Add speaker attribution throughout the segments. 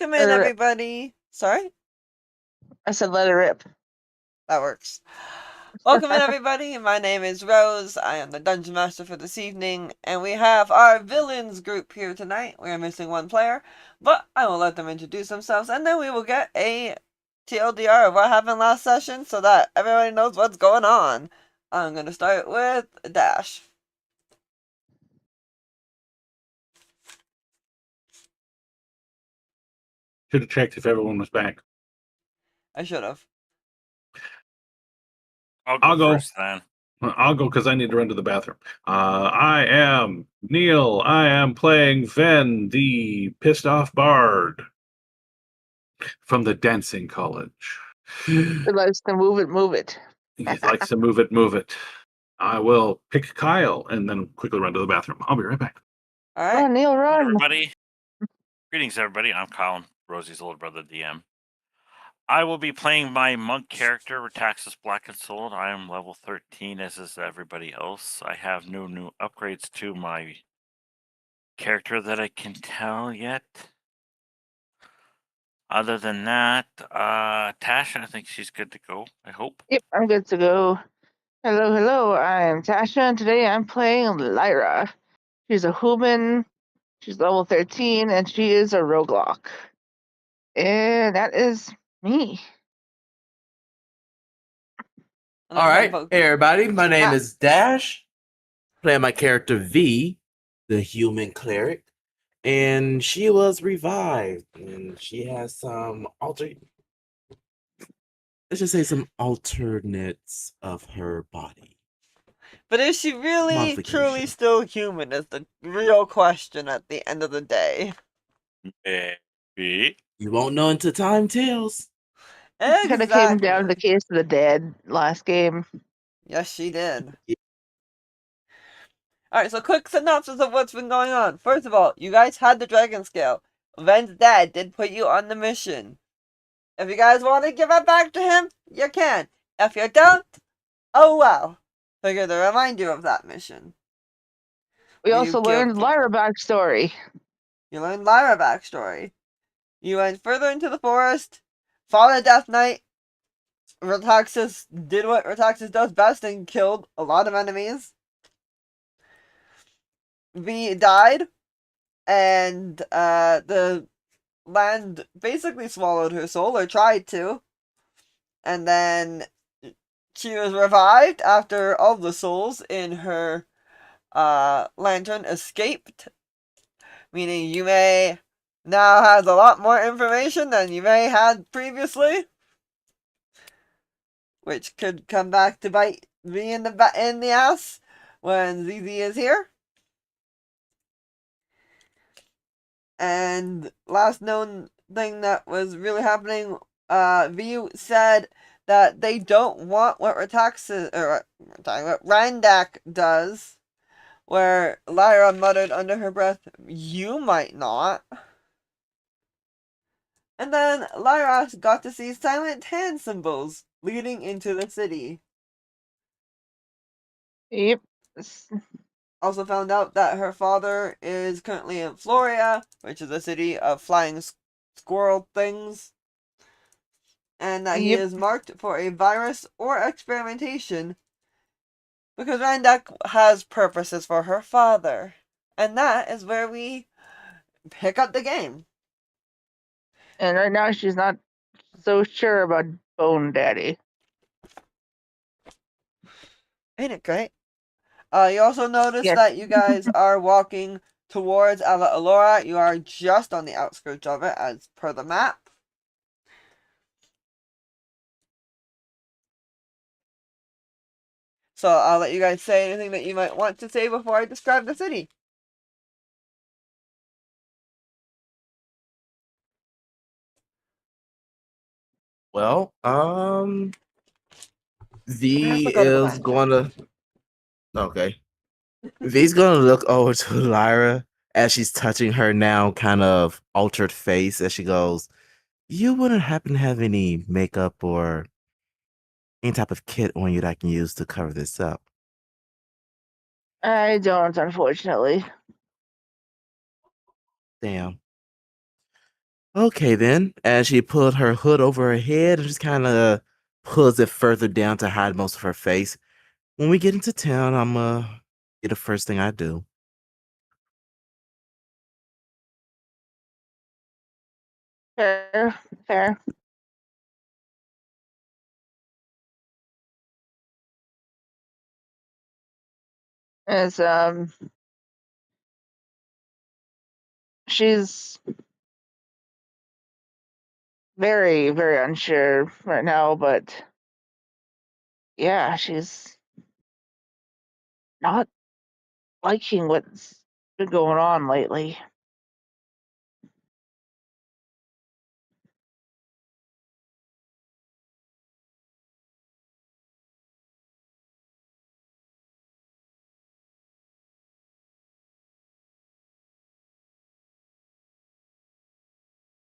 Speaker 1: Welcome in, everybody. Sorry?
Speaker 2: I said let it rip.
Speaker 1: That works. Welcome in, everybody. My name is Rose. I am the Dungeon Master for this evening, and we have our villains group here tonight. We are missing one player, but I will let them introduce themselves, and then we will get a TLDR of what happened last session so that everybody knows what's going on. I'm going to start with Dash.
Speaker 3: Should have checked if everyone was back.
Speaker 1: I should have.
Speaker 4: I'll go first then.
Speaker 3: I'll go because I need to run to the bathroom. I am Neil. I am playing Ven, the pissed off bard from the dancing college.
Speaker 2: He likes to move it.
Speaker 3: He likes to move it. I will pick Kyle and then quickly run to the bathroom. I'll be right back.
Speaker 1: All right.
Speaker 2: Run, Neil, run.
Speaker 4: Everybody. Greetings, everybody. I'm Kyle, Rosie's older brother, DM. I will be playing my monk character, Retaxis Black and Soul. I am level 13, as is everybody else. I have no new upgrades to my character that I can tell yet. Other than that, Tasha, I think she's good to go, I hope.
Speaker 2: Yep, I'm good to go. Hello, I am Tasha, and today I'm playing Lyra. She's a human, she's level 13, and she is a roguelok. And that is me.
Speaker 5: All right, hey everybody, my name is Dash. Playing my character V, the human cleric, and she was revived, and she has some let's just say some alternates of her body.
Speaker 1: But is she really, truly still human is the real question at the end of the day.
Speaker 4: Maybe.
Speaker 5: You won't know until time tells.
Speaker 1: Exactly.
Speaker 2: Kind of came down to the case of the dead last game.
Speaker 1: Yes, she did. Yeah. Alright, so quick synopsis of what's been going on. First of all, you guys had the Dragon Scale. Ven's dad did put you on the mission. If you guys want to give it back to him, you can. If you don't, oh well. Figure to remind you of that mission.
Speaker 2: We also learned Lyra backstory.
Speaker 1: You learned Lyra backstory. You went further into the forest, fought a Death Knight. Retaxis did what Retaxis does best and killed a lot of enemies. V died, and the land basically swallowed her soul, or tried to. And then she was revived after all the souls in her lantern escaped. Meaning Yume now has a lot more information than Yume had previously. Which could come back to bite me in the ass when ZZ is here. And last known thing that was really happening, VoO said that they don't want what what Randak does, where Lyra muttered under her breath, "You might not." And then Lyra got to see silent hand symbols leading into the city.
Speaker 2: Yep.
Speaker 1: Also found out that her father is currently in Floria, which is a city of flying squirrel things. And that he is marked for a virus or experimentation. Because Randak has purposes for her father. And that is where we pick up the game.
Speaker 2: And right now she's not so sure about Bone Daddy.
Speaker 1: Ain't it great? You also notice that you guys are walking towards Ala Alora. You are just on the outskirts of it, as per the map. So I'll let you guys say anything that you might want to say before I describe the city.
Speaker 5: Well, V is gonna. Okay. V's gonna look over to Lyra as she's touching her now kind of altered face as she goes, "You wouldn't happen to have any makeup or any type of kit on you that I can use to cover this up?"
Speaker 2: I don't, unfortunately.
Speaker 5: Damn. Okay, then. And she put her hood over her head and just kind of pulls it further down to hide most of her face. When we get into town, I'm be the first thing I do.
Speaker 2: Fair, fair. As she's very, very unsure right now, but yeah, she's not liking what's been going on lately.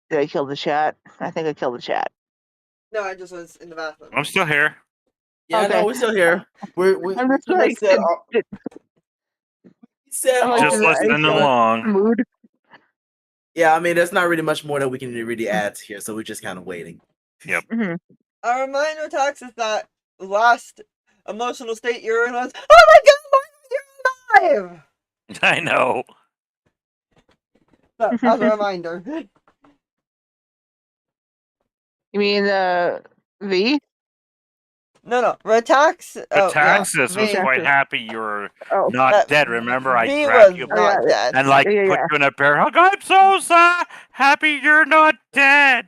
Speaker 2: Did I kill the chat? I think I killed the chat.
Speaker 1: No, I just was in the bathroom.
Speaker 4: I'm still here.
Speaker 5: Yeah,
Speaker 2: Okay.
Speaker 5: no, we're still here. We
Speaker 2: I'm just
Speaker 5: pretty much
Speaker 2: like,
Speaker 5: said all, we said
Speaker 2: I'm like,
Speaker 5: all
Speaker 4: Just
Speaker 2: is that
Speaker 4: listening
Speaker 5: stuff.
Speaker 4: along.
Speaker 2: mood?
Speaker 5: Yeah, I mean, there's not really much more that we can really add here, so we're just kind of waiting.
Speaker 4: Yep.
Speaker 2: Mhm.
Speaker 1: A reminder, Tax, is that last emotional state you were in was, oh my god, you're alive!
Speaker 4: I know.
Speaker 1: So, as a reminder.
Speaker 2: You mean V?
Speaker 1: No, Retax. Oh, yeah.
Speaker 4: Taxis was
Speaker 1: V.
Speaker 4: quite happy you were
Speaker 2: Oh,
Speaker 4: not dead. Remember, I
Speaker 1: V
Speaker 4: grabbed
Speaker 1: was
Speaker 4: you
Speaker 2: oh yeah,
Speaker 1: not dead.
Speaker 4: and like
Speaker 2: yeah,
Speaker 4: put
Speaker 2: yeah.
Speaker 4: you in a bear hug. I'm so sad. Happy you're not dead.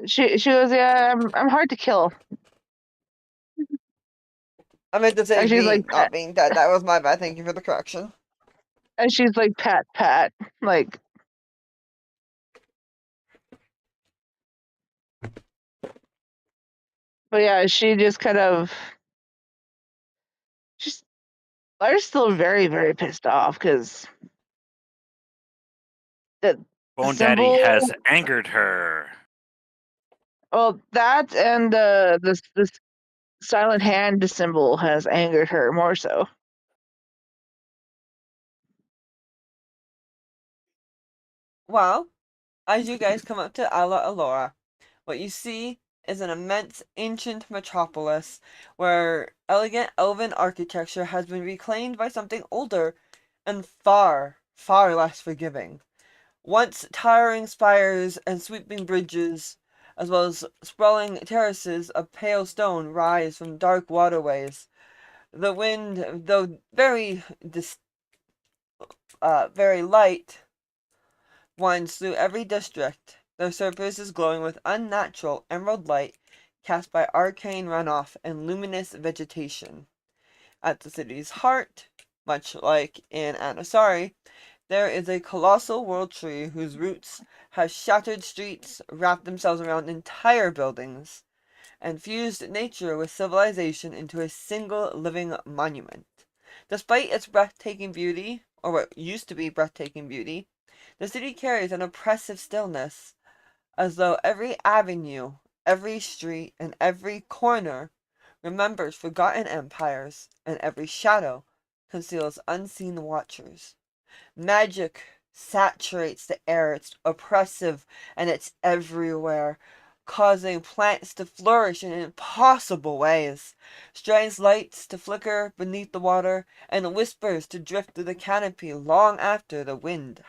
Speaker 2: She goes, yeah, I'm hard to kill.
Speaker 1: I meant to say
Speaker 2: And she's
Speaker 1: V,
Speaker 2: like,
Speaker 1: not being dead. That was my bad. Thank you for the correction.
Speaker 2: and she's like, pat, like. But yeah, she just kind of, just, Lyra's still very, very pissed off because the
Speaker 4: Bone Daddy
Speaker 2: symbol,
Speaker 4: has angered her.
Speaker 2: well, that and this silent hand symbol has angered her more so.
Speaker 1: Well, as you guys come up to Ala Alora, what you see is an immense ancient metropolis where elegant elven architecture has been reclaimed by something older and far, far less forgiving. Once towering spires and sweeping bridges, as well as sprawling terraces of pale stone, rise from dark waterways. The wind, though very light, winds through every district. Their surface is glowing with unnatural emerald light cast by arcane runoff and luminous vegetation. At the city's heart, much like in Anasari, there is a colossal world tree whose roots have shattered streets, wrapped themselves around entire buildings, and fused nature with civilization into a single living monument. Despite its breathtaking beauty, or what used to be breathtaking beauty, the city carries an oppressive stillness, as though every avenue, every street, and every corner remembers forgotten empires, and every shadow conceals unseen watchers. Magic saturates the air, it's oppressive, and it's everywhere, causing plants to flourish in impossible ways, strange lights to flicker beneath the water, and whispers to drift through the canopy long after the wind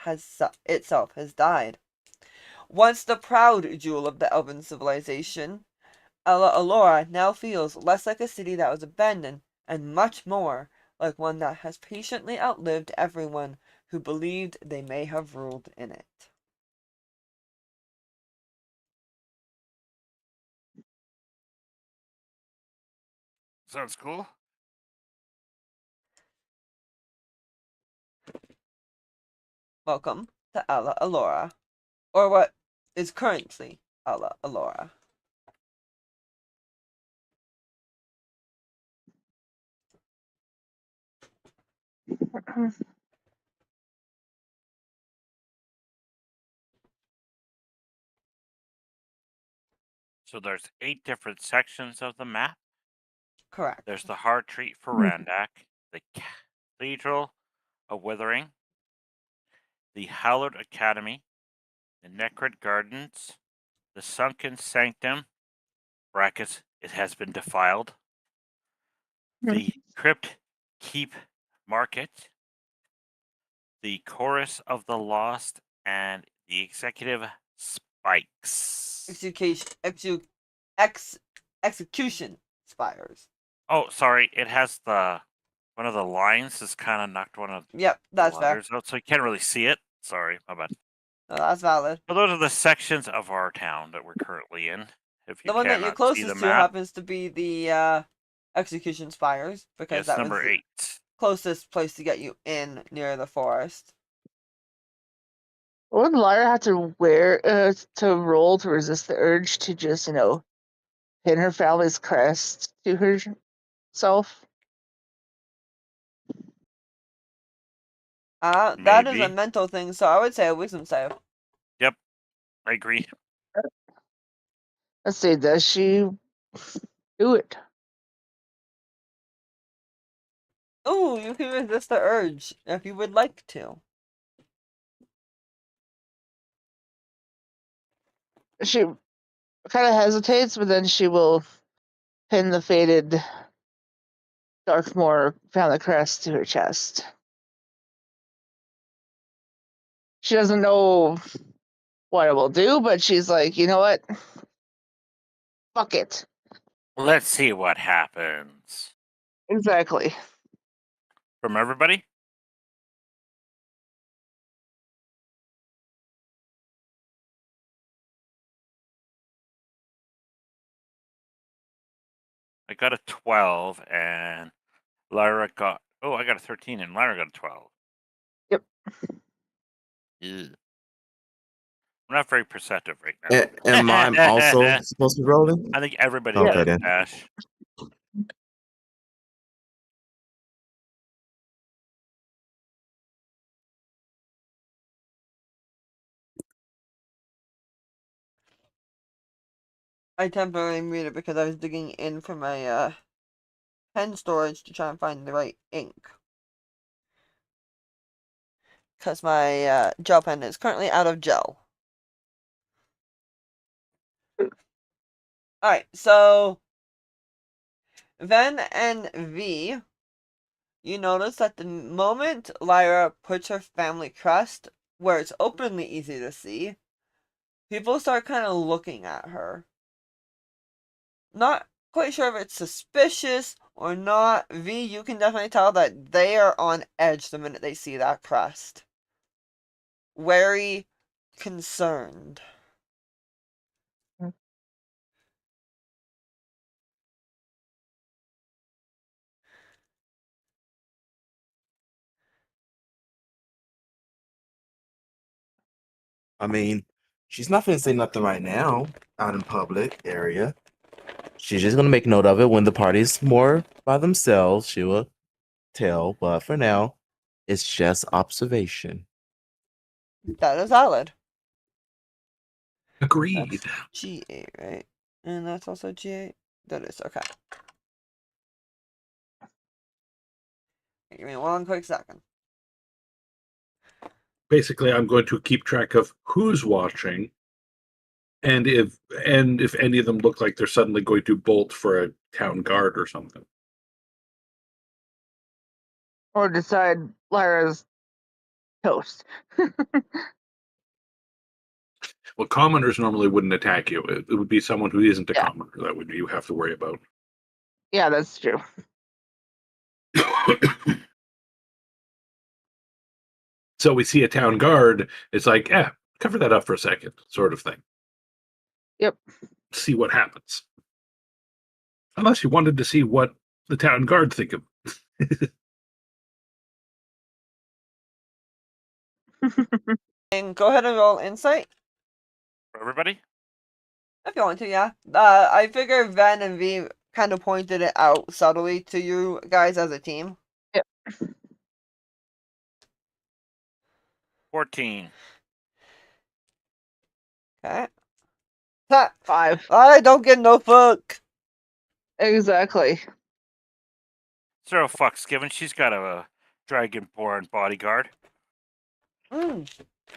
Speaker 1: itself has died. Once the proud jewel of the elven civilization, Ella Alora now feels less like a city that was abandoned and much more like one that has patiently outlived everyone who believed they may have ruled in it.
Speaker 4: Sounds cool.
Speaker 1: Welcome to Ella Alora, or what is currently Ella Alora.
Speaker 4: So there's 8 different sections of the map.
Speaker 1: Correct.
Speaker 4: There's the Hard Treat for Randak, the Cathedral of Withering, the Hallowed Academy, the Necrid Gardens, the Sunken Sanctum, brackets, it has been defiled, the Crypt Keep Market, the Chorus of the Lost, and the Executive Spikes.
Speaker 1: Execution spires.
Speaker 4: Oh, sorry, it has one of the lines has kind of knocked one of
Speaker 1: Yep,
Speaker 4: the
Speaker 1: that's fair.
Speaker 4: letters out, so you can't really see it. Sorry, my bad.
Speaker 1: No, that's valid.
Speaker 4: So those are the sections of our town that we're currently in. If you
Speaker 1: The one that you're
Speaker 4: cannot see the
Speaker 1: closest to
Speaker 4: map,
Speaker 1: happens to be the execution spires, because
Speaker 4: it's
Speaker 1: that was
Speaker 4: number
Speaker 1: the
Speaker 4: 8.
Speaker 1: closest place to get you in near the forest.
Speaker 2: What would Lyra have to wear to roll to resist the urge to just, pin her family's crest to herself?
Speaker 1: That is a
Speaker 4: Maybe.
Speaker 1: mental thing, so I would say a wisdom save.
Speaker 4: Yep, I agree.
Speaker 2: Let's see, does she do it?
Speaker 1: Ooh, you can resist the urge if you would like to.
Speaker 2: She kind of hesitates, but then she will pin the faded Darkmoor family crest to her chest. She doesn't know what it will do, but she's like, you know what? Fuck it.
Speaker 4: Let's see what happens.
Speaker 2: Exactly.
Speaker 4: From everybody? I got a 12 and Lyra got... Oh, I got a 13 and Lyra got a 12.
Speaker 2: Yep.
Speaker 4: Ew. I'm not very perceptive right now.
Speaker 5: Am I also supposed to be rolling?
Speaker 4: I think everybody
Speaker 5: Okay,
Speaker 4: does,
Speaker 5: then.
Speaker 4: Ash.
Speaker 1: I temporarily muted because I was digging in for my pen storage to try and find the right ink. Because my gel pen is currently out of gel. Alright, so Ven and V, you notice that the moment Lyra puts her family crest where it's openly easy to see, people start kind of looking at her. Not quite sure if it's suspicious or not. V, you can definitely tell that they are on edge the minute they see that crest. Wary, concerned.
Speaker 5: I mean, she's not gonna say nothing right now out in public area. She's just gonna make note of it when the party's more by themselves. She will tell, but for now, it's just observation.
Speaker 1: That is valid.
Speaker 3: Agreed.
Speaker 1: That's G8, right? And that's also G8? That is, okay. Give me one quick second.
Speaker 3: Basically, I'm going to keep track of who's watching, and if any of them look like they're suddenly going to bolt for a town guard or something.
Speaker 2: Or decide Lyra's toast.
Speaker 3: Well, commoners normally wouldn't attack you. It would be someone who isn't a
Speaker 2: Yeah.
Speaker 3: commoner that would you have to worry about.
Speaker 2: Yeah, that's true.
Speaker 3: So we see a town guard. It's like, cover that up for a second, sort of thing.
Speaker 2: Yep.
Speaker 3: See what happens. Unless you wanted to see what the town guard think of.
Speaker 1: And go ahead and roll insight.
Speaker 4: For everybody?
Speaker 1: If you want to, yeah. I figure Ven and V kind of pointed it out subtly to you guys as a team.
Speaker 2: Yep.
Speaker 4: 14.
Speaker 1: Okay. Ha!
Speaker 2: 5.
Speaker 1: I don't get no fuck.
Speaker 2: Exactly.
Speaker 4: 0 fucks given. She's got a dragonborn bodyguard.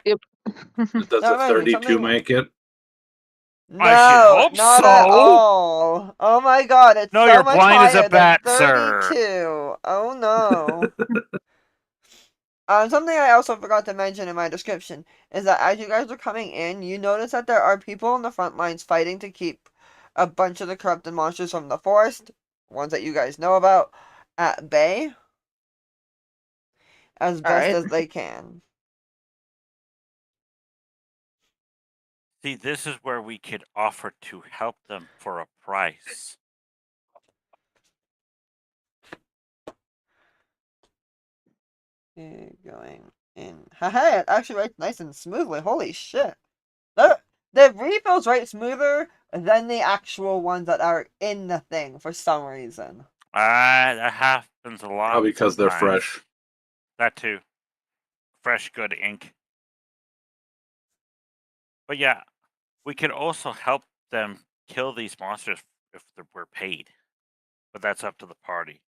Speaker 2: Yep.
Speaker 3: Does
Speaker 1: That
Speaker 3: a
Speaker 1: reminds me,
Speaker 3: 32
Speaker 1: something-
Speaker 3: make it?
Speaker 4: I should
Speaker 1: No,
Speaker 4: hope
Speaker 1: not at
Speaker 4: so.
Speaker 1: all. Oh my god, it's
Speaker 4: No,
Speaker 1: so
Speaker 4: you're
Speaker 1: much
Speaker 4: blind as a
Speaker 1: higher
Speaker 4: bat,
Speaker 1: than
Speaker 4: sir.
Speaker 1: 32. Oh no. Something I also forgot to mention in my description is that as you guys are coming in, you notice that there are people on the front lines fighting to keep a bunch of the corrupted monsters from the forest, ones that you guys know about, at bay as best
Speaker 2: Alright.
Speaker 1: as they can.
Speaker 4: See, this is where we could offer to help them for a price.
Speaker 1: Going in. Haha, it actually writes nice and smoothly. Holy shit. The refills write smoother than the actual ones that are in the thing for some reason.
Speaker 4: That happens a lot.
Speaker 3: Probably because they're
Speaker 4: sometimes.
Speaker 3: fresh.
Speaker 4: That too. Fresh, good ink. But yeah, we could also help them kill these monsters if we're paid. But that's up to the party.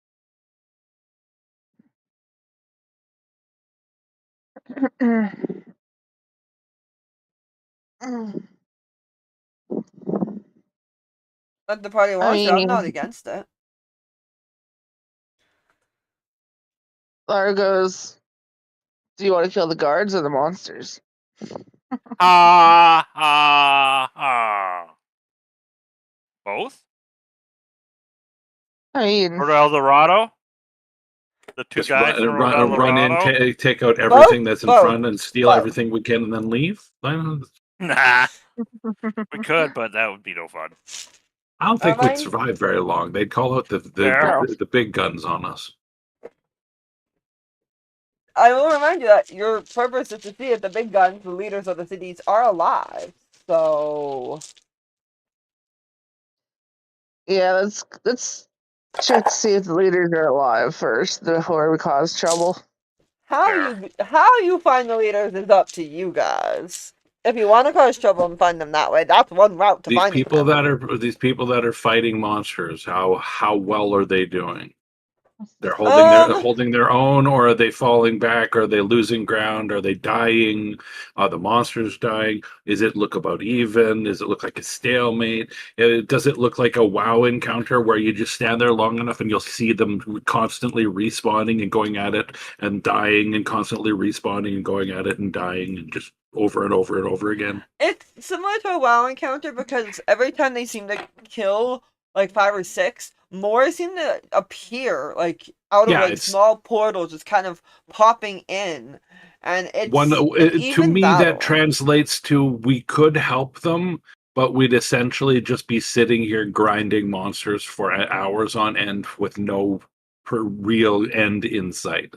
Speaker 1: Like the party wants to, I'm not
Speaker 2: mean-
Speaker 1: against it.
Speaker 2: Lara goes, do you want to kill the guards or the monsters?
Speaker 4: Ha ha ha. Both?
Speaker 2: I mean,
Speaker 4: Road El Dorado? The two
Speaker 3: Just
Speaker 4: guys from Road El
Speaker 3: run in,
Speaker 4: Dorado?
Speaker 3: take out everything that's in
Speaker 1: Both.
Speaker 3: front, and steal
Speaker 1: Both.
Speaker 3: everything we can, and then leave.
Speaker 4: Nah. We could, but that would be no fun.
Speaker 3: I don't think we'd
Speaker 1: Mine-
Speaker 3: survive very long. They'd call out
Speaker 4: Fair.
Speaker 3: the big guns on us.
Speaker 1: I will remind you that your purpose is to see if the big guns, the leaders of the cities, are alive. So
Speaker 2: yeah, let's check to see if the leaders are alive first before we cause trouble.
Speaker 1: how you find the leaders is up to you guys. If you want to cause trouble and find them that way, that's one route to
Speaker 3: These
Speaker 1: finding
Speaker 3: people
Speaker 1: them.
Speaker 3: that are fighting monsters, how well are they doing? They're holding their own, or are they falling back? Are they losing ground? Are they dying? Are the monsters dying? Is it look about even? Does it look like a stalemate? Does it look like a WoW encounter where you just stand there long enough and you'll see them constantly respawning and going at it and dying and constantly respawning and going at it and dying and just over and over and over again?
Speaker 1: It's similar to a WoW encounter because every time they seem to kill like 5 or 6, more seem to appear like out of like small portals, just kind of popping in, and it's
Speaker 3: to me that translates to we could help them, but we'd essentially just be sitting here grinding monsters for hours on end with no real end in sight.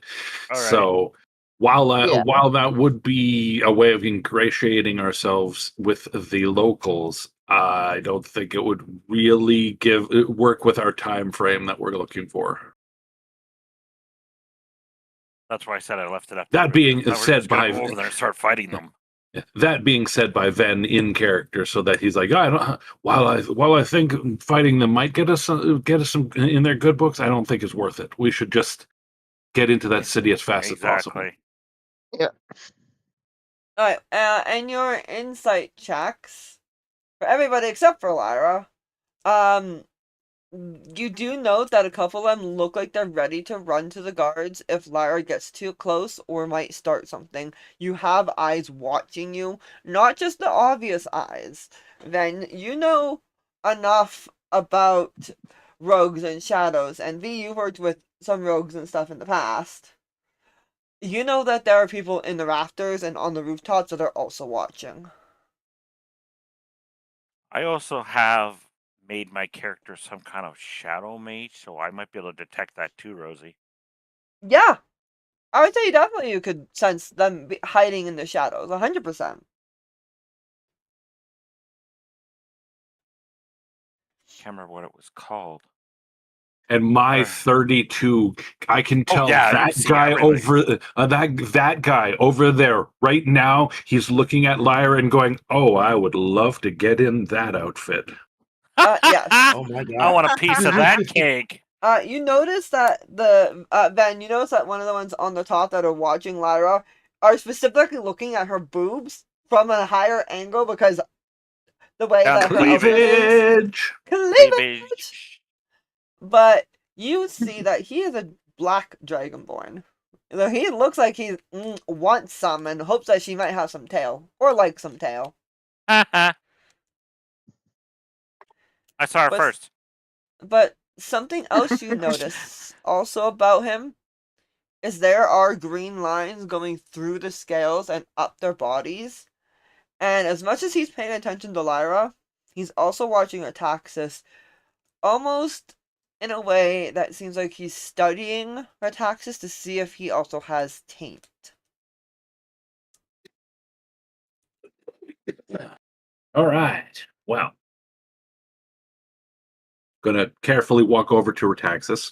Speaker 4: All right.
Speaker 3: So while that would be a way of ingratiating ourselves with the locals, I don't think it would really work with our time frame that we're looking for.
Speaker 4: That's why I said I left it up.
Speaker 3: That being said by
Speaker 4: go over there and start fighting them.
Speaker 3: That being said by Ven in character, so that he's like, I don't. While I think fighting them might get us some in their good books, I don't think it's worth it. We should just get into that city as fast as possible.
Speaker 2: Yeah.
Speaker 1: Alright, and your insight checks for everybody except for Lyra. You do note that a couple of them look like they're ready to run to the guards if Lyra gets too close or might start something. You have eyes watching you, not just the obvious eyes. Then you know enough about rogues and shadows, and V, you've worked with some rogues and stuff in the past. You know that there are people in the rafters and on the rooftops that are also watching.
Speaker 4: I also have made my character some kind of shadow mage, so I might be able to detect that too, Rosie.
Speaker 1: Yeah, I would say definitely you could sense them hiding in the shadows, 100%.
Speaker 4: Can't remember what it was called.
Speaker 3: And my 32, I can tell that guy over that guy over there right now. He's looking at Lyra and going, "Oh, I would love to get in that outfit."
Speaker 1: Yes.
Speaker 5: Oh my god!
Speaker 4: I want a piece of that cake.
Speaker 1: You notice that Van, you notice that one of the ones on the top that are watching Lyra are specifically looking at her boobs from a higher angle because the way that her outfit is.
Speaker 3: Cleavage.
Speaker 1: Cleavage! But you see that he is a black dragonborn. Though he looks like he wants some and hopes that she might have some tail. Or like some tail.
Speaker 4: I saw her
Speaker 1: But-
Speaker 4: first.
Speaker 1: But something else you notice also about him is there are green lines going through the scales and up their bodies. And as much as he's paying attention to Lyra, he's also watching Ataxis almost in a way that seems like he's studying Ataxis to see if he also has taint.
Speaker 3: All right. Well, gonna carefully walk over to Retaxis.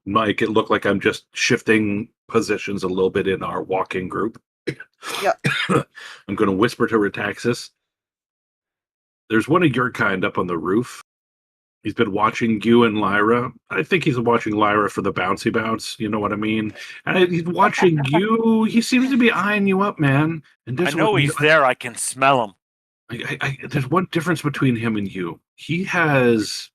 Speaker 3: Make it look like I'm just shifting positions a little bit in our walking group.
Speaker 1: Yeah.
Speaker 3: I'm gonna whisper to Retaxis. There's one of your kind up on the roof. He's been watching you and Lyra. I think he's watching Lyra for the bouncy bounce. You know what I mean? And he's watching you. He seems to be eyeing you up, man. And
Speaker 4: I know he's there. I can smell him.
Speaker 3: There's one difference between him and you. He has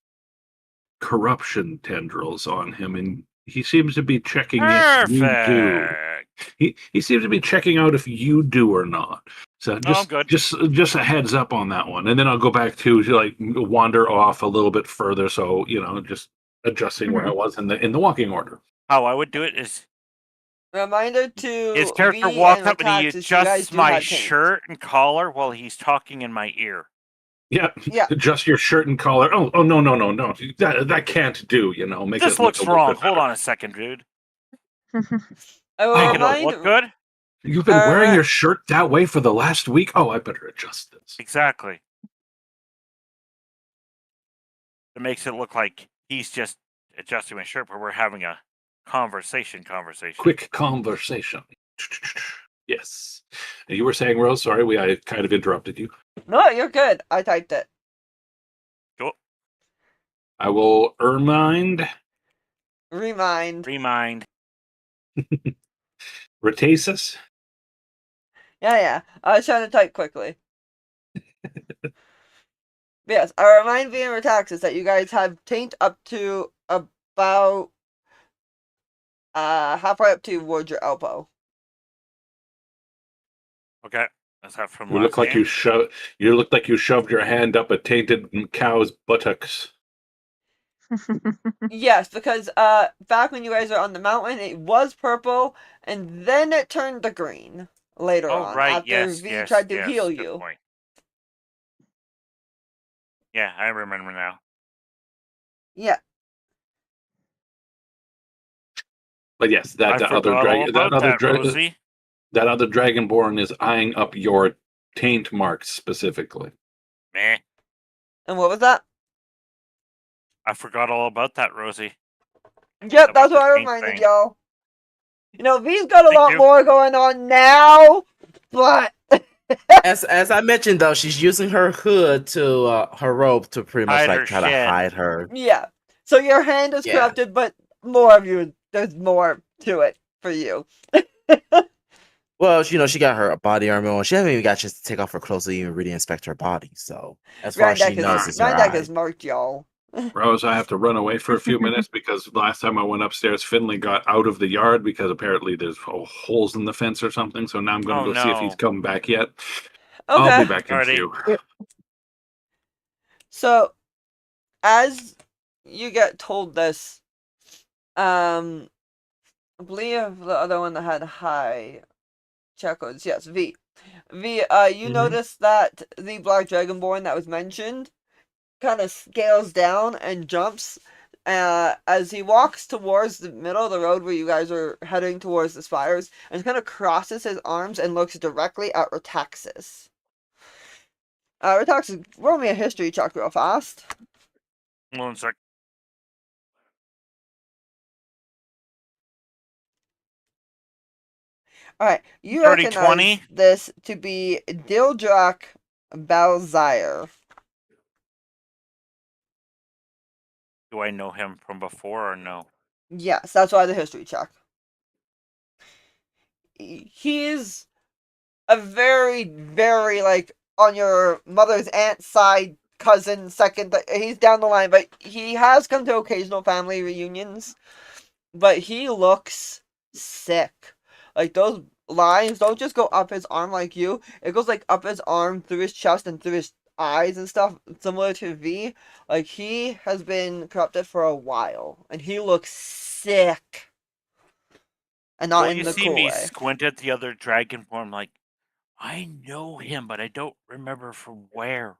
Speaker 3: corruption tendrils on him, and he seems to be checking if you do. He seems to be checking out if you do or not. So
Speaker 4: I'm good.
Speaker 3: just a heads up on that one, and then I'll go back to like wander off a little bit further. So just adjusting where I was in the walking order.
Speaker 4: How I would do it is
Speaker 1: Reminder to
Speaker 4: his character
Speaker 1: V
Speaker 4: walks
Speaker 1: and
Speaker 4: up and he
Speaker 1: Retaxis, you guys
Speaker 4: adjusts
Speaker 1: do
Speaker 4: my
Speaker 1: have taint.
Speaker 4: shirt and collar while he's talking in my ear.
Speaker 3: Yeah.
Speaker 1: Yeah.
Speaker 3: Adjust your shirt and collar. Oh no. That can't do. Make
Speaker 4: This
Speaker 3: it look
Speaker 4: looks
Speaker 3: a little
Speaker 4: wrong.
Speaker 3: bit better.
Speaker 4: Hold on a second, dude.
Speaker 1: I will
Speaker 4: Make it
Speaker 1: remind
Speaker 4: look good.
Speaker 3: You've been wearing your shirt that way for the last week? Oh, I better adjust this.
Speaker 4: Exactly. It makes it look like he's just adjusting my shirt, but we're having a conversation.
Speaker 3: Quick conversation. Yes. You were saying, Rose, sorry, I kind of interrupted you.
Speaker 1: No, you're good. I typed it.
Speaker 4: Cool.
Speaker 3: I will remind.
Speaker 1: Remind.
Speaker 3: Retasis.
Speaker 1: Yeah. I was trying to type quickly. Yes, I remind V and Retaxis that you guys have taint up to about halfway up towards your elbow.
Speaker 4: Okay. That's that from
Speaker 3: You look like
Speaker 4: game.
Speaker 3: you look like you shoved your hand up a tainted cow's buttocks.
Speaker 1: Yes, because back when you guys were on the mountain, it was purple, and then it turned to green later on.
Speaker 4: Right.
Speaker 1: After
Speaker 4: Yes.
Speaker 1: V
Speaker 4: yes,
Speaker 1: tried to
Speaker 4: yes,
Speaker 1: heal
Speaker 4: good
Speaker 1: you.
Speaker 4: Point. Yeah, I remember now.
Speaker 1: Yeah.
Speaker 3: But yes, that other dragon, that other dragonborn is eyeing up your taint marks specifically.
Speaker 4: Meh.
Speaker 1: And what was that?
Speaker 4: I forgot all about that, Rosie.
Speaker 1: Yep,
Speaker 4: About
Speaker 1: that's
Speaker 4: the
Speaker 1: what I
Speaker 4: taint
Speaker 1: reminded
Speaker 4: thing.
Speaker 1: y'all. V's got a
Speaker 4: Thank
Speaker 1: lot
Speaker 4: you.
Speaker 1: more going on now, but
Speaker 5: As I mentioned though, she's using her hood to her robe to pretty much
Speaker 4: Hide
Speaker 5: like
Speaker 4: her
Speaker 5: try to
Speaker 4: shit.
Speaker 5: hide her.
Speaker 1: yeah. So your hand is
Speaker 5: Yeah.
Speaker 1: corrupted, but more of you. There's more to it for you.
Speaker 5: Well, she got her body armor on. She hasn't even got a chance to take off her clothes to even really inspect her body. So as far as she knows, it's her
Speaker 1: Ryandeck
Speaker 5: eye.
Speaker 1: is marked, y'all.
Speaker 3: Rose, I have to run away for a few minutes because last time I went upstairs, Finley got out of the yard because apparently there's holes in the fence or something. So now I'm going to go see if he's come back yet.
Speaker 1: Okay.
Speaker 3: I'll be back in
Speaker 4: Alrighty.
Speaker 3: queue.
Speaker 1: So, as you get told this, I believe the other one that had high check codes, yes, V. V, you notice that the Black Dragonborn that was mentioned kind of scales down and jumps as he walks towards the middle of the road where you guys are heading towards the spires, and kind of crosses his arms and looks directly at Retaxis. Retaxis, roll me a history check real fast.
Speaker 4: 1 sec.
Speaker 1: Alright, you
Speaker 4: 30,
Speaker 1: recognize
Speaker 4: 20?
Speaker 1: this to be Dildrak Balzire.
Speaker 4: Do I know him from before or no?
Speaker 1: Yes, that's why the history check. He's a very, very, like, on your mother's aunt's side cousin, second, he's down the line, but he has come to occasional family reunions, but he looks sick. Like, those lines don't just go up his arm like you, it goes, like, up his arm, through his chest, and through his eyes and stuff, similar to V. Like, he has been corrupted for a while, and he looks sick. And not
Speaker 4: Well,
Speaker 1: in
Speaker 4: you
Speaker 1: the
Speaker 4: see
Speaker 1: cool
Speaker 4: me
Speaker 1: way.
Speaker 4: squint at the other dragon form like, I know him, but I don't remember from where.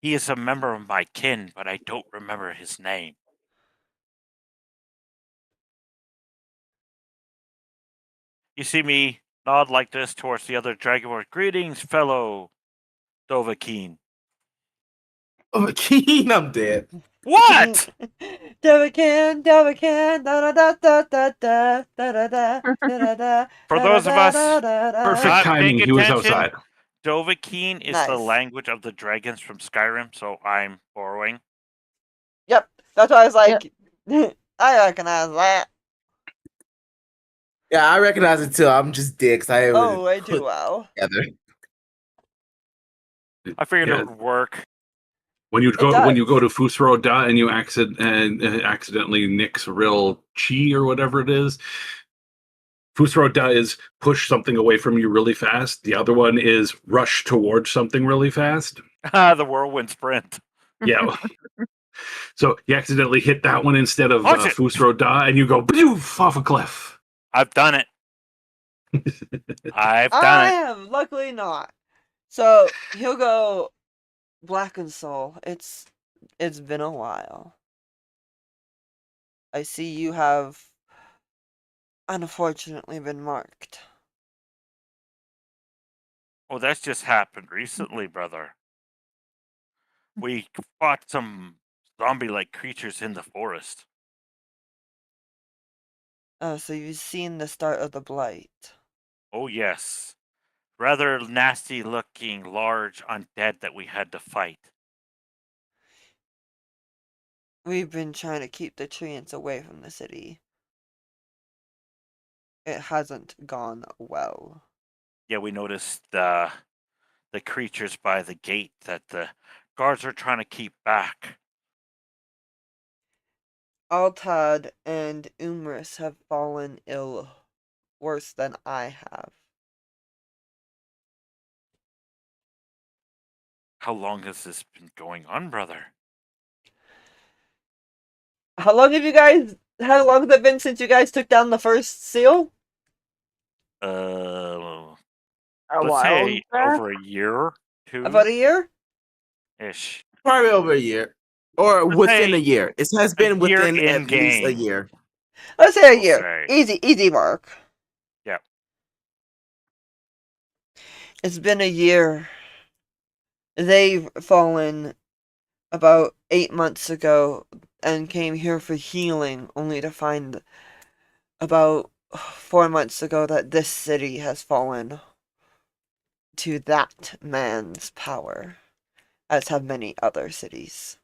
Speaker 4: He is a member of my kin, but I don't remember his name. You see me nod like this towards the other dragonborn. Greetings, fellow Dovahkiin.
Speaker 5: Oh, Keen, I'm dead.
Speaker 4: What?
Speaker 1: Dovahkiin, Dovahkiin, da da da da da da da da da da.
Speaker 4: For those of us
Speaker 3: Perfect
Speaker 4: not
Speaker 3: timing.
Speaker 4: paying
Speaker 3: He was
Speaker 4: attention,
Speaker 3: outside.
Speaker 4: Dovahkiin is the
Speaker 1: Nice.
Speaker 4: language of the dragons from Skyrim, so I'm borrowing.
Speaker 1: Yep, that's why I was like, I recognize that.
Speaker 5: Yeah, I recognize it too. I'm just dead because I haven't
Speaker 1: Oh, way too
Speaker 5: put
Speaker 1: well.
Speaker 5: together.
Speaker 4: I figured
Speaker 3: Yeah.
Speaker 4: it would work.
Speaker 3: When you
Speaker 1: It
Speaker 3: go
Speaker 1: does.
Speaker 3: to Fusro Da and you accidentally nix real chi or whatever it is, Fusro Da is push something away from you really fast. The other one is rush towards something really fast.
Speaker 4: The whirlwind sprint.
Speaker 3: Yeah. So you accidentally hit that one instead of
Speaker 4: Watch it.
Speaker 3: Fusro Da, and you go poof off a cliff.
Speaker 4: I've done it. I've done
Speaker 1: I
Speaker 4: it.
Speaker 1: have luckily not. So he'll go Blackened Soul. It's been a while. I see you have unfortunately been marked.
Speaker 4: Oh, that's just happened recently, brother. We fought some zombie-like creatures in the forest.
Speaker 1: So you've seen the start of the blight.
Speaker 4: Oh, yes. Rather nasty-looking, large undead that we had to fight.
Speaker 1: We've been trying to keep the treants away from the city. It hasn't gone well.
Speaker 4: Yeah, we noticed the creatures by the gate that the guards are trying to keep back.
Speaker 1: Altad and Umris have fallen ill, worse than I have.
Speaker 4: How long has this been going on, brother?
Speaker 1: How long has it been since you guys took down the first seal?
Speaker 2: A
Speaker 4: Let's
Speaker 2: while
Speaker 4: say
Speaker 2: back.
Speaker 4: over a year, two
Speaker 1: About a year?
Speaker 4: ish.
Speaker 5: Probably over a year. Or
Speaker 4: Let's
Speaker 5: within
Speaker 4: say
Speaker 5: a year. It has been
Speaker 4: year
Speaker 5: within
Speaker 4: in
Speaker 5: at least a
Speaker 4: game.
Speaker 5: year.
Speaker 1: Let's say a
Speaker 4: We'll
Speaker 1: year.
Speaker 4: say.
Speaker 1: Easy mark.
Speaker 4: Yep.
Speaker 1: It's been a year. They've fallen about 8 months ago and came here for healing, only to find about 4 months ago that this city has fallen to that man's power, as have many other cities.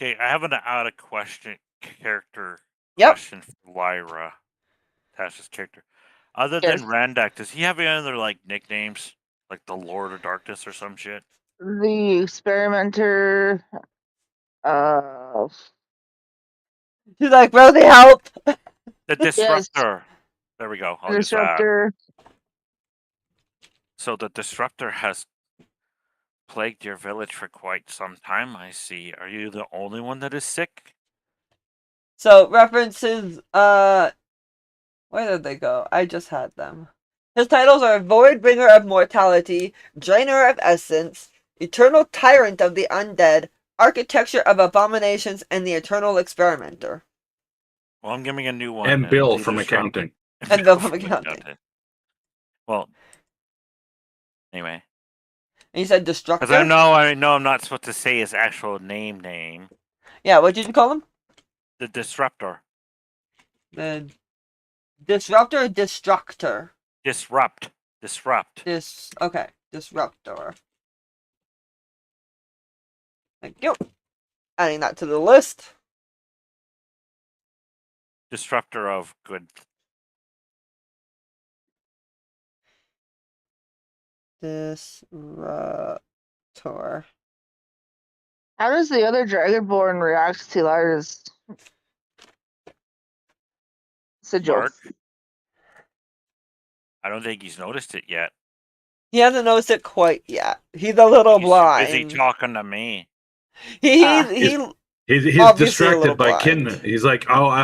Speaker 4: Okay, I have an out of question character
Speaker 1: Yep.
Speaker 4: question for Lyra, Tasha's character. Other
Speaker 2: Yes.
Speaker 4: than Randak, does he have any other like nicknames, like the Lord of Darkness or some shit?
Speaker 2: The experimenter.
Speaker 1: She's like, Rosie, help!
Speaker 4: The Disruptor. There we go. I'll use that.
Speaker 2: Disruptor.
Speaker 4: So the Disruptor has plagued your village for quite some time, I see. Are you the only one that is sick?
Speaker 1: So, references, where did they go? I just had them. His titles are Voidbringer of Mortality, Drainer of Essence, Eternal Tyrant of the Undead, Architecture of Abominations, and the Eternal Experimenter.
Speaker 4: Well, I'm giving a new one.
Speaker 3: And Bill
Speaker 4: the
Speaker 3: from
Speaker 4: Disrupt-
Speaker 3: accounting.
Speaker 1: And Bill from accounting.
Speaker 4: Well, anyway.
Speaker 1: And you said Destructor?
Speaker 4: Because I know I'm not supposed to say his actual name.
Speaker 1: Yeah, what did you call him?
Speaker 4: The Disruptor.
Speaker 1: The Disruptor or Destructor?
Speaker 4: Disrupt.
Speaker 1: Okay, Disruptor. Thank you. Adding that to the list.
Speaker 4: Disruptor of good.
Speaker 1: Disruptor.
Speaker 2: How does the other Dragonborn react to Lyra's sigil?
Speaker 4: Mark. I don't think he's noticed it yet.
Speaker 1: He hasn't noticed it quite yet. He's a little
Speaker 4: He's
Speaker 1: blind.
Speaker 4: busy talking to me.
Speaker 1: He
Speaker 3: He's
Speaker 1: obviously a little
Speaker 3: distracted by
Speaker 1: blind.
Speaker 3: kin. He's like, oh, I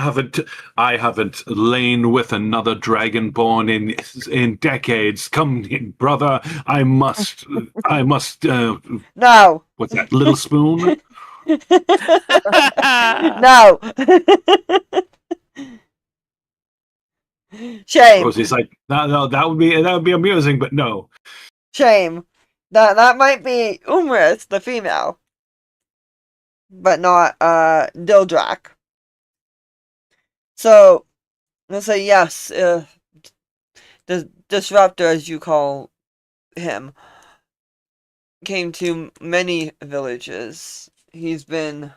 Speaker 3: haven't lain with another dragonborn in decades. Come, brother, I must.
Speaker 1: No.
Speaker 3: What's that? Little spoon?
Speaker 1: No. Shame.
Speaker 3: Rosie's like, no, that would be amusing, but no.
Speaker 1: Shame. That might be Umris, the female, but not Dildrak. So let's say yes, the disruptor, as you call him, came to many villages. He's been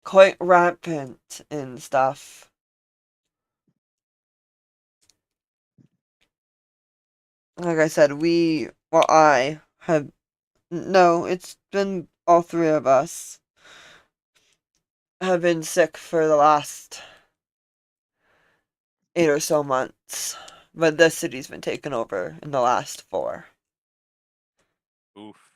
Speaker 1: quite rampant and stuff. Like I said, I have, no, it's been all three of us have been sick for the last 8 or so months. But this city's been taken over in the last 4.
Speaker 4: Oof.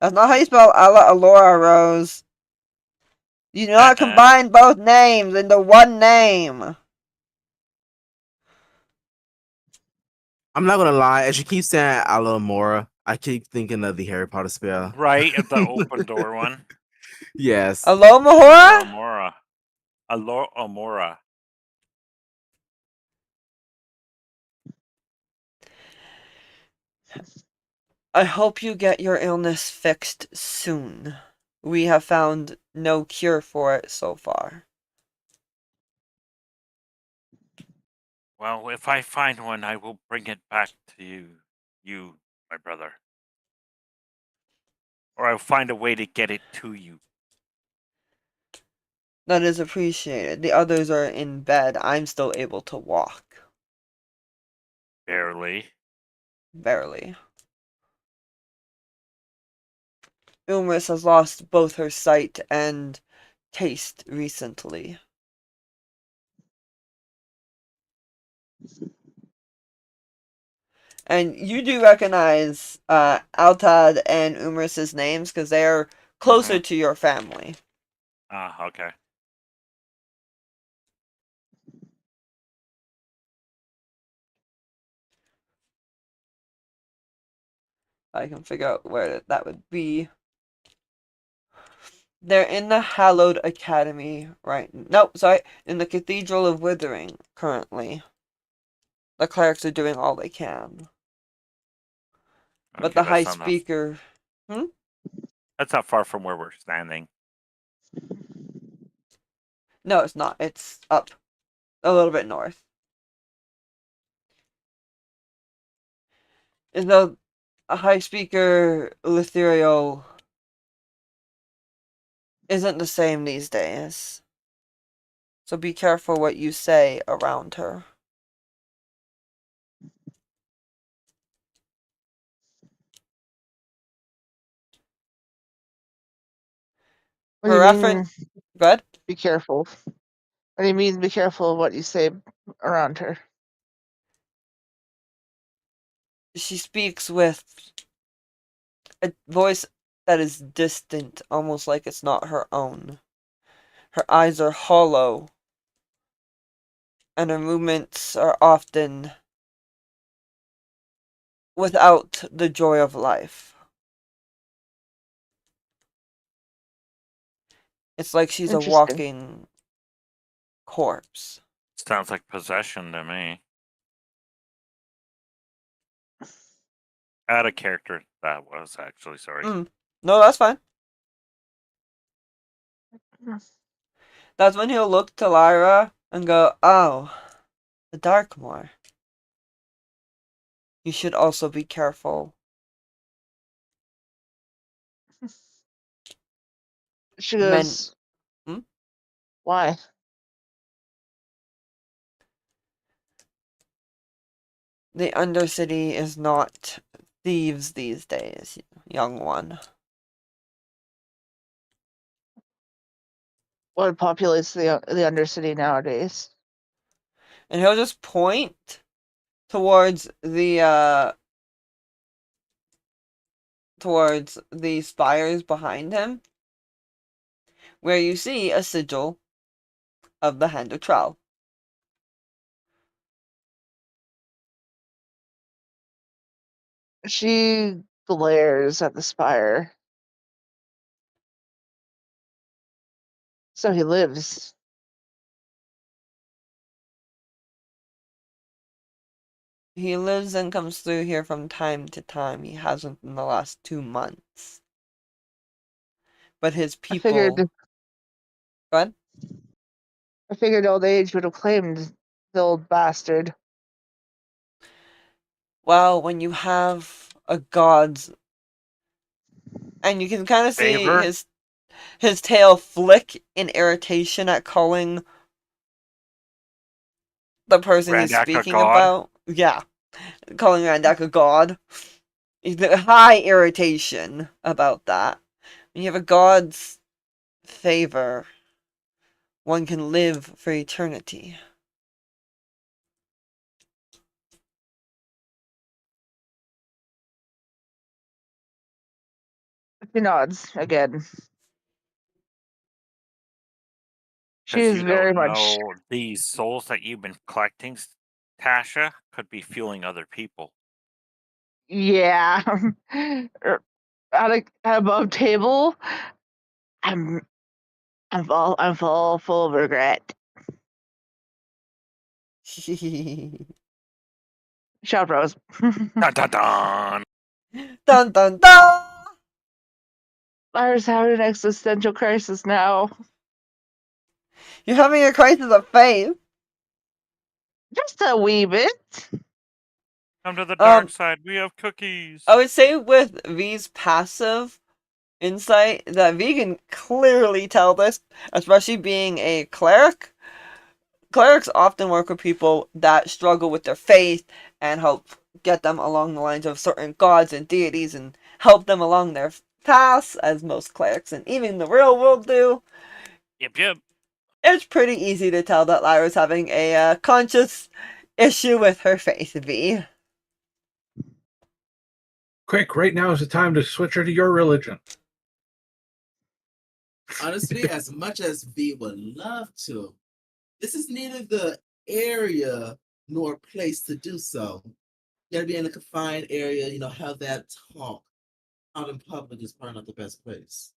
Speaker 1: That's not how you spell Alora, Rose. You do not combine both names into one name.
Speaker 5: I'm not gonna lie, as you keep saying Alamora, I keep thinking of the Harry Potter spell.
Speaker 4: Right at the open door one.
Speaker 5: Yes.
Speaker 1: Alomahora?
Speaker 4: Alora. Alora.
Speaker 1: I hope you get your illness fixed soon. We have found no cure for it so far.
Speaker 4: Well, if I find one, I will bring it back to you, my brother. Or I'll find a way to get it to you.
Speaker 1: That is appreciated. The others are in bed. I'm still able to walk.
Speaker 4: Barely.
Speaker 1: Barely. Umris has lost both her sight and taste recently. And you do recognize Altad and Umris's names because they are closer to your family.
Speaker 4: Ah, okay.
Speaker 1: I can figure out where that would be. They're in the Hallowed Academy right. Nope, sorry. In the Cathedral of Withering currently. The clerics are doing all they can. But
Speaker 4: Okay,
Speaker 1: the High
Speaker 4: that's not
Speaker 1: Speaker.
Speaker 4: That's not far from where we're standing.
Speaker 1: No, it's not. It's up a little bit north. And the High Speaker Lithuriel isn't the same these days. So be careful what you say around her.
Speaker 2: What do
Speaker 1: For
Speaker 2: you mean,
Speaker 1: reference, good.
Speaker 2: be careful? What do you mean, be careful of what you say around her?
Speaker 1: She speaks with a voice that is distant, almost like it's not her own. Her eyes are hollow, and her movements are often without the joy of life. It's like she's a
Speaker 2: Interesting.
Speaker 1: walking corpse.
Speaker 4: Sounds like possession to me. Out of character, that was actually, sorry.
Speaker 1: No, that's fine.
Speaker 2: Hmm.
Speaker 1: That's when he'll look to Lyra and go, oh, the Darkmoor. You should also be careful.
Speaker 2: She
Speaker 1: Men.
Speaker 2: goes,
Speaker 1: Hmm?
Speaker 2: why?
Speaker 1: The Undercity is not thieves these days, young one.
Speaker 2: What populates the Undercity nowadays?
Speaker 1: And he'll just point towards the spires behind him, where you see a sigil of the Hand of Trell.
Speaker 2: She glares at the spire. So he lives.
Speaker 1: He lives and comes through here from time to time. He hasn't in the last 2 months. But his
Speaker 2: I figured
Speaker 1: people... Go ahead.
Speaker 2: I figured old age would have claimed the old bastard.
Speaker 1: Well, when you have a god's... And you can kind of see
Speaker 4: Favor?
Speaker 1: his tail flick in irritation at calling the person he's
Speaker 4: Randak a
Speaker 1: speaking
Speaker 4: god?
Speaker 1: about. Yeah, calling Randak a god. High irritation about that. When you have a god's favor, one can live for eternity.
Speaker 2: She nods again. She
Speaker 4: Because
Speaker 2: is
Speaker 4: you
Speaker 2: very
Speaker 4: don't
Speaker 2: much.
Speaker 4: know these souls that you've been collecting, Tasha, could be fueling other people.
Speaker 2: Yeah. At a above table, I'm full of regret. Shout bros.
Speaker 4: Dun dun dun!
Speaker 1: Dun dun dun!
Speaker 2: Lyra's having an existential crisis now.
Speaker 1: You're having a crisis of faith.
Speaker 2: Just a wee bit.
Speaker 4: Come to the dark
Speaker 1: Um,
Speaker 4: side. We have cookies.
Speaker 1: I would say with V's passive insight that V can clearly tell this, especially being a cleric. Clerics often work with people that struggle with their faith and help get them along the lines of certain gods and deities and help them along their paths, as most clerics and even the real world do.
Speaker 4: Yep.
Speaker 1: It's pretty easy to tell that Lyra's having a conscious issue with her faith, V.
Speaker 3: Quick, right now is the time to switch her to your religion.
Speaker 5: Honestly, as much as V would love to, this is neither the area nor place to do so. You gotta be in a confined area, have that talk. Out in public is probably not the best place.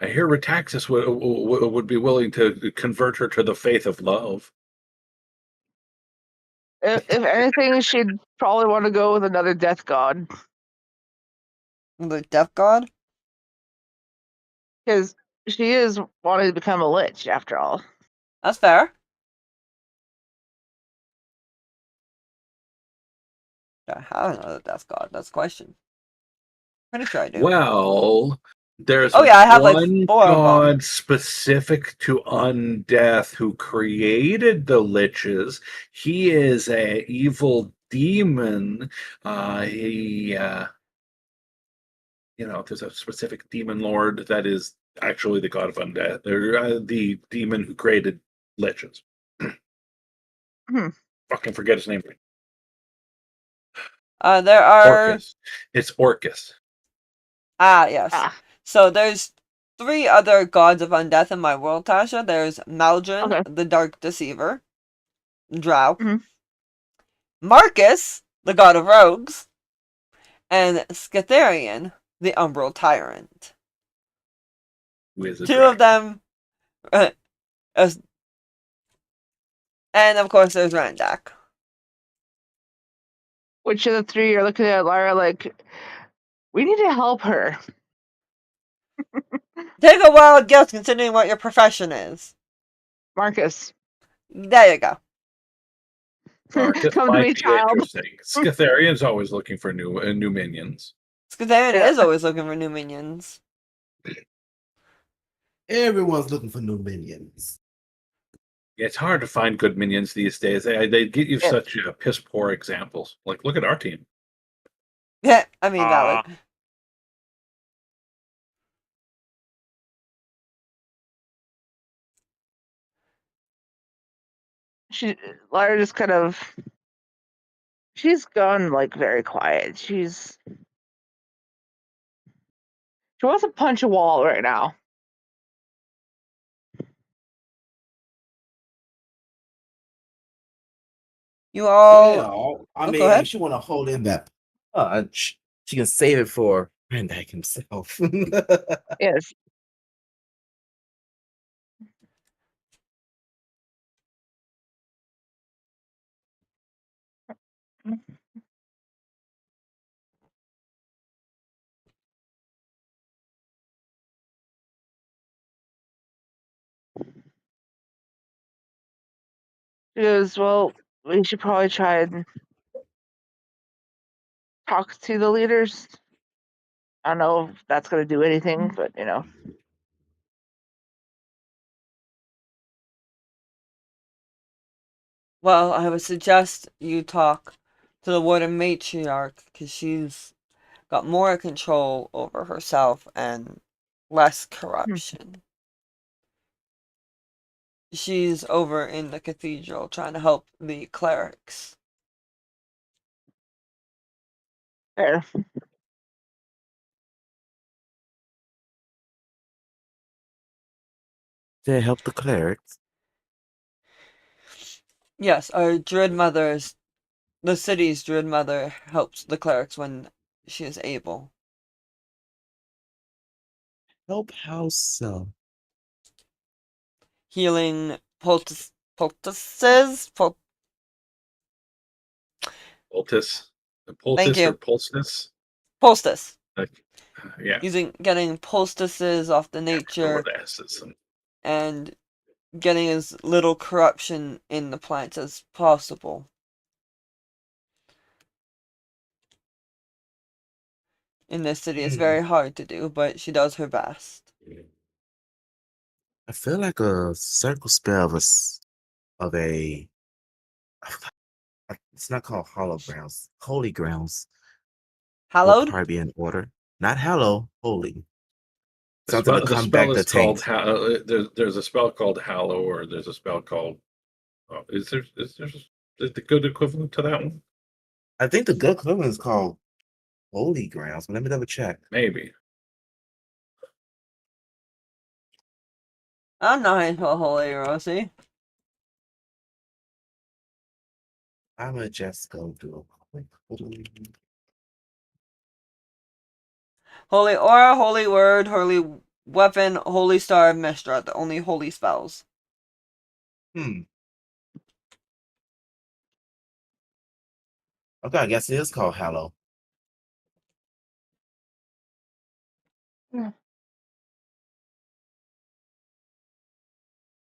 Speaker 3: I hear Retaxis would be willing to convert her to the faith of love.
Speaker 2: If anything, she'd probably want to go with another death god.
Speaker 1: The death god?
Speaker 2: Because she is wanting to become a lich, after all.
Speaker 1: That's fair. I have another death god. That's the question. Pretty sure I do.
Speaker 3: Well, there's
Speaker 1: Oh yeah, I have like
Speaker 3: one
Speaker 1: 4 of them.
Speaker 3: god specific to undeath who created the liches. He is a evil demon. There's a specific demon lord that is actually the god of undeath. They're the demon who created liches. Fucking forget his name.
Speaker 1: There are...
Speaker 3: Orcus. It's Orcus.
Speaker 1: Ah, yes.
Speaker 2: Ah,
Speaker 1: So there's 3 other gods of undeath in my world, Tasha. There's Maldrin,
Speaker 2: okay.
Speaker 1: the Dark Deceiver, Drow.
Speaker 2: Mhm.
Speaker 1: Marcus, the god of rogues, and Scatherian, the Umbral Tyrant.
Speaker 3: Who is a
Speaker 1: 2
Speaker 3: dragon.
Speaker 1: of them... and of course there's Randak.
Speaker 2: Which of the 3 you're looking at, Lyra, like, we need to help her?
Speaker 1: Take a wild guess considering what your profession is.
Speaker 2: Marcus.
Speaker 1: There you go.
Speaker 3: Marcus
Speaker 2: Come to
Speaker 3: might
Speaker 2: me,
Speaker 3: be
Speaker 2: child.
Speaker 3: interesting. Scatherian's always looking for new minions.
Speaker 1: Scatherian
Speaker 2: Yeah.
Speaker 1: is always looking for new minions.
Speaker 5: Everyone's looking for new minions.
Speaker 3: Yeah, it's hard to find good minions these days. They get you
Speaker 2: Yeah.
Speaker 3: such piss poor examples. Like, look at our team.
Speaker 1: Yeah, I mean, valid.
Speaker 2: Lyra just kind of, she's gone like very quiet. She wants to punch a wall right now.
Speaker 1: You all.
Speaker 5: Well, I
Speaker 1: Oh,
Speaker 5: mean,
Speaker 1: go ahead.
Speaker 5: if she want to hold in that punch, she can save it for Brandak himself.
Speaker 2: Yes. She goes, well, we should probably try and talk to the leaders. I don't know if that's going to do anything, but you know.
Speaker 1: Well, I would suggest you talk to the warden matriarch, because she's got more control over herself and less corruption. She's over in the cathedral trying to help the clerics.
Speaker 2: Fair.
Speaker 5: To help the clerics.
Speaker 1: Yes, our druid mother's, the city's druid mother helps the clerics when she is able.
Speaker 5: Help how so?
Speaker 1: Healing poultices?
Speaker 3: Poultice,
Speaker 1: Thank
Speaker 3: poultice
Speaker 1: you.
Speaker 3: or poultice.
Speaker 1: Poultice.
Speaker 3: Yeah,
Speaker 1: Getting poultices off the nature
Speaker 3: the S's.
Speaker 1: and getting as little corruption in the plants as possible. In this city, it's very hard to do, but she does her best.
Speaker 5: I feel like a circle spell of a. It's not called hollow grounds. Holy grounds will
Speaker 1: Hallowed?
Speaker 5: probably be in order. Not hallow, holy.
Speaker 3: The
Speaker 5: Something to
Speaker 3: spell, the
Speaker 5: come
Speaker 3: spell
Speaker 5: back the
Speaker 3: is called
Speaker 5: taint.
Speaker 3: there's a spell called Hallow, or there's a spell called. Is the good equivalent to that one?
Speaker 5: I think the good equivalent is called holy grounds. But let me double check.
Speaker 3: Maybe.
Speaker 1: I'm not into a holy, Rosie.
Speaker 5: I'm gonna just go do a quick.
Speaker 1: Holy aura, holy word, holy weapon, holy star of Mistra, the only holy spells.
Speaker 5: Okay, I guess it is called hallow.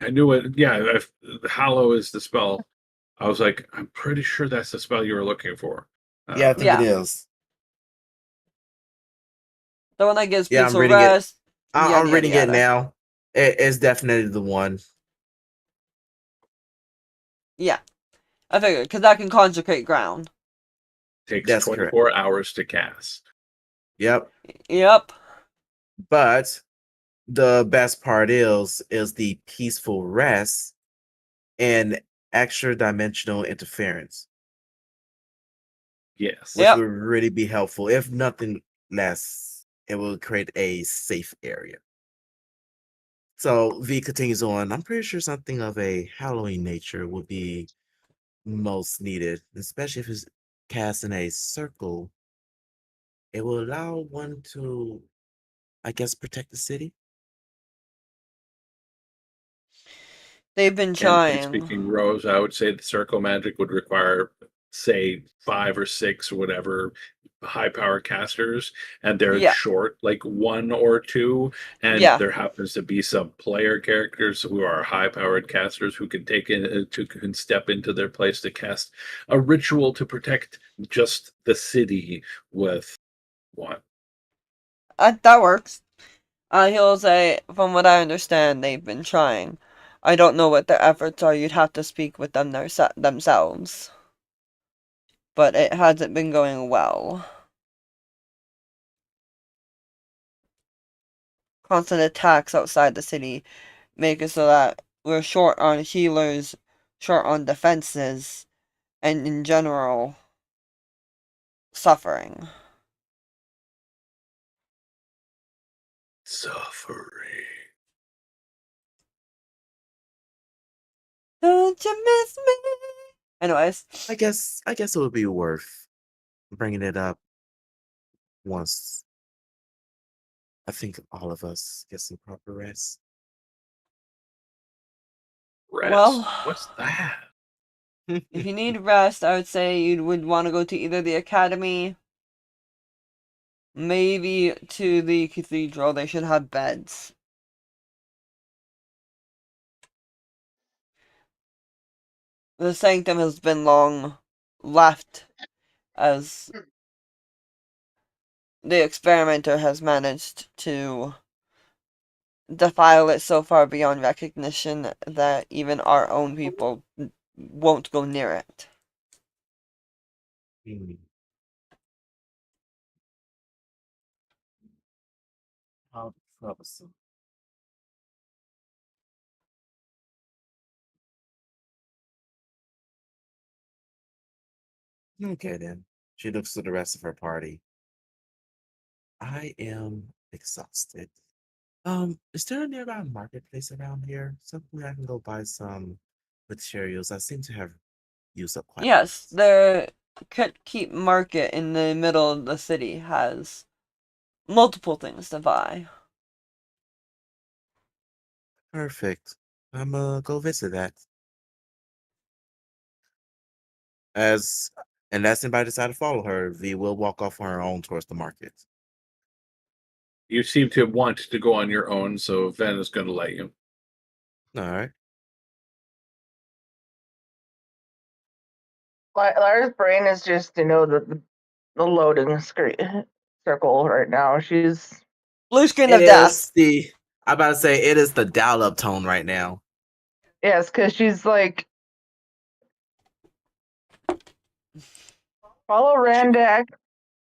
Speaker 3: I knew it. Yeah, if Hallow is the spell. I was like, I'm pretty sure that's the spell you were looking for.
Speaker 5: Yeah, I think it is.
Speaker 1: The one that gives
Speaker 5: Yeah, I'm
Speaker 1: peaceful
Speaker 5: reading
Speaker 1: rest.
Speaker 5: it. I'm reading it now. It's definitely the one.
Speaker 1: Yeah, I figured, because that can consecrate ground.
Speaker 3: Takes
Speaker 5: That's
Speaker 3: 24
Speaker 5: correct.
Speaker 3: hours to cast.
Speaker 5: Yep.
Speaker 1: Yep.
Speaker 5: But the best part is the peaceful rest and extra dimensional interference.
Speaker 3: Yes.
Speaker 5: Which would really be helpful. If nothing less, it will create a safe area. So V continues on. I'm pretty sure something of a Halloween nature would be most needed, especially if it's cast in a circle. It will allow one to, I guess, protect the city.
Speaker 1: They've been
Speaker 3: And
Speaker 1: trying.
Speaker 3: speaking Rose, I would say the circle magic would require, say, 5 or 6 or whatever high-powered casters, and they're
Speaker 1: Yeah.
Speaker 3: short, like 1 or 2, and
Speaker 1: Yeah.
Speaker 3: there happens to be some player characters who are high-powered casters who can can step into their place to cast a ritual to protect just the city with one.
Speaker 1: That works. He'll say, from what I understand, they've been trying. I don't know what their efforts are. You'd have to speak with them themselves. But it hasn't been going well. Constant attacks outside the city make it so that we're short on healers, short on defenses, and in general, suffering.
Speaker 3: Suffering.
Speaker 1: Don't you miss me? Anyways.
Speaker 5: I guess it would be worth bringing it up once I think all of us get some proper rest.
Speaker 3: Rest?
Speaker 1: Well,
Speaker 3: What's that?
Speaker 1: if you need rest, I would say you would want to go to either the academy, maybe to the cathedral. They should have beds. The sanctum has been long left as the experimenter has managed to defile it so far beyond recognition that even our own people won't go near it.
Speaker 5: How troublesome. Okay then. She looks to the rest of her party. I am exhausted. Is there a nearby marketplace around here? Something I can go buy some materials. I seem to have used up quite
Speaker 1: Yes,
Speaker 5: a
Speaker 1: the Keep Market in the middle of the city has multiple things to buy.
Speaker 5: Perfect. I'm go visit that. Unless anybody decide to follow her, V will walk off on her own towards the market.
Speaker 3: You seem to want to go on your own, so Ven is going to let you.
Speaker 5: All right.
Speaker 2: Lara's brain is just, the loading circle right now. She's
Speaker 1: Blue screen
Speaker 5: It
Speaker 1: of death.
Speaker 5: is I'm about to say it is the dial-up tone right now.
Speaker 2: yes, because she's like, follow Randak.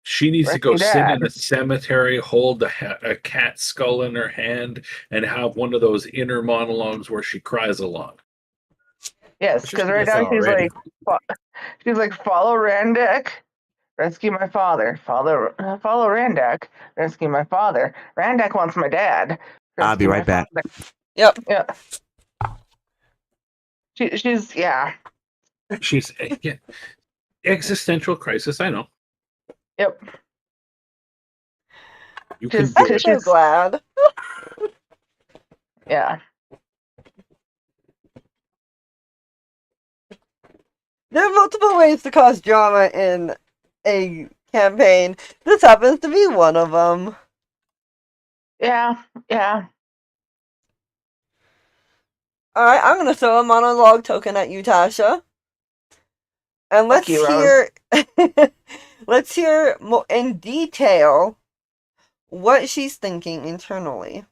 Speaker 3: She needs to go
Speaker 2: Rescue
Speaker 3: sit in
Speaker 2: Dad.
Speaker 3: a cemetery, hold a cat skull in her hand, and have one of those inner monologues where she cries along.
Speaker 2: Yes,
Speaker 5: I'm sure
Speaker 2: because
Speaker 5: she
Speaker 2: right
Speaker 5: does that
Speaker 2: now
Speaker 5: already.
Speaker 2: she's like, follow Randak, rescue my father. Follow Randak, rescue my father. Randak wants my dad.
Speaker 5: I'll be
Speaker 2: Rescue
Speaker 5: right
Speaker 2: my
Speaker 5: back.
Speaker 2: father.
Speaker 1: Yep.
Speaker 2: Yeah. She's yeah.
Speaker 3: She's existential crisis. I know.
Speaker 2: Yep.
Speaker 3: You can
Speaker 2: Just
Speaker 3: do
Speaker 1: I'm
Speaker 3: it.
Speaker 1: so glad.
Speaker 2: Yeah.
Speaker 1: There are multiple ways to cause drama in a campaign. This happens to be one of them.
Speaker 2: Yeah. Yeah.
Speaker 1: Alright, I'm gonna throw a monologue token at you, Tasha. And let's
Speaker 2: Fuck you, Rose.
Speaker 1: hear let's hear more in detail what she's thinking internally.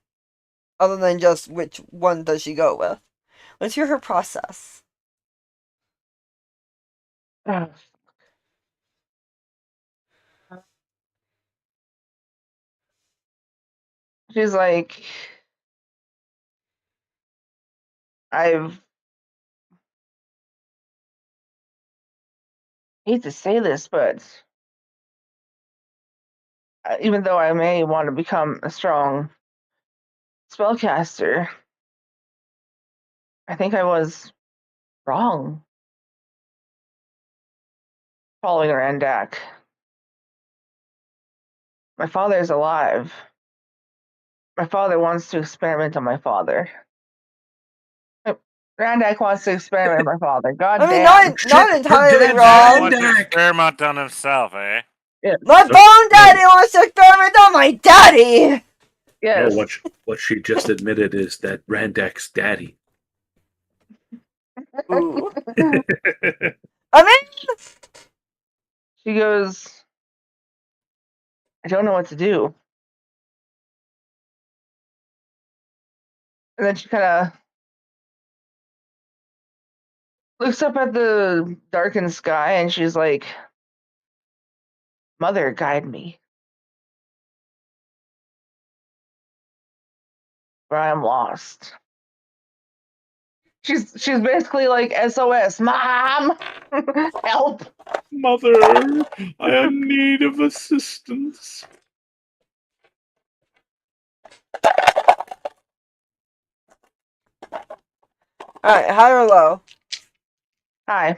Speaker 1: Other than just which one does she go with. Let's hear her process.
Speaker 2: She's like, I've hate to say this, but even though I may want to become a strong spellcaster, I think I was wrong following Randak. My father is alive. My father wants to experiment on my father. Randak wants to experiment on my father. God
Speaker 1: I mean,
Speaker 2: damn.
Speaker 1: not entirely
Speaker 3: dead
Speaker 1: wrong.
Speaker 4: Wants to experiment on himself, eh?
Speaker 2: Yes.
Speaker 1: My
Speaker 3: So-
Speaker 1: bone daddy wants to experiment on my daddy!
Speaker 2: Yes.
Speaker 3: No, what she just admitted is that Randek's daddy.
Speaker 1: Ooh. I mean,
Speaker 2: She goes, I don't know what to do. And then she kind of looks up at the darkened sky and she's like, Mother, guide me. For I am lost. She's basically like SOS, Mom, help.
Speaker 3: Mother, I am in need of assistance.
Speaker 1: alright, high or low?
Speaker 2: Hi.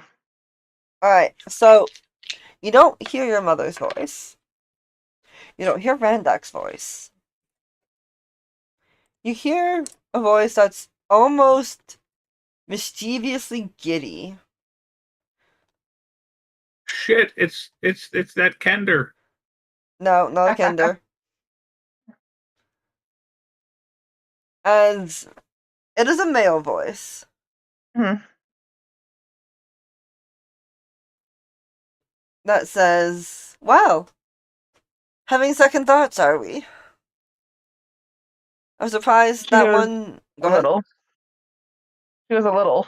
Speaker 1: Alright, so you don't hear your mother's voice. You don't hear Randak's voice. You hear a voice that's almost mischievously giddy.
Speaker 3: Shit, it's that Kender.
Speaker 1: No, not a Kinder. And it is a male voice.
Speaker 2: Mhm.
Speaker 1: That says, well, having second thoughts, are we? I'm surprised
Speaker 2: She
Speaker 1: that
Speaker 2: goes,
Speaker 1: one.
Speaker 2: A
Speaker 1: Go ahead.
Speaker 2: little. She was a little.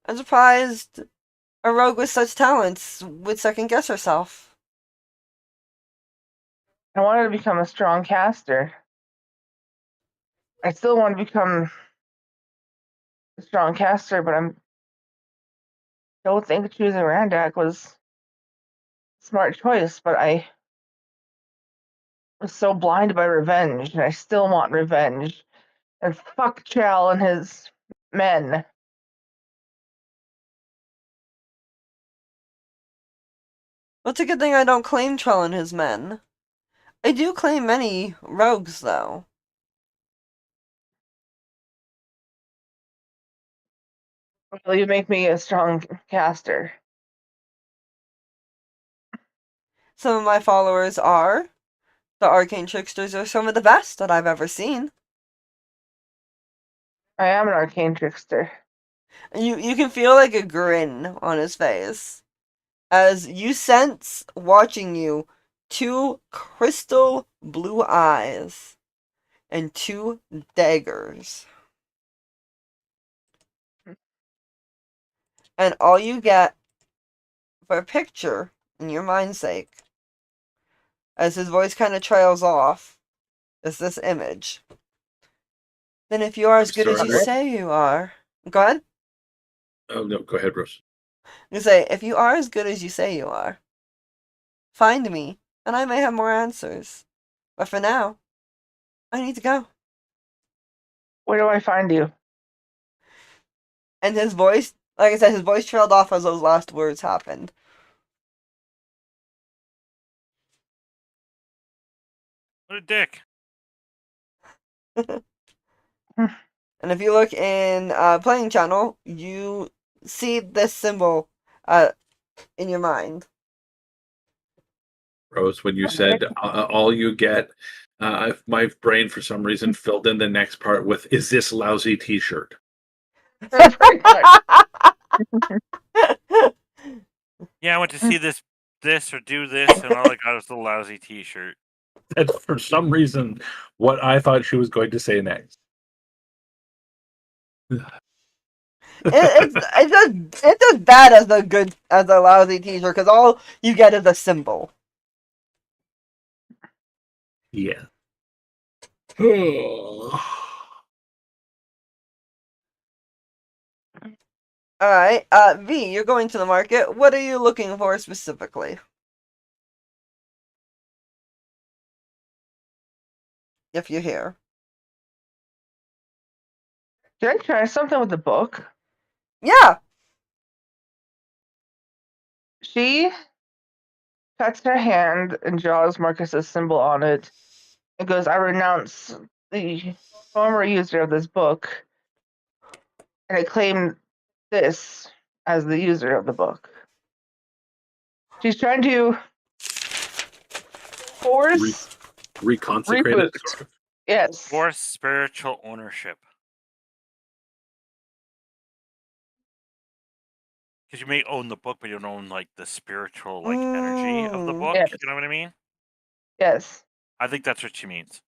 Speaker 1: I'm surprised a rogue with such talents would second guess herself.
Speaker 2: I wanted to become a strong caster. I still want to become a strong caster, but I don't think choosing Randak was a smart choice, but I was so blinded by revenge, and I still want revenge. And fuck Chal and his men.
Speaker 1: Well, it's a good thing I don't claim Trell and his men. I do claim many rogues, though.
Speaker 2: Will you make me a strong caster?
Speaker 1: Some of my followers are. The arcane tricksters are some of the best that I've ever seen.
Speaker 2: I am an arcane trickster.
Speaker 1: And you can feel like a grin on his face. As you sense, watching you, two crystal blue eyes and two daggers. And all you get for a picture, in your mind's sake, as his voice kind of trails off, is this image. Then if you are as good as you
Speaker 3: sorry, what?
Speaker 1: say you are... Go ahead.
Speaker 3: Oh no, go ahead, Rose.
Speaker 1: You say, if you are as good as you say you are, find me, and I may have more answers. But for now, I need to go.
Speaker 2: Where do I find you?
Speaker 1: And his voice, like I said, his voice trailed off as those last words happened.
Speaker 4: What a dick.
Speaker 1: And if you look in playing channel, you see this symbol in your mind.
Speaker 3: Rose, when you said all you get, my brain for some reason filled in the next part with "Is this lousy T-shirt?"
Speaker 2: Pretty much.
Speaker 4: Yeah, I went to see this or do this, and all I got was the lousy T-shirt.
Speaker 3: That's for some reason what I thought she was going to say next.
Speaker 1: It's as bad as the lousy t-shirt because all you get is a symbol.
Speaker 3: Yeah.
Speaker 1: Alright, V, you're going to the market. What are you looking for specifically? If you're here.
Speaker 2: Did I try something with the book?
Speaker 1: Yeah!
Speaker 2: She cuts her hand and draws Marcus's symbol on it and goes, I renounce the former user of this book, and I claim this as the user of the book. She's trying to force
Speaker 3: Reconsecrate it.
Speaker 2: reboot. Yes.
Speaker 4: Force spiritual ownership. Because you may own the book, but you don't own like the spiritual energy of the book.
Speaker 2: Yes.
Speaker 4: You know what I mean?
Speaker 2: Yes.
Speaker 4: I think that's what she means.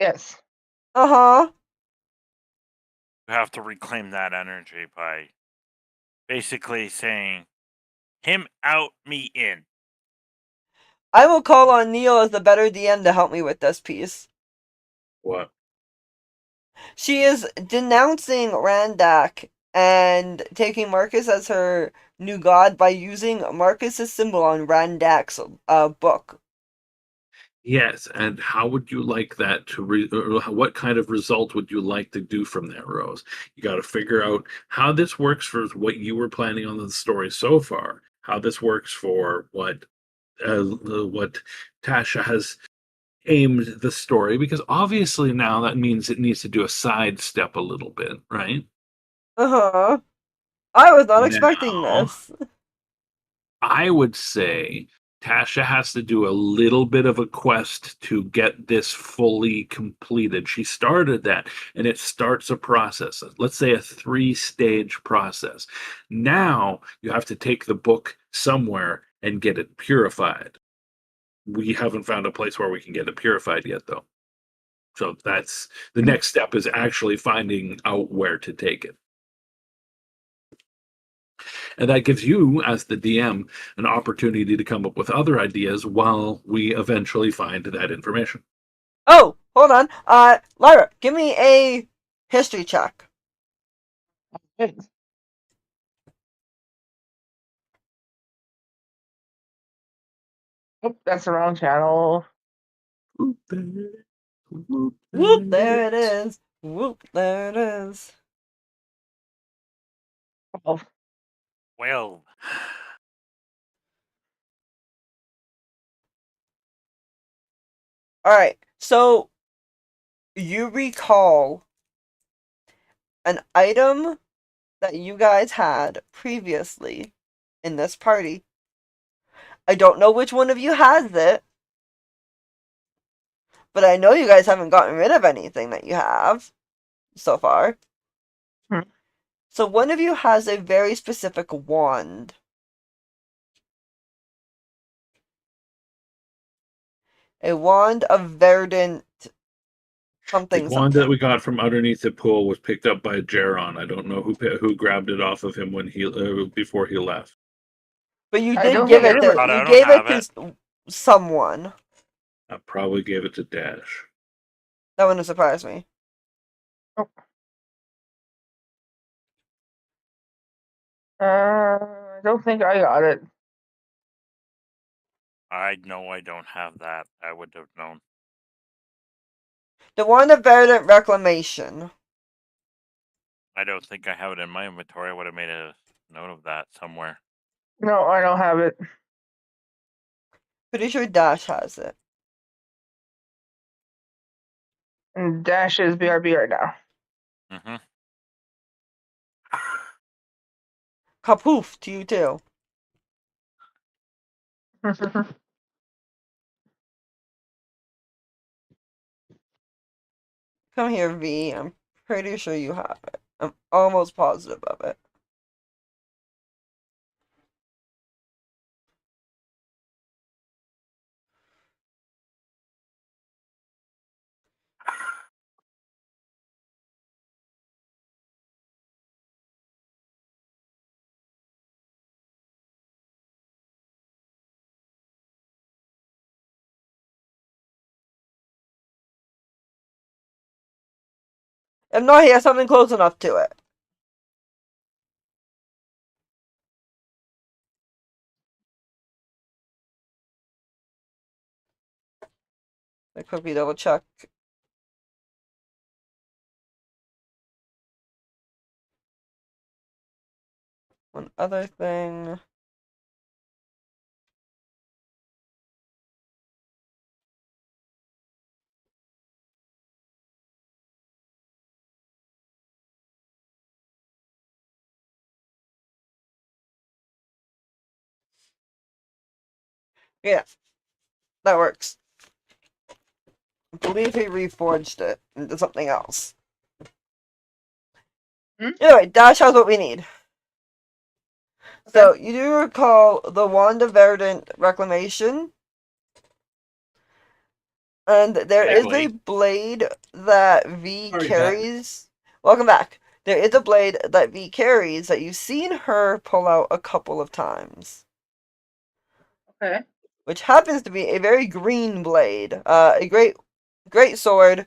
Speaker 2: Yes.
Speaker 1: Uh-huh.
Speaker 4: You have to reclaim that energy by basically saying, him out, me in.
Speaker 1: I will call on Neil as the better DM to help me with this piece.
Speaker 3: What?
Speaker 1: She is denouncing Randak and taking Marcus as her new god by using Marcus's symbol on Randak's book.
Speaker 3: Yes, and how would you like that to what kind of result would you like to do from that, Rose? You got to figure out how this works for what you were planning on the story so far, how this works for what Tasha has aimed the story, because obviously now that means it needs to do a sidestep a little bit, right?
Speaker 1: Uh-huh. I was not expecting
Speaker 3: Now,
Speaker 1: this.
Speaker 3: I would say Tasha has to do a little bit of a quest to get this fully completed. She started that, and it starts a process. Let's say a 3-stage process. Now you have to take the book somewhere and get it purified. We haven't found a place where we can get it purified yet, though. So that's the next step, is actually finding out where to take it. And that gives you, as the DM, an opportunity to come up with other ideas while we eventually find that information.
Speaker 1: Oh, hold on. Lyra, give me a history check.
Speaker 2: Oh, that's the wrong channel.
Speaker 3: Whoop there, whoop
Speaker 1: Whoop, there it is. Whoop, there it is.
Speaker 2: Oh,
Speaker 4: Well,
Speaker 1: Alright, so you recall an item that you guys had previously in this party. I don't know which one of you has it, but I know you guys haven't gotten rid of anything that you have so far.
Speaker 2: Hmm.
Speaker 1: So one of you has a very specific wand. A wand of verdant
Speaker 3: The
Speaker 1: something
Speaker 3: wand that
Speaker 1: something.
Speaker 3: we got from underneath the pool was picked up by Jaron. I don't know who grabbed it off of him when he before he left.
Speaker 1: But you
Speaker 2: I
Speaker 1: did
Speaker 2: don't
Speaker 1: give
Speaker 2: think
Speaker 1: it to
Speaker 2: anybody.
Speaker 4: I
Speaker 1: you
Speaker 4: don't
Speaker 1: gave it
Speaker 4: have
Speaker 1: to
Speaker 4: it.
Speaker 1: someone.
Speaker 3: I probably gave it to Dash.
Speaker 1: That wouldn't surprise me.
Speaker 2: Oh. I don't think I got it.
Speaker 4: I know I don't have that. I would have known.
Speaker 1: The wand of verdant reclamation.
Speaker 4: I don't think I have it in my inventory. I would have made a note of that somewhere.
Speaker 2: No, I don't have it.
Speaker 1: Pretty sure Dash has it.
Speaker 2: And Dash is BRB right now.
Speaker 4: Mm-hmm.
Speaker 1: Kapoof to you too. Come here, V. I'm pretty sure you have it. I'm almost positive of it. If not, he has something close enough to it. I quickly double check. One other thing. Yeah, that works. I believe he reforged it into something else. Anyway, Dash has what we need. So, you do recall the Wand of Verdant Reclamation. And there is a blade that V carries. Welcome back. There is a blade that V carries that you've seen her pull out a couple of times.
Speaker 2: Okay.
Speaker 1: Which happens to be a very green blade. A great sword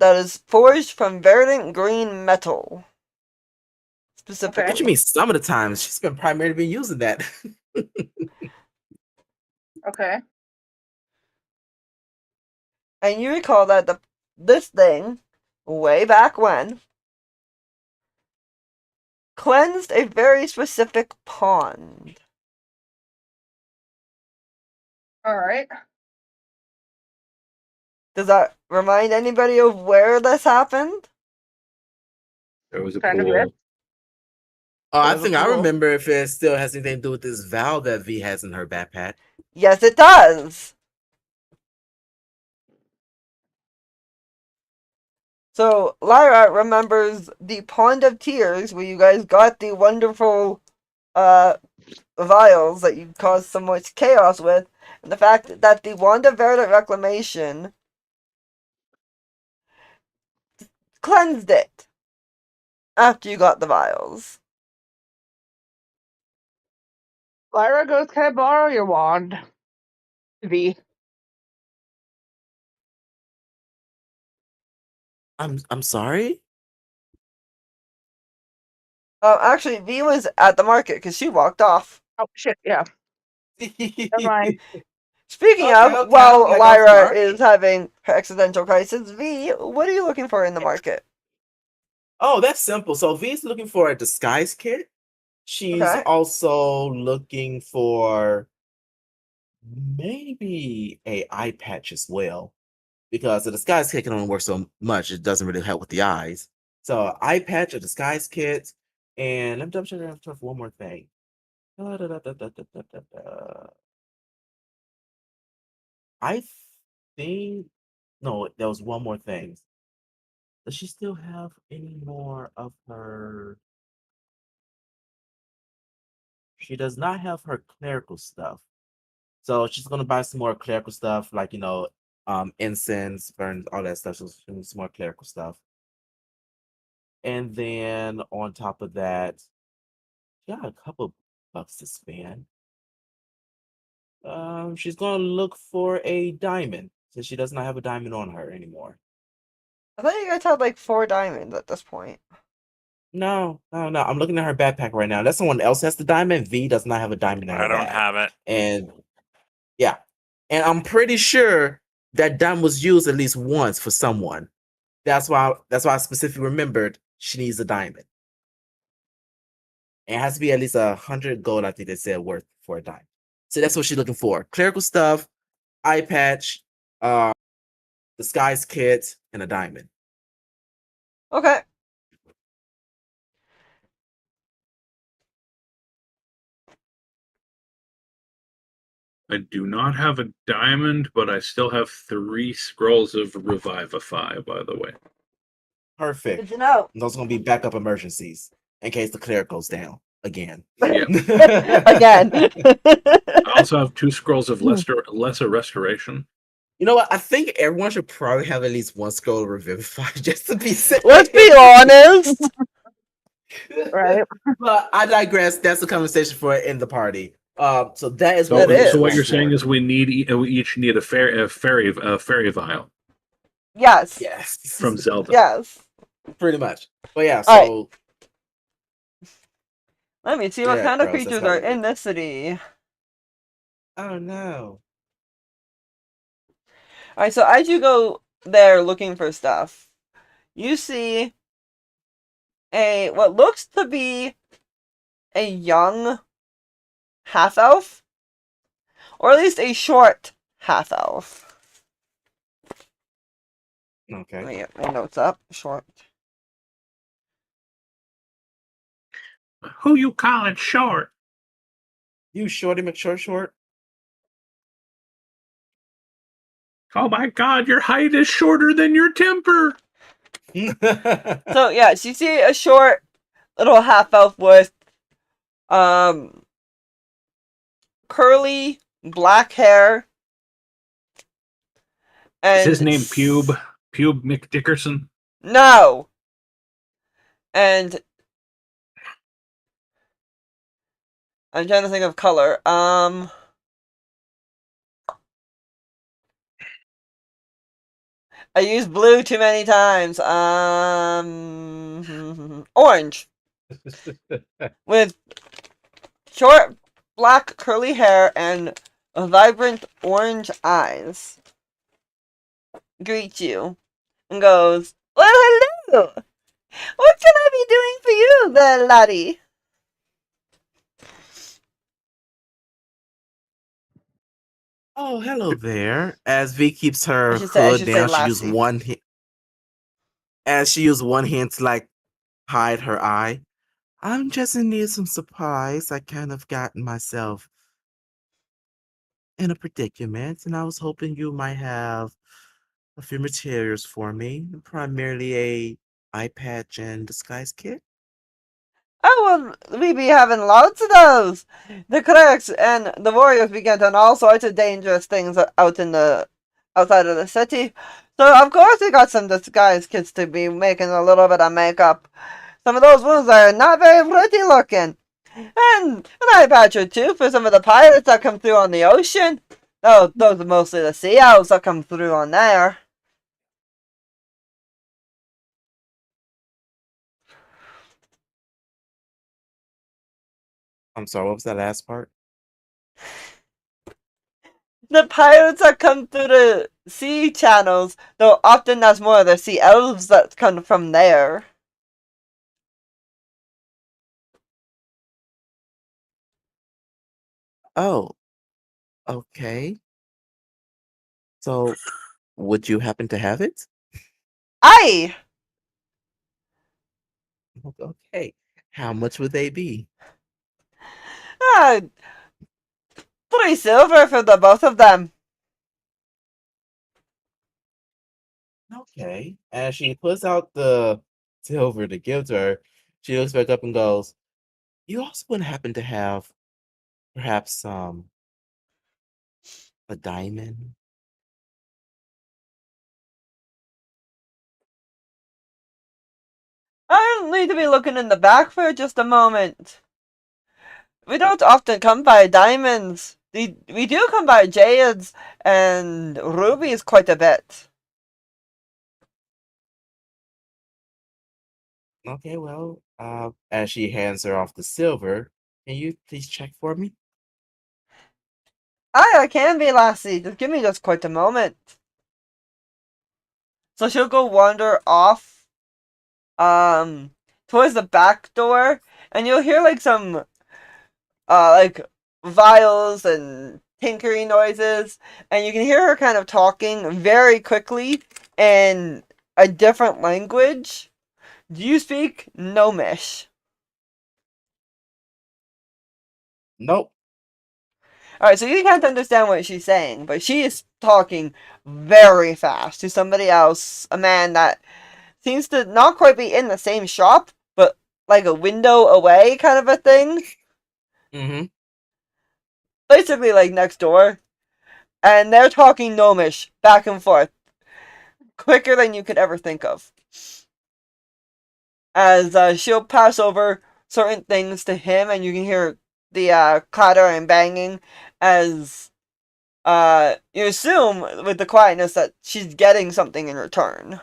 Speaker 1: that is forged from verdant green metal. Specifically.
Speaker 5: What you mean? Some of the times she's been primarily been using that.
Speaker 2: Okay.
Speaker 1: And you recall that this thing, way back when, cleansed a very specific pond.
Speaker 2: Alright.
Speaker 1: Does that remind anybody of where this happened?
Speaker 3: There was a
Speaker 2: Kind of
Speaker 3: pool.
Speaker 2: it.
Speaker 5: Oh, I
Speaker 1: There's a
Speaker 5: think I
Speaker 1: pool.
Speaker 5: remember if it still has anything to do with this valve that V has in her backpack.
Speaker 1: Yes, it does. So, Lyra remembers the Pond of Tears, where you guys got the wonderful vials that you caused so much chaos with, and the fact that the Wand of Verdant Reclamation cleansed it after you got the vials.
Speaker 2: Lyra goes, can I borrow your wand? V.
Speaker 5: I'm sorry?
Speaker 1: Actually, V was at the market because she walked off.
Speaker 2: Oh, shit, yeah. Never mind.
Speaker 1: Speaking
Speaker 5: Okay,
Speaker 1: of,
Speaker 5: okay,
Speaker 1: while
Speaker 5: like I'm
Speaker 1: Lyra
Speaker 5: smart.
Speaker 1: is having her existential crisis, V, what are you looking for in the market?
Speaker 5: Oh, that's simple. So V's looking for a disguise kit. She's
Speaker 1: Okay.
Speaker 5: also looking for maybe a eye patch as well. Because the disguise kit can only work so much. It doesn't really help with the eyes. So eye patch, a disguise kit, and I'm double checking for one more thing. I think no, there was one more thing. Does she still have any more of her? She does not have her clerical stuff. So she's gonna buy some more clerical stuff, like incense, burns, all that stuff. So she needs some more clerical stuff. And then on top of that, she got a couple bucks to spend. She's gonna look for a diamond since she does not have a diamond on her anymore.
Speaker 1: I thought you guys had like 4 diamonds at this point.
Speaker 5: No. I'm looking at her backpack right now. Unless someone else has the diamond, V does not have a diamond in her
Speaker 4: I don't
Speaker 5: bag.
Speaker 4: have it.
Speaker 5: And yeah, and I'm pretty sure that diamond was used at least once for someone. That's why I specifically remembered she needs a diamond. It has to be at least 100 gold, I think they said, worth for a diamond. So that's what she's looking for: clerical stuff, eye patch, disguise kit, and a diamond.
Speaker 1: Okay.
Speaker 3: I do not have a diamond, but I still have 3 scrolls of Revivify, by the way.
Speaker 5: Perfect.
Speaker 1: Good to know.
Speaker 5: And those are going to be backup emergencies in case the cleric goes down again.
Speaker 3: Yeah.
Speaker 1: Again.
Speaker 3: I also have 2 scrolls of lesser restoration.
Speaker 5: You know what? I think everyone should probably have at least 1 scroll of Revivify just to be safe.
Speaker 1: Let's be honest.
Speaker 2: Right.
Speaker 5: But I digress. That's a conversation for in the party. So that is
Speaker 3: So,
Speaker 5: what
Speaker 1: It is.
Speaker 3: so what
Speaker 5: we're
Speaker 3: you're
Speaker 5: for.
Speaker 3: saying is we each need a fairy vial
Speaker 1: Yes.
Speaker 5: Yes.
Speaker 3: from Zelda.
Speaker 1: Yes.
Speaker 5: Pretty much. But yeah,
Speaker 1: All right.
Speaker 5: so
Speaker 1: Let me see what
Speaker 5: yeah,
Speaker 1: kind of
Speaker 5: Rose, that's
Speaker 1: creatures
Speaker 5: how
Speaker 1: are
Speaker 5: it is.
Speaker 1: in this city.
Speaker 5: Oh no.
Speaker 1: Alright, so as you go there looking for stuff, you see what looks to be a young half-elf, or at least a short half-elf.
Speaker 5: Okay.
Speaker 1: Let me get my notes up. Short.
Speaker 3: Who you calling short?
Speaker 5: You shorty McShort short?
Speaker 3: Oh my god, your height is shorter than your temper.
Speaker 1: So yeah, so you see a short little half elf with curly black hair. And
Speaker 3: Is his name Pube? Pube McDickerson?
Speaker 1: No. And I'm trying to think of color. I used blue too many times. Orange. With short black curly hair and vibrant orange eyes. Greets you and goes, "Well, hello! What can I be doing for you there, laddie?"
Speaker 5: Oh, hello there. As V keeps her
Speaker 1: I should
Speaker 5: hood
Speaker 1: say
Speaker 5: down, she used
Speaker 1: lassie.
Speaker 5: one as she used one hand to like hide her eye. I'm just in need of some supplies. I kind of gotten myself in a predicament, and I was hoping you might have a few materials for me, primarily a eye patch and disguise kit.
Speaker 1: Oh, well, we be having lots of those. The clerics and the warriors began doing all sorts of dangerous things out in the outside of the city. So of course we got some disguise kits to be making a little bit of makeup. Some of those wounds are not very pretty looking. And an eye patch or two for some of the pirates that come through on the ocean. Oh, those are mostly the sea owls that come through on there.
Speaker 5: I'm sorry, what was that last part?
Speaker 1: The pirates that come through the sea channels, though often that's more of the sea elves that come from there.
Speaker 5: Oh, okay. So, would you happen to have it?
Speaker 1: Aye!
Speaker 5: Okay. How much would they be?
Speaker 1: Ah, 3 silver for the both of them.
Speaker 5: Okay. As she puts out the silver to give to her, she looks back up and goes, "You also wouldn't happen to have perhaps a diamond?"
Speaker 1: I'll need to be looking in the back for just a moment. We don't often come by diamonds. We do come by jades and rubies quite a bit.
Speaker 5: Okay, well, as she hands her off the silver, can you please check for me?
Speaker 1: Aye, I can be, lassie. Just give me just quite a moment. So she'll go wander off, towards the back door, and you'll hear like some, like vials and tinkering noises, and you can hear her kind of talking very quickly in a different language. Do you speak Gnomish?
Speaker 5: Nope.
Speaker 1: Alright, so you can't understand what she's saying, but she is talking very fast to somebody else, a man that seems to not quite be in the same shop, but like a window away kind of a thing.
Speaker 5: Mm-hmm.
Speaker 1: Basically, like next door. And they're talking Gnomish back and forth, quicker than you could ever think of. As she'll pass over certain things to him, and you can hear the clatter and banging as you assume with the quietness that she's getting something in return.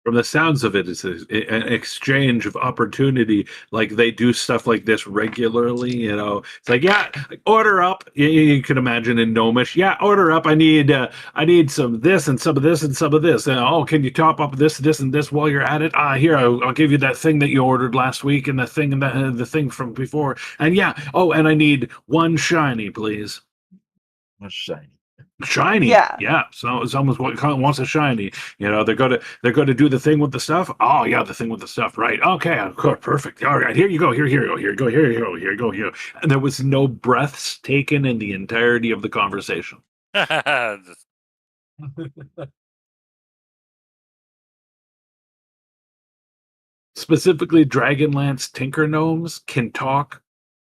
Speaker 3: From the sounds of it, it's an exchange of opportunity. Like they do stuff like this regularly. It's like, yeah, order up. You can imagine in Gnomish, yeah, order up. I need some of this and some of this and some of this. And oh, can you top up this, this, and this while you're at it? Here, I'll give you that thing that you ordered last week and the thing and the thing from before. And yeah, oh, and I need one shiny, please.
Speaker 5: What's shiny?
Speaker 3: Shiny, yeah. So someone wants a shiny. They're going to do the thing with the stuff. Oh yeah, the thing with the stuff. Right. Okay. Of course. Perfect. All right. Here you go. Here you go. Here you go. Here you go. Here you go. Here. And there was no breaths taken in the entirety of the conversation.
Speaker 4: Just-
Speaker 3: Specifically, Dragonlance Tinker Gnomes can talk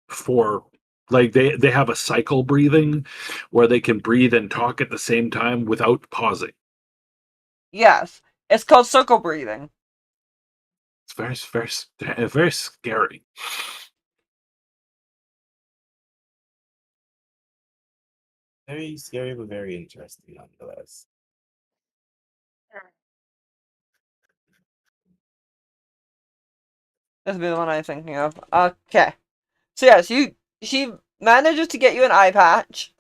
Speaker 3: for like they have a cycle breathing where they can breathe and talk at the same time without pausing.
Speaker 1: Yes, it's called circle breathing.
Speaker 3: It's very scary.
Speaker 5: Very scary, but very interesting nonetheless.
Speaker 1: This would be the one I'm thinking of. Okay. So yes, she manages to get you an eye patch,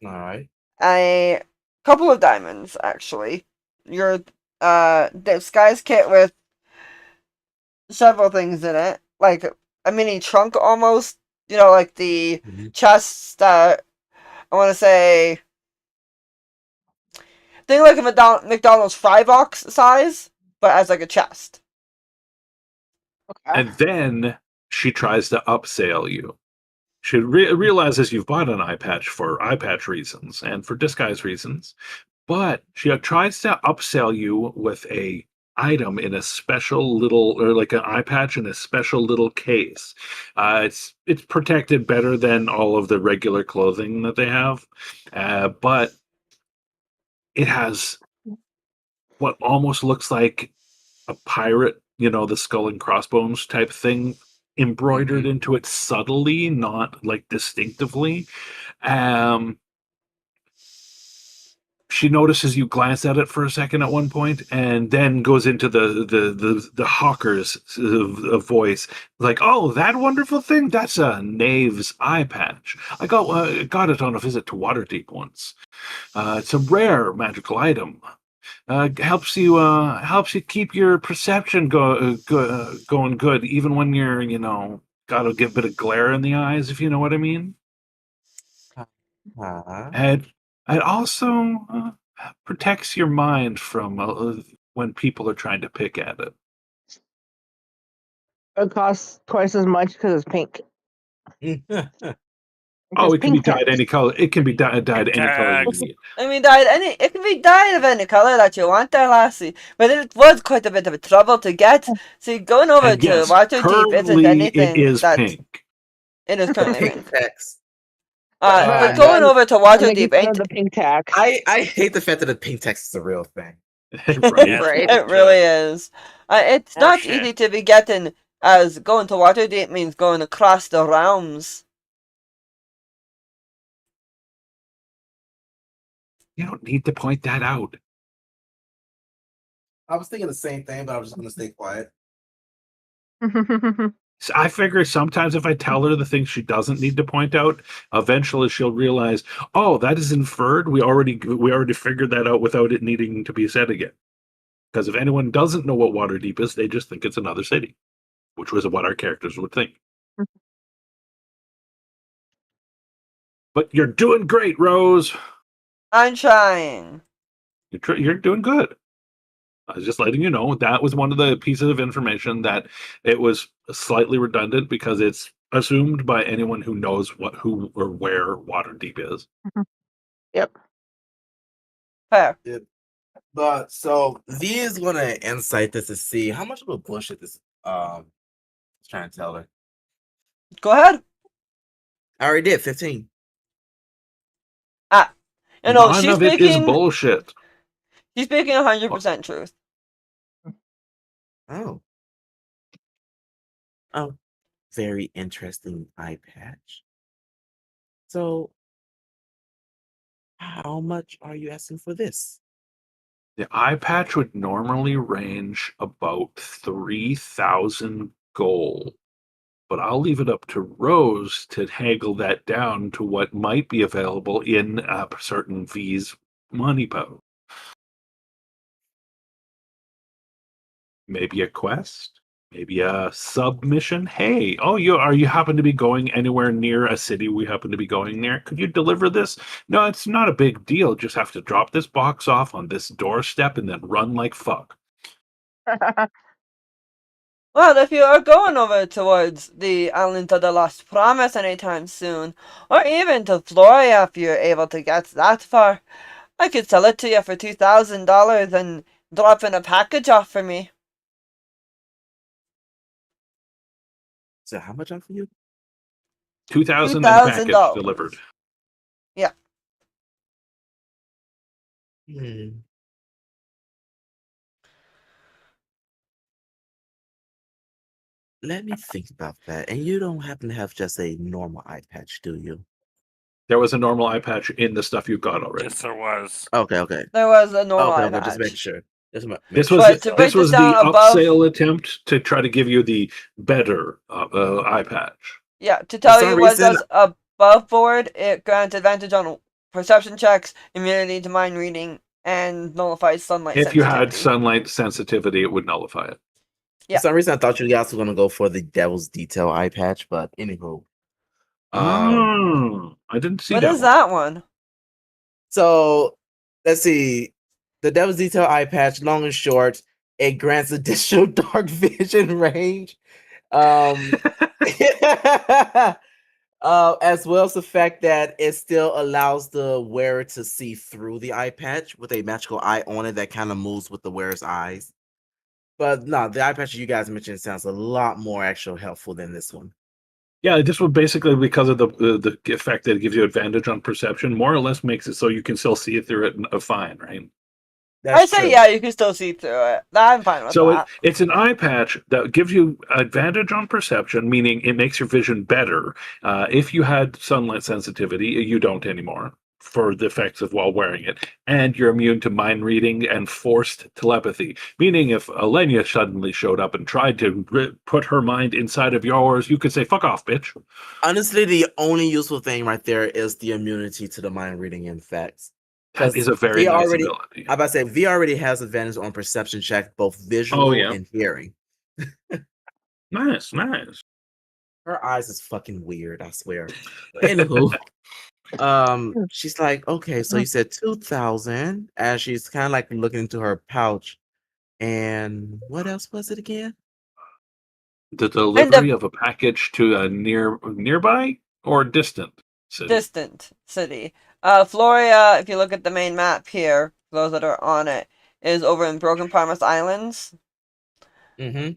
Speaker 5: All right.
Speaker 1: a couple of diamonds actually. Your disguise kit with several things in it, like a mini trunk almost. You know, like the chest. I want to say, think like a McDonald's fry box size, but as like a chest.
Speaker 2: Okay.
Speaker 3: And then she tries to upsell you. She realizes you've bought an eye patch for eye patch reasons and for disguise reasons, but she tries to upsell you with a item in a special little, or like an eye patch in a special little case. It's protected better than all of the regular clothing that they have, but it has what almost looks like a pirate, the skull and crossbones type thing embroidered into it subtly, not like distinctively. Um, she notices you glance at it for a second at one point, and then goes into the hawker's voice, like, "Oh, that wonderful thing! That's a knave's eye patch. I got it on a visit to Waterdeep once. It's a rare magical item. Helps you keep your perception going good, even when you're got a bit of glare in the eyes, if you know what I mean.
Speaker 5: Uh-huh.
Speaker 3: And it also protects your mind from when people are trying to pick at it.
Speaker 2: It costs twice as much because it's pink.
Speaker 3: Oh,
Speaker 2: Because
Speaker 3: it can be
Speaker 2: pink
Speaker 3: dyed any
Speaker 2: text.
Speaker 3: color. It can be dyed any color you
Speaker 4: Tags.
Speaker 3: need.
Speaker 1: I mean, it can be dyed of any color that you want there, lassie. But it was quite a bit of a trouble to get. See, going over
Speaker 3: And
Speaker 1: to
Speaker 3: yes,
Speaker 1: Waterdeep isn't
Speaker 3: currently it
Speaker 1: anything
Speaker 3: is
Speaker 1: that
Speaker 3: pink.
Speaker 1: it is currently
Speaker 5: Pink
Speaker 1: pink.
Speaker 5: text.
Speaker 1: But
Speaker 5: No.
Speaker 1: going over to
Speaker 2: And they get
Speaker 1: Waterdeep ain't
Speaker 2: rid of the pink tax.
Speaker 5: I hate the fact that the pink text is a real thing.
Speaker 3: Right.
Speaker 4: Yes,
Speaker 2: Right.
Speaker 1: it really is. It's
Speaker 4: For
Speaker 1: not
Speaker 4: shit.
Speaker 1: easy to be getting, as going to Waterdeep means going across the realms.
Speaker 3: You don't need to point that out.
Speaker 5: I was thinking the same thing, but I was just gonna stay quiet.
Speaker 3: So I figure sometimes if I tell her the things she doesn't need to point out, eventually she'll realize, oh, that is inferred. We already figured that out without it needing to be said again. Because if anyone doesn't know what Waterdeep is, they just think it's another city, which was what our characters would think. But you're doing great, Rose.
Speaker 1: I'm trying.
Speaker 3: You're doing good. I was just letting you know that was one of the pieces of information that it was slightly redundant because it's assumed by anyone who knows who or where Waterdeep is.
Speaker 2: Yep.
Speaker 1: Fair.
Speaker 5: But so V is gonna insight this to see how much of a bullshit this is trying to tell her.
Speaker 1: Go ahead.
Speaker 5: I already did 15.
Speaker 3: None
Speaker 1: She's
Speaker 3: of it is
Speaker 1: speaking.
Speaker 3: bullshit.
Speaker 1: She's speaking 100% truth.
Speaker 5: Oh. Oh, very interesting eye patch. So, how much are you asking for this?
Speaker 3: The eye patch would normally range about 3,000 gold, but I'll leave it up to Rose to haggle that down to what might be available in a certain V's money pouch. Maybe a quest, maybe a submission. Hey, you happen to be going anywhere near a city we happen to be going near? Could you deliver this? No, it's not a big deal. Just have to drop this box off on this doorstep and then run like fuck.
Speaker 1: Well, if you are going over towards the Island of the Lost Promise anytime soon, or even to Floria if you're able to get that far, I could sell it to you for $2,000 and drop in a package off for me.
Speaker 5: So how much off for you?
Speaker 3: 2,000 and a package
Speaker 1: $2,000.
Speaker 3: delivered.
Speaker 1: Yeah.
Speaker 5: Hmm. Let me think about that. And you don't happen to have just a normal eye patch, do you?
Speaker 3: There was a normal eye patch in the stuff you got already.
Speaker 4: Yes, there was.
Speaker 5: Okay.
Speaker 1: There was a normal
Speaker 5: Okay,
Speaker 1: eye
Speaker 5: okay, just
Speaker 1: patch.
Speaker 5: making sure.
Speaker 3: This was
Speaker 1: But to break this down
Speaker 3: the
Speaker 1: above-
Speaker 3: upsale attempt to try to give you the better eye patch.
Speaker 1: Yeah, to tell
Speaker 5: some
Speaker 1: you what
Speaker 5: reason-
Speaker 1: does above board, it grants advantage on perception checks, immunity to mind reading, and nullifies sunlight
Speaker 3: If you had
Speaker 1: sensitivity.
Speaker 3: sunlight sensitivity, it would nullify it.
Speaker 1: Yeah.
Speaker 5: For some reason, I thought you guys were gonna go for the Devil's Detail eye patch, but anywho.
Speaker 3: I didn't see
Speaker 1: What
Speaker 3: that
Speaker 1: is
Speaker 3: one.
Speaker 1: that one?
Speaker 5: So let's see. The Devil's Detail eye patch, long and short, it grants additional dark vision range. As well as the fact that it still allows the wearer to see through the eye patch with a magical eye on it that kind of moves with the wearer's eyes. But no, the eye patch you guys mentioned sounds a lot more actually helpful than this one.
Speaker 3: Yeah, this was basically because of the effect that it gives you advantage on perception, more or less makes it so you can still see it through it fine, right?
Speaker 1: I say yeah, you can still see through it. I'm fine with
Speaker 3: So
Speaker 1: that.
Speaker 3: it's an eye patch that gives you advantage on perception, meaning it makes your vision better. If you had sunlight sensitivity, you don't anymore for the effects of while wearing it. And you're immune to mind reading and forced telepathy, meaning if Alenia suddenly showed up and tried to put her mind inside of yours, you could say, fuck off, bitch.
Speaker 5: Honestly, the only useful thing right there is the immunity to the mind reading effects.
Speaker 3: That is a very nice ability.
Speaker 5: I'm about to say, V already has advantage on perception check, both visual and hearing.
Speaker 3: Nice.
Speaker 5: Her eyes is fucking weird, I swear. But anywho, she's like, okay, so you said 2,000, as she's kind of like looking into her pouch. And what else was it again?
Speaker 3: The delivery of a package to a nearby or distant city?
Speaker 1: Distant city. Floria, if you look at the main map here, those that are on it, is over in Broken Promise Islands.
Speaker 5: Mm-hmm.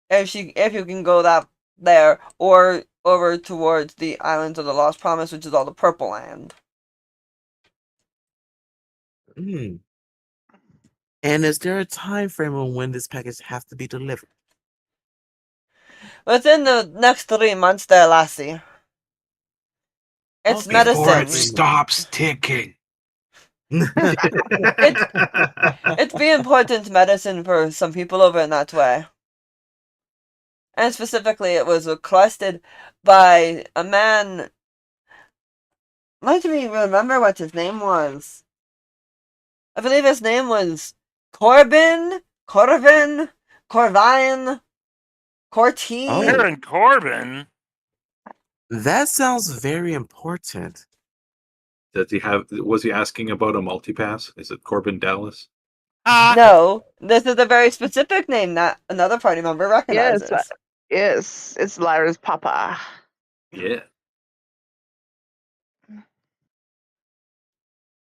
Speaker 1: If you can go there, or over towards the Islands of the Lost Promise, which is all the purple land.
Speaker 5: Mm. And is there a time frame on when this package has to be delivered?
Speaker 1: Within the next 3 months there, lassie. It's medicine.
Speaker 3: Before it stops ticking.
Speaker 1: It's the important medicine for some people over in that way. And specifically, it was requested by a man. Let me remember what his name was. I believe his name was Corvine, Cortine.
Speaker 4: Baron Corbin?
Speaker 5: That sounds very important.
Speaker 3: Was he asking about a multipass? Is it Corbin Dallas?
Speaker 1: No, this is a very specific name that another party member recognizes.
Speaker 2: Yes, it's Lyra's papa.
Speaker 3: Yeah.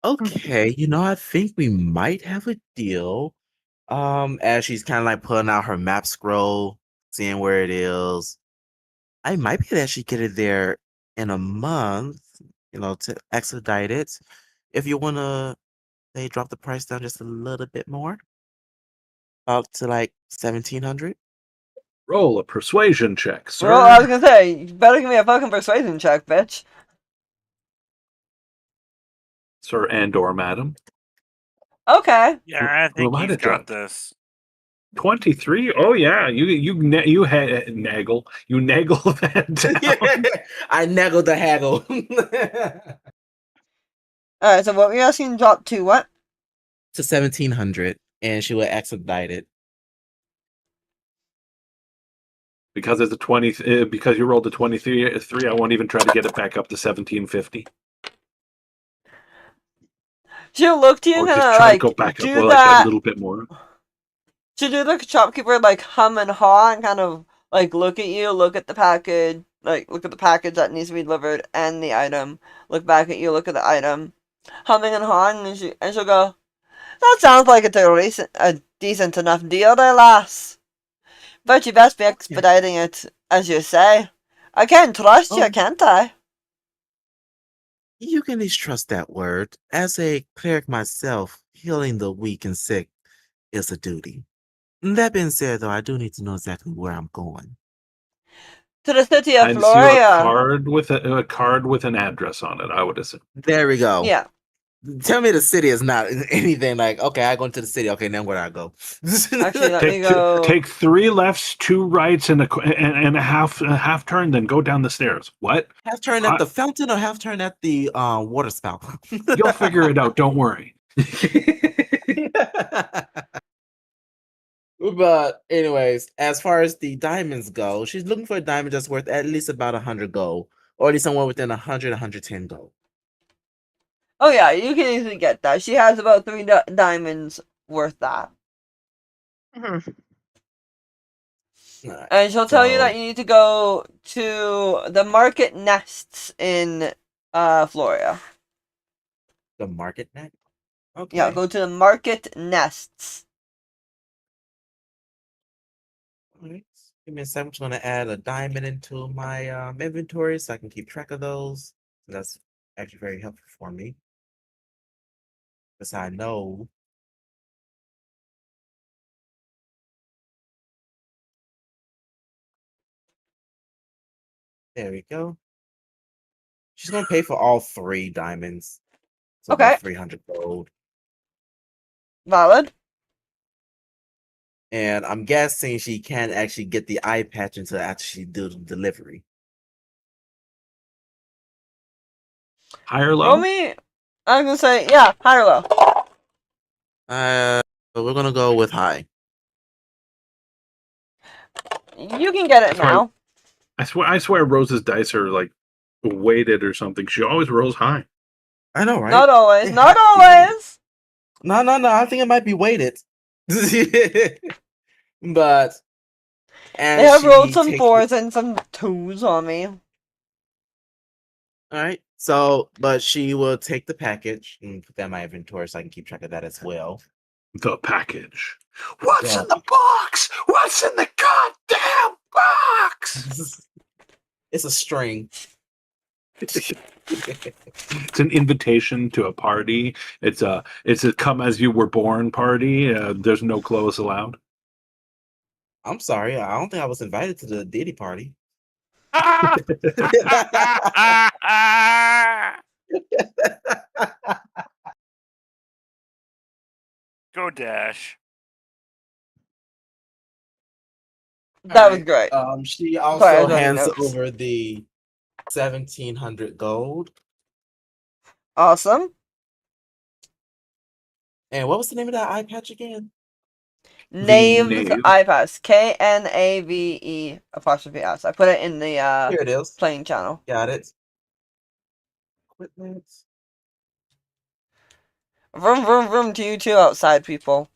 Speaker 5: Okay, I think we might have a deal. As she's kind of like pulling out her map scroll, seeing where it is. I might be able to actually get it there in a month, to expedite it. If you want to, they drop the price down just a little bit more, up to like 1,700.
Speaker 3: Roll a persuasion check, sir.
Speaker 1: Well, I was gonna say, you better give me a fucking persuasion check, bitch.
Speaker 3: Sir and/or madam.
Speaker 1: Okay.
Speaker 4: Yeah, I think
Speaker 3: might
Speaker 4: he's
Speaker 3: have
Speaker 4: got
Speaker 3: dropped?
Speaker 4: this.
Speaker 3: 23. Oh yeah, you naggle that down.
Speaker 5: I naggled the haggle.
Speaker 1: Alright, so what were you asking? Drop to what?
Speaker 5: To 1,700, and she would expedite it.
Speaker 3: Because it's a 20. Because you rolled a 23. I won't even try to get it back up to 1,750.
Speaker 1: She'll look to you
Speaker 3: Or
Speaker 1: and
Speaker 3: just
Speaker 1: kind of
Speaker 3: try
Speaker 1: like
Speaker 3: to go back up
Speaker 1: do
Speaker 3: like
Speaker 1: that.
Speaker 3: a little bit more.
Speaker 1: Should the shopkeeper like hum and haw and kind of like look at you, look at the package, like look at the package that needs to be delivered and the item, look back at you, look at the item, humming and hawing, and she'll go, "That sounds like a decent enough deal there, lass. But you best be expediting it, as you say. I can trust you, can't I?"
Speaker 5: You can at least trust that word. As a cleric myself, healing the weak and sick is a duty. That being said, though, I do need to know exactly where I'm going.
Speaker 1: To the city of
Speaker 3: Hands you a
Speaker 1: Floria.
Speaker 3: card with an address on it, I would assume.
Speaker 5: There we go.
Speaker 1: Yeah.
Speaker 5: Tell me the city is not anything like, okay, I go into the city. Okay, now where do I go?
Speaker 1: Actually, let me go.
Speaker 3: Take 3 lefts, 2 rights, and a half turn, then go down the stairs. What?
Speaker 5: Half turn at the fountain or half turn at the water spout?
Speaker 3: You'll figure it out. Don't worry.
Speaker 5: But anyways, as far as the diamonds go, she's looking for a diamond that's worth at least about 100 gold, or at least somewhere within 100, 110 gold.
Speaker 1: Oh yeah, you can easily get that. She has about 3 diamonds worth that.
Speaker 2: Mhm.
Speaker 5: Right,
Speaker 1: And she'll tell you
Speaker 5: so-
Speaker 1: that you need to go to the market nests in Floria.
Speaker 5: The market net? Okay.
Speaker 1: Yeah, go to the market nests.
Speaker 5: All right. Give me a second. I'm just gonna add a diamond into my inventory so I can keep track of those. So that's actually very helpful for me. Because I know there we go. She's gonna pay for all 3 diamonds. So
Speaker 1: Okay.
Speaker 5: about 300 gold.
Speaker 1: Valid.
Speaker 5: And I'm guessing she can actually get the eye patch until after she do the delivery.
Speaker 3: High or low?
Speaker 1: Roll me. I was gonna say, yeah, high or low.
Speaker 5: But we're gonna go with high.
Speaker 1: You can get it
Speaker 3: That's right.
Speaker 1: now.
Speaker 3: I swear Rose's dice are like weighted or something. She always rolls high.
Speaker 5: I know, right?
Speaker 1: Not always.
Speaker 5: It
Speaker 1: Not
Speaker 5: has to be weighted.
Speaker 1: always.
Speaker 5: No. I think it might be weighted. But
Speaker 1: They have rolled some 4s and some 2s on me.
Speaker 5: All right. So, but she will take the package and put that in my inventory so I can keep track of that as well.
Speaker 3: The package. What's
Speaker 5: Yeah.
Speaker 3: in the box? What's in the goddamn box?
Speaker 5: It's a string.
Speaker 3: It's an invitation to a party. It's a come as you were born party. There's no clothes allowed.
Speaker 5: I'm sorry. I don't think I was invited to the Diddy party.
Speaker 4: Go Dash.
Speaker 1: That was great.
Speaker 5: She
Speaker 1: Sorry, I
Speaker 5: also
Speaker 1: was writing
Speaker 5: hands
Speaker 1: notes.
Speaker 5: over the 1,700 gold.
Speaker 1: Awesome.
Speaker 5: And what was the name of that eye patch again?
Speaker 1: Knave's
Speaker 3: Knave.
Speaker 1: iPass. KNAVE''S. I put it in the
Speaker 5: Here it is.
Speaker 1: playing channel.
Speaker 5: Got it. Equipment.
Speaker 1: Vroom vroom vroom to you too, outside people.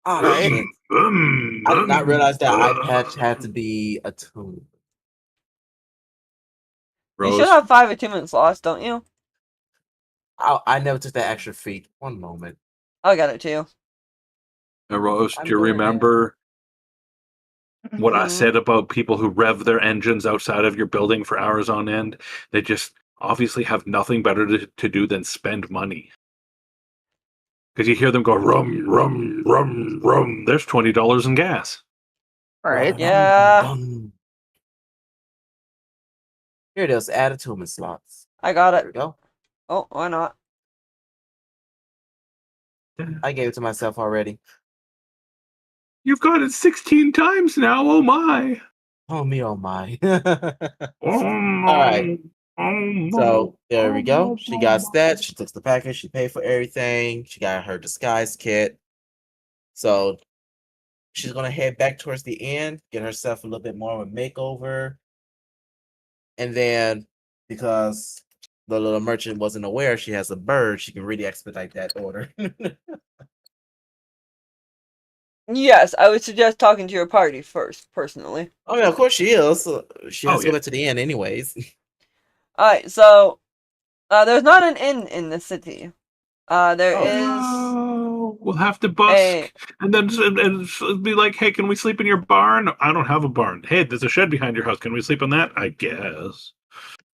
Speaker 5: Ah,
Speaker 1: Right.
Speaker 5: shit. I did not realize that eye patch had to be attuned.
Speaker 1: You
Speaker 3: Rose.
Speaker 1: should have 5 attunement slots, don't you?
Speaker 5: I never took that extra feat. One moment.
Speaker 1: I got it too.
Speaker 3: Rose,
Speaker 5: I'm
Speaker 3: do you
Speaker 5: doing it.
Speaker 3: remember what I
Speaker 1: Mhm.
Speaker 3: said about people who rev their engines outside of your building for hours on end? They just obviously have nothing better to do than spend money. Because you hear them go rum, rum, rum, rum. There's $20 in gas.
Speaker 2: All right.
Speaker 1: Yeah.
Speaker 5: Here it is. Add attunement slots.
Speaker 1: I got
Speaker 5: There we
Speaker 1: it.
Speaker 5: go.
Speaker 1: Oh, why not?
Speaker 5: I gave it to myself already.
Speaker 3: You've got it 16 times now. Oh my.
Speaker 5: Oh me, oh my.
Speaker 3: Oh my.
Speaker 5: All right.
Speaker 3: Oh my.
Speaker 5: So there we go.
Speaker 3: Oh,
Speaker 5: She
Speaker 3: my.
Speaker 5: got that. She took the package. She paid for everything. She got her disguise kit. So she's gonna head back towards the end, get herself a little bit more of a makeover, and then because the little merchant wasn't aware she has a bird, she can really expedite that order.
Speaker 1: Yes, I would suggest talking to your party first, personally.
Speaker 5: Oh yeah, of course she is. She has
Speaker 3: Oh,
Speaker 5: to go back to the inn anyways.
Speaker 1: Alright, so there's not an inn in the city. There
Speaker 5: Oh.
Speaker 1: is
Speaker 3: No, we'll have to
Speaker 1: a
Speaker 3: busk and then be like, "Hey, can we sleep in your barn?" I don't have a barn. Hey, there's a shed behind your house. Can we sleep in that? I guess.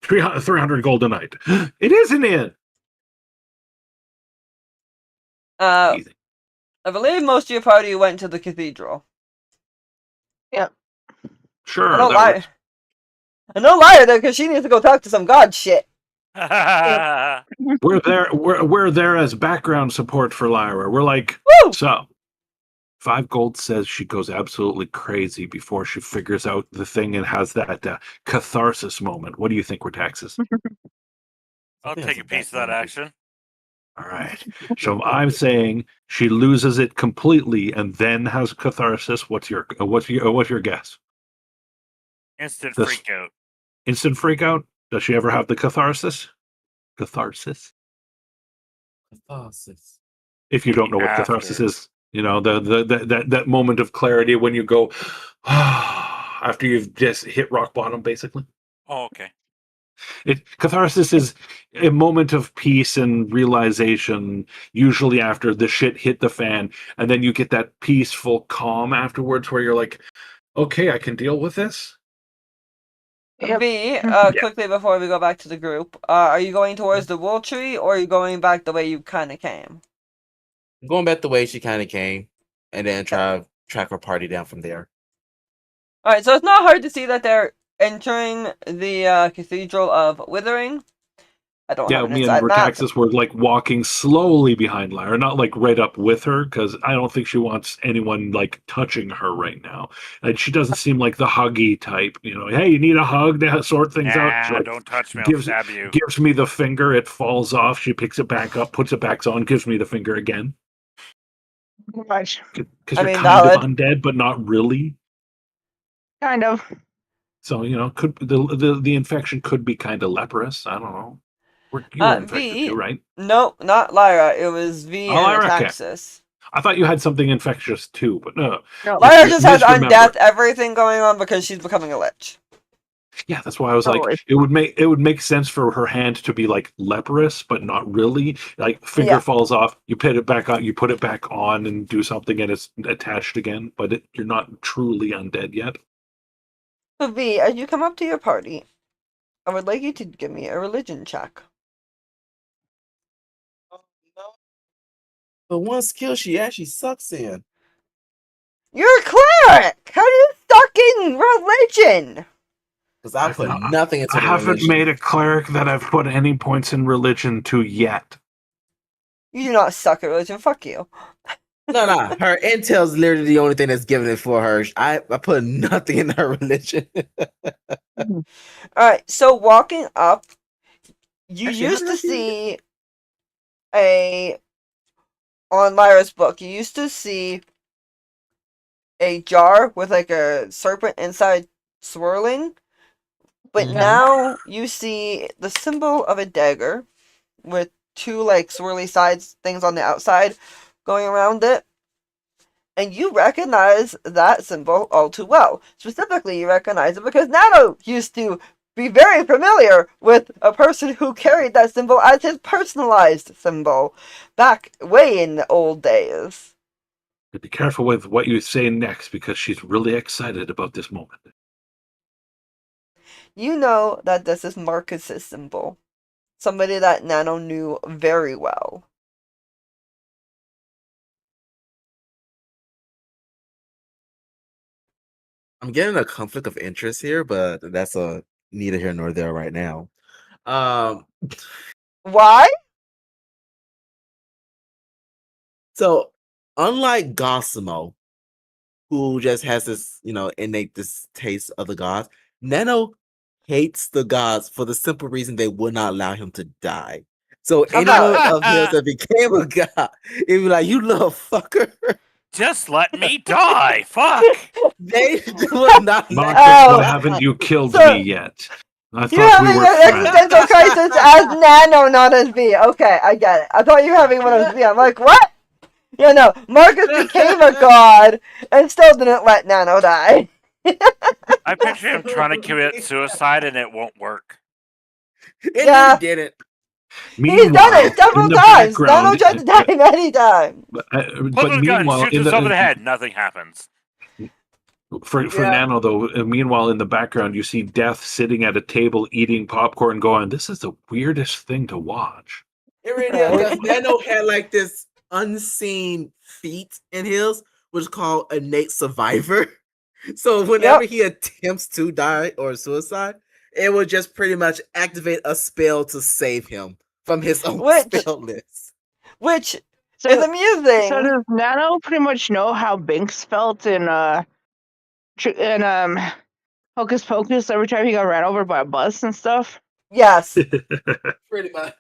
Speaker 3: 300 gold a night. It is an inn. Easy.
Speaker 1: I believe most of your party went to the cathedral.
Speaker 3: Sure,
Speaker 1: I don't
Speaker 3: that
Speaker 1: lie.
Speaker 3: works.
Speaker 1: I don't lie to her because she needs to go talk to some god shit.
Speaker 3: We're there. We're there as background support for Lyra. We're like,
Speaker 1: Woo!
Speaker 3: so 5 gold says she goes absolutely crazy before she figures out the thing and has that catharsis moment. What do you think, Retaxis?
Speaker 4: I'll take a piece of that action.
Speaker 3: All right. So I'm saying she loses it completely and then has catharsis. What's your guess?
Speaker 4: Instant
Speaker 3: This-
Speaker 4: freak out.
Speaker 3: Instant freak out? Does she ever have the catharsis? Catharsis?
Speaker 5: Catharsis.
Speaker 3: If you don't know what
Speaker 4: After.
Speaker 3: catharsis is, you know, that moment of clarity when you go after you've just hit rock bottom, basically.
Speaker 4: Oh, okay.
Speaker 3: Catharsis is a moment of peace and realization, usually after the shit hit the fan, and then you get that peaceful calm afterwards where you're like, okay, I can deal with this.
Speaker 2: Yep.
Speaker 1: V, quickly before we go back to the group, are you going towards the wool tree or are you going back the way you kind of came?
Speaker 5: Going back the way she kind of came, and then track her party down from there.
Speaker 1: Alright, so it's not hard to see that they're entering the Cathedral of Withering. I don't have an
Speaker 3: Me and
Speaker 1: inside map.
Speaker 3: Retaxis were like walking slowly behind Lyra, not like right up with her, because I don't think she wants anyone like touching her right now. And she doesn't seem like the huggy type, you know. Hey, you need a hug to sort things out. She, like,
Speaker 4: Don't touch me. I'll stab you.
Speaker 3: gives me the finger. It falls off. She picks it back up, puts it back on, gives me the finger again.
Speaker 2: Much.
Speaker 3: Because
Speaker 1: I
Speaker 3: you're
Speaker 1: mean,
Speaker 3: kind
Speaker 1: valid.
Speaker 3: of undead, but not really.
Speaker 2: Kind of.
Speaker 3: So you know, could the infection could be kind of leprous. I don't know. You were infected
Speaker 1: V,
Speaker 3: too, right?
Speaker 1: No, not Lyra. It was V and
Speaker 3: Lyra, okay.
Speaker 1: Retaxis.
Speaker 3: I thought you had something infectious too, but no.
Speaker 2: No.
Speaker 1: Lyra just has
Speaker 3: misremembered.
Speaker 1: undeath everything going on because she's becoming a lich.
Speaker 3: Yeah, that's why I was
Speaker 2: Totally.
Speaker 3: like, it would make sense for her hand to be like leprous, but not really. Like finger
Speaker 1: Yeah.
Speaker 3: falls off, you put it back on, you put it back on, and do something, and it's attached again. But you're not truly undead yet.
Speaker 1: So V, as you come up to your party, I would like you to give me a religion check.
Speaker 5: But one skill she actually sucks in.
Speaker 1: You're a cleric! How do you suck in religion?
Speaker 5: Because I
Speaker 3: I've
Speaker 5: put
Speaker 3: not-
Speaker 5: nothing into
Speaker 3: I
Speaker 5: the
Speaker 3: haven't
Speaker 5: religion.
Speaker 3: made a cleric that I've put any points in religion to yet.
Speaker 1: You do not suck at religion, fuck you.
Speaker 5: No. Her intel's literally the only thing that's given it for her. I put nothing in her religion.
Speaker 1: Alright, so walking up, you
Speaker 5: Actually, how
Speaker 1: used
Speaker 5: did
Speaker 1: to
Speaker 5: I see
Speaker 1: see on Lyra's book, you used to see a jar with like a serpent inside swirling, but
Speaker 5: Mhm.
Speaker 1: now you see the symbol of a dagger with two like swirly sides things on the outside going around it. And you recognize that symbol all too well. Specifically, you recognize it because Nano used to be very familiar with a person who carried that symbol as his personalized symbol back way in the old days.
Speaker 3: Be careful with what you say next because she's really excited about this moment.
Speaker 1: You know that this is Marcus's symbol. Somebody that Nano knew very well.
Speaker 5: I'm getting a conflict of interest here, but that's a neither here nor there right now.
Speaker 1: Why?
Speaker 5: So unlike Gosimo, who just has this, innate distaste of the gods, Nano hates the gods for the simple reason they would not allow him to die. So
Speaker 1: How
Speaker 5: anyone
Speaker 1: about-
Speaker 5: of his that became a god, it'd be like, you little fucker.
Speaker 4: Just let me die. Fuck.
Speaker 5: They would not let
Speaker 3: Marcus,
Speaker 1: Oh.
Speaker 3: why haven't you killed
Speaker 1: So-
Speaker 3: me yet? I
Speaker 1: You're
Speaker 3: thought we
Speaker 1: having
Speaker 3: were
Speaker 1: an
Speaker 3: friends.
Speaker 1: existential crisis as Nano, not as V. Okay, I get it. I thought you were having one as V. I'm like, what? Yeah, no, Marcus became a god and still didn't let Nano die.
Speaker 4: I picture him trying to commit suicide and it won't work.
Speaker 5: It
Speaker 1: Yeah.
Speaker 5: really didn't.
Speaker 1: He's done
Speaker 3: Meanwhile,
Speaker 1: it several
Speaker 3: in the
Speaker 1: times. Nano
Speaker 3: background,
Speaker 1: tried to die many times.
Speaker 3: but
Speaker 4: Pull the gun,
Speaker 3: meanwhile,
Speaker 4: shoots
Speaker 3: in
Speaker 4: us over the
Speaker 3: the
Speaker 4: head. Nothing happens.
Speaker 3: for
Speaker 5: Yeah.
Speaker 3: Nano though, meanwhile in the background, you see Death sitting at a table eating popcorn, going, "This is the weirdest thing to watch."
Speaker 5: It really is because Nano had like this unseen feat in his, which is called innate survivor. So whenever he attempts to die or suicide, it will just pretty much activate a spell to save him from his own spell list.
Speaker 1: Which
Speaker 2: So,
Speaker 1: is amusing.
Speaker 2: so does Nano pretty much know how Binks felt in Hocus Pocus every time he got ran over by a bus and stuff?
Speaker 1: Yes.
Speaker 5: Pretty much.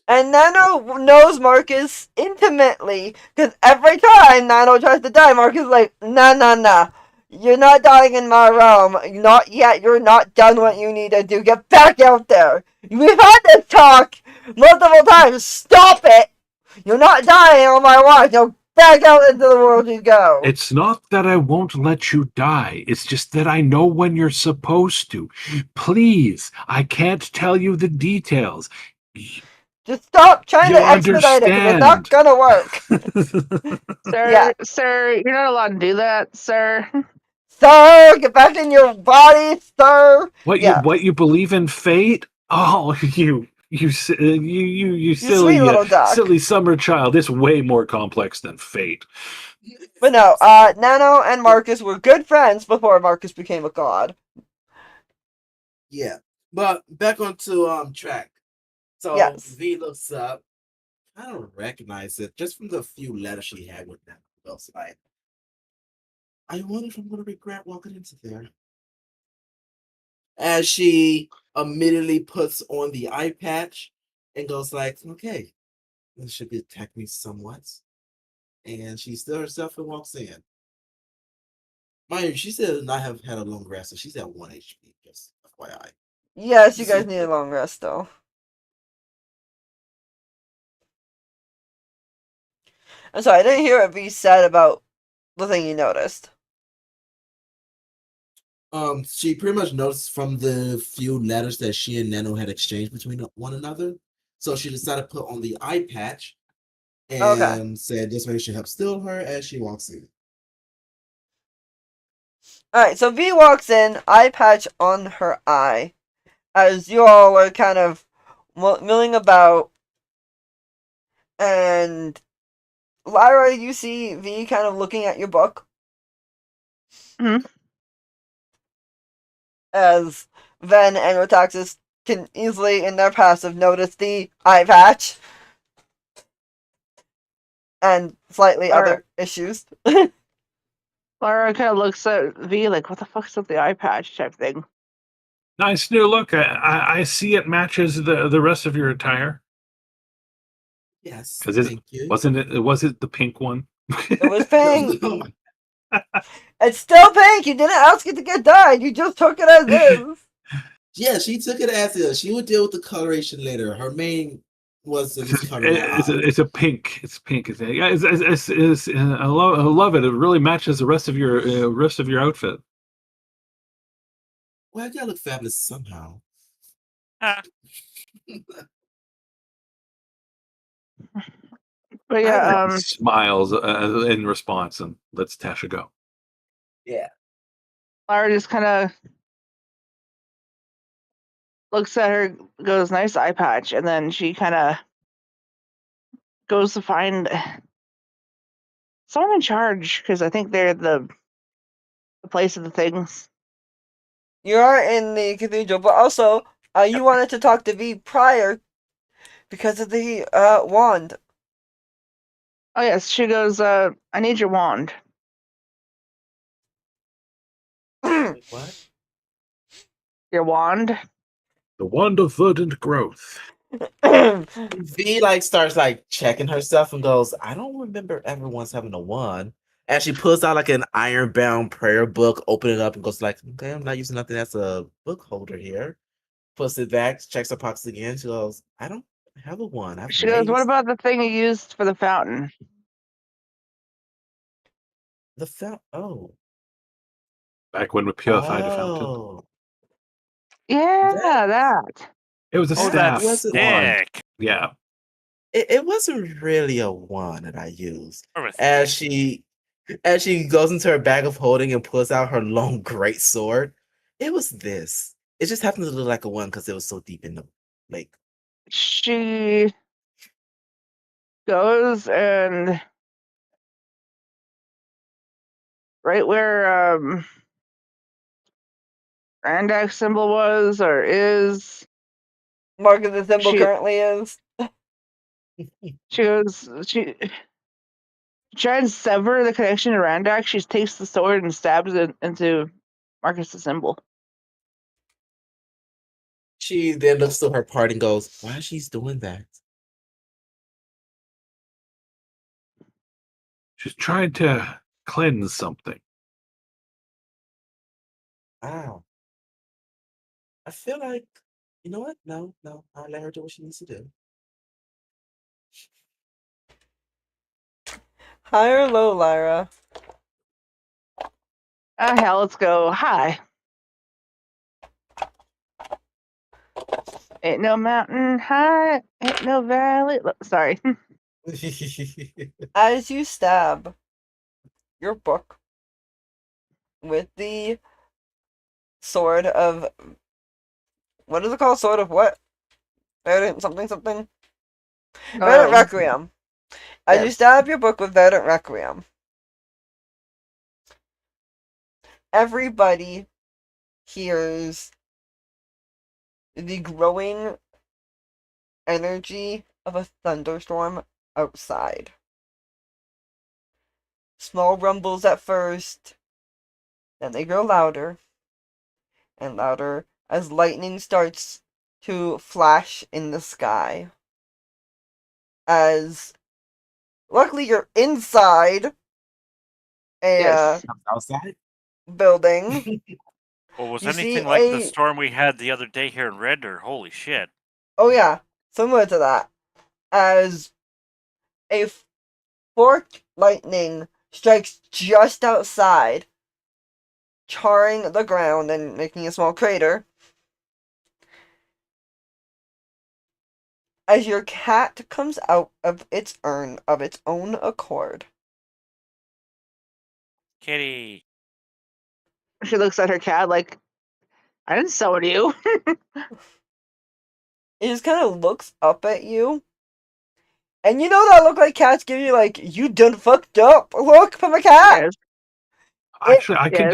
Speaker 1: And Nano knows Marcus intimately because every time Nano tries to die, Marcus is like, nah. You're not dying in my realm. Not yet. You're not done what you need to do. Get back out there. We've had this talk multiple times. Stop it. You're not dying on my watch. Now back out into the world you go.
Speaker 3: It's not that I won't let you die. It's just that I know when you're supposed to. Please, I can't tell you the details.
Speaker 1: Just stop trying
Speaker 3: You'll
Speaker 1: to expedite it because it's not
Speaker 3: understand.
Speaker 1: gonna work.
Speaker 2: Sir,
Speaker 1: Yeah.
Speaker 2: sir, you're not allowed to do that, sir.
Speaker 1: Sir, get back in your body, sir.
Speaker 3: What you believe in fate? Oh, you silly
Speaker 1: sweet little duck.
Speaker 3: silly summer child. It's way more complex than fate.
Speaker 1: But no, Nano and Marcus were good friends before Marcus became a god.
Speaker 5: Yeah. But back onto track. So
Speaker 1: Yes.
Speaker 5: V looks up. I don't recognize it just from the few letters she had with them. Like, I wonder if I'm gonna regret walking into there. As she immediately puts on the eye patch and goes like, okay, this should protect me somewhat. And she still herself and walks in. Mind you, she said not have had a long rest, so she's at 1 HP, just FYI.
Speaker 1: Yes, you guys need a long rest though. I'm sorry, I didn't hear what V said about the thing you noticed.
Speaker 5: She pretty much noticed from the few letters that she and Nano had exchanged between one another. So she decided to put on the eye patch and said this way should help still her as she walks in.
Speaker 1: Alright, so V walks in, eye patch on her eye, as you all are kind of milling about, and Lyra, you see V kind of looking at your book.
Speaker 2: Mm-hmm.
Speaker 1: As Ven and Rotaxis can easily, in their passive, notice the eye patch. And slightly other issues.
Speaker 2: Lara kind of looks at V like, what the fuck's up the eye patch type thing.
Speaker 3: Nice new look. I see it matches the rest of your attire.
Speaker 5: Yes,
Speaker 3: thank you. Was it the pink one?
Speaker 1: It was pink. It's still pink. You didn't ask it to get dyed. You just took it as is.
Speaker 5: Yeah, she took it as is. She would deal with the coloration later. Her main was to just cover
Speaker 3: it's a pink. It's pink. I love it. It really matches the rest of your outfit.
Speaker 5: Well, I gotta look fabulous somehow.
Speaker 2: But yeah,
Speaker 3: smiles in response and lets Tasha go.
Speaker 5: Yeah.
Speaker 2: Lara just kind of looks at her, goes, nice eye patch, and then she kind of goes to find someone in charge, because I think they're the place of the things.
Speaker 1: You are in the cathedral, but also, you wanted to talk to V prior because of the wand.
Speaker 2: Oh yes, she goes, I need your wand.
Speaker 5: What?
Speaker 2: Your wand?
Speaker 3: The wand of verdant growth.
Speaker 5: V starts checking herself and goes, I don't remember ever once having a wand. And she pulls out an iron-bound prayer book, opens it up, and goes okay, I'm not using nothing as a book holder here. Puts it back, checks her pockets again. She goes, I don't have a wand.
Speaker 2: She goes, what about the thing you used for the fountain?
Speaker 5: The oh.
Speaker 3: Back when we purified a fountain.
Speaker 5: Oh.
Speaker 2: Yeah,
Speaker 5: That-
Speaker 2: that.
Speaker 3: It was a
Speaker 4: Oh,
Speaker 3: staff
Speaker 4: that
Speaker 5: wasn't-
Speaker 3: wand.
Speaker 4: stick.
Speaker 3: Yeah.
Speaker 5: It wasn't really a wand that I used.
Speaker 4: Or a
Speaker 5: As
Speaker 4: stick.
Speaker 5: she goes into her bag of holding and pulls out her long great sword, it was this. It just happened to look like a one because it was so deep in the lake.
Speaker 2: She goes and right where Randak's symbol was or is,
Speaker 1: Mark of the symbol
Speaker 2: She-
Speaker 1: currently is.
Speaker 2: she goes, she tries and sever the connection to Randak. She takes the sword and stabs it into Marcus's symbol.
Speaker 5: She then looks to her part and goes, "Why is she doing that?"
Speaker 3: She's trying to cleanse something.
Speaker 5: Wow. I feel like, you know what? No, I'll let her do what she needs to do.
Speaker 1: High or low, Lyra?
Speaker 2: Ah, hell, let's go high. Ain't no mountain high, ain't no valley. Sorry.
Speaker 1: As you stab your book with the sword of... What is it called? Sword of what? Verdant something something? Verdant Requiem. As you
Speaker 2: yes.
Speaker 1: stab your book with Verdant Requiem, everybody hears the growing energy of a thunderstorm outside. Small rumbles at first, then they grow louder and louder as lightning starts to flash in the sky. As luckily you're inside a
Speaker 2: Yes.
Speaker 5: Outside?
Speaker 1: building.
Speaker 4: Well, was
Speaker 1: You see
Speaker 4: anything like the
Speaker 1: a-
Speaker 4: storm we had the other day here in Red Deer? Holy shit.
Speaker 1: Oh yeah, similar to that. As a forked lightning strikes just outside, charring the ground and making a small crater. As your cat comes out of its urn of its own accord.
Speaker 4: Kitty.
Speaker 2: She looks at her cat like, I didn't summon you.
Speaker 1: It just kind of looks up at you. And you know that look like cats give you, like, you done fucked up look from a cat?
Speaker 2: Yes.
Speaker 3: Actually, I can
Speaker 2: Yes.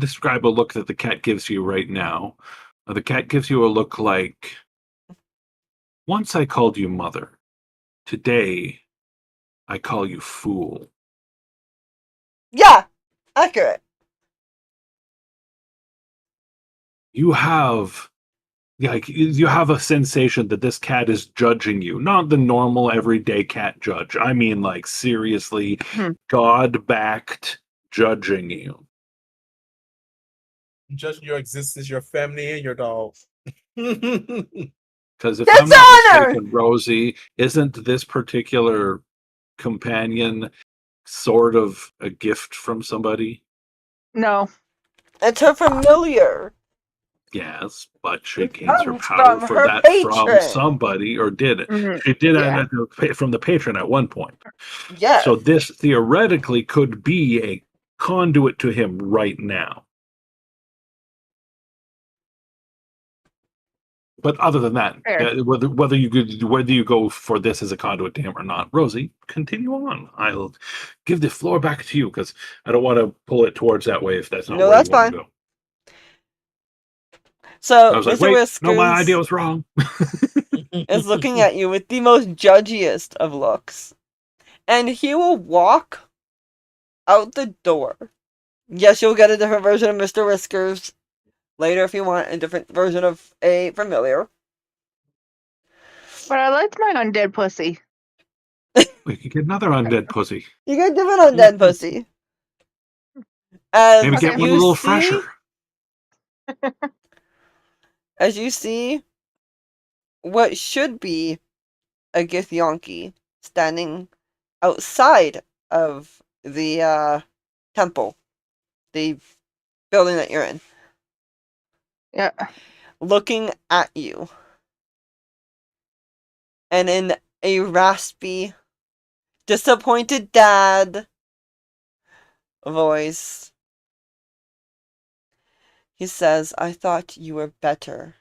Speaker 3: describe a look that the cat gives you right now. The cat gives you a look like, once I called you mother. Today, I call you fool.
Speaker 1: Yeah, accurate.
Speaker 3: You have you have a sensation that this cat is judging you, not the normal everyday cat judge. I mean, like, seriously,
Speaker 2: Hmm.
Speaker 3: God-backed judging you.
Speaker 5: Judging your existence, your family, and your dog.
Speaker 3: Because if I'm not
Speaker 1: Dishonor!
Speaker 3: mistaken, Rosie, isn't this particular companion sort of a gift from somebody?
Speaker 2: No.
Speaker 1: It's her familiar.
Speaker 3: Yes, but she
Speaker 1: It
Speaker 3: gains her
Speaker 1: comes
Speaker 3: power
Speaker 1: from
Speaker 3: for
Speaker 1: her
Speaker 3: that from
Speaker 1: patron.
Speaker 3: somebody, or did it?
Speaker 2: Mhm.
Speaker 3: She did
Speaker 2: Yeah.
Speaker 3: it from the patron at one point.
Speaker 1: Yes.
Speaker 3: So this theoretically could be a conduit to him right now. But other than that,
Speaker 2: Fair.
Speaker 3: whether you go for this as a conduit to him or not, Rosie, continue on. I'll give the floor back to you because I don't want to pull it towards that way if that's not
Speaker 1: No,
Speaker 3: where
Speaker 1: that's
Speaker 3: you want
Speaker 1: fine.
Speaker 3: to go.
Speaker 1: So,
Speaker 3: I was like,
Speaker 1: Mr.
Speaker 3: wait, no, my idea
Speaker 1: Whiskers
Speaker 3: was wrong.
Speaker 1: is looking at you with the most judgiest of looks. And he will walk out the door. Yes, you'll get a different version of Mr. Whiskers later if you want a different version of a familiar.
Speaker 2: But I liked my undead pussy.
Speaker 3: We could get another undead pussy.
Speaker 1: You get a different undead pussy. As
Speaker 3: Maybe get one a
Speaker 1: you
Speaker 3: little
Speaker 1: see,
Speaker 3: fresher.
Speaker 1: as you see what should be a Githyanki standing outside of the temple, the building that you're in,
Speaker 2: Yeah.
Speaker 1: looking at you. And in a raspy, disappointed dad voice, he says, I thought you were better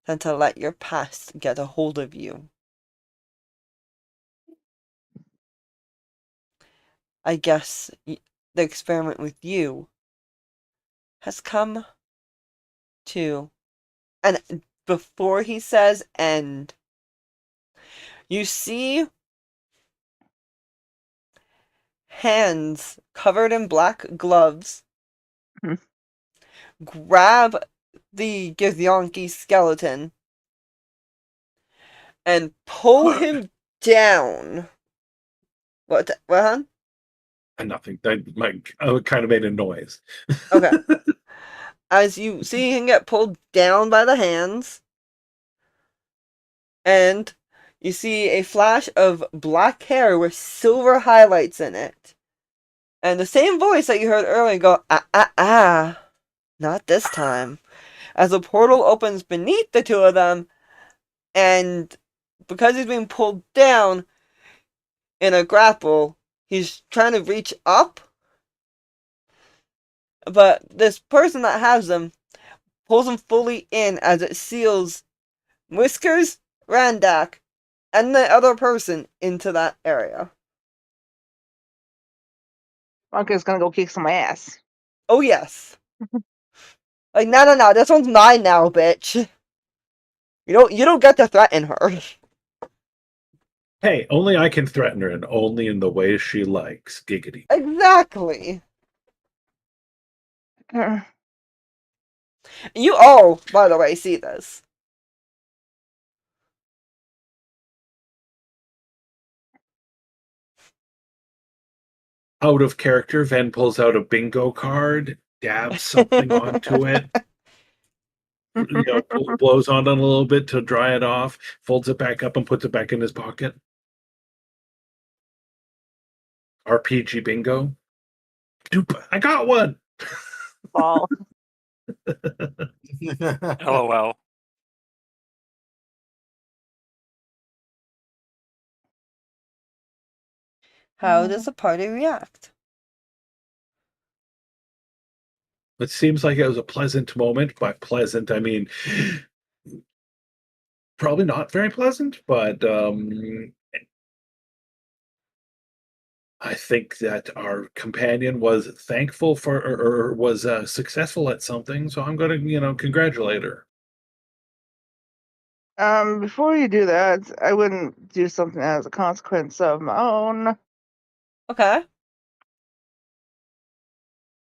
Speaker 1: than to let your past get a hold of you. I guess the experiment with you has come to... And before he says end, you see hands covered in black gloves
Speaker 2: Hmm.
Speaker 1: grab the Githyanki skeleton and pull him down. What, hon?
Speaker 3: Nothing. I kind of made a noise.
Speaker 1: Okay. As you see him get pulled down by the hands, and you see a flash of black hair with silver highlights in it. And the same voice that you heard earlier go, not this time. As a portal opens beneath the two of them, and because he's being pulled down in a grapple, he's trying to reach up. But this person that has him pulls him fully in as it seals Whiskers, Randak, and the other person into that area.
Speaker 2: Monka's gonna go kick some ass.
Speaker 1: Oh yes. Like, no, this one's mine now, bitch. You don't get to threaten her.
Speaker 3: Hey, only I can threaten her, and only in the way she likes. Giggity.
Speaker 1: Exactly.
Speaker 2: Uh,
Speaker 1: You all, by the way, see this.
Speaker 3: Out of character, Ven pulls out a bingo card, dabs something onto it, blows on it a little bit to dry it off, folds it back up, and puts it back in his pocket. RPG bingo. Dupe, I got one.
Speaker 2: Ball.
Speaker 4: LOL.
Speaker 1: How does the party react?
Speaker 3: It seems like it was a pleasant moment. By pleasant, I mean probably not very pleasant, but I think that our companion was thankful for, or was successful at something. So I'm going to, congratulate her.
Speaker 2: Before you do that, I wouldn't do something as a consequence of my own.
Speaker 1: Okay.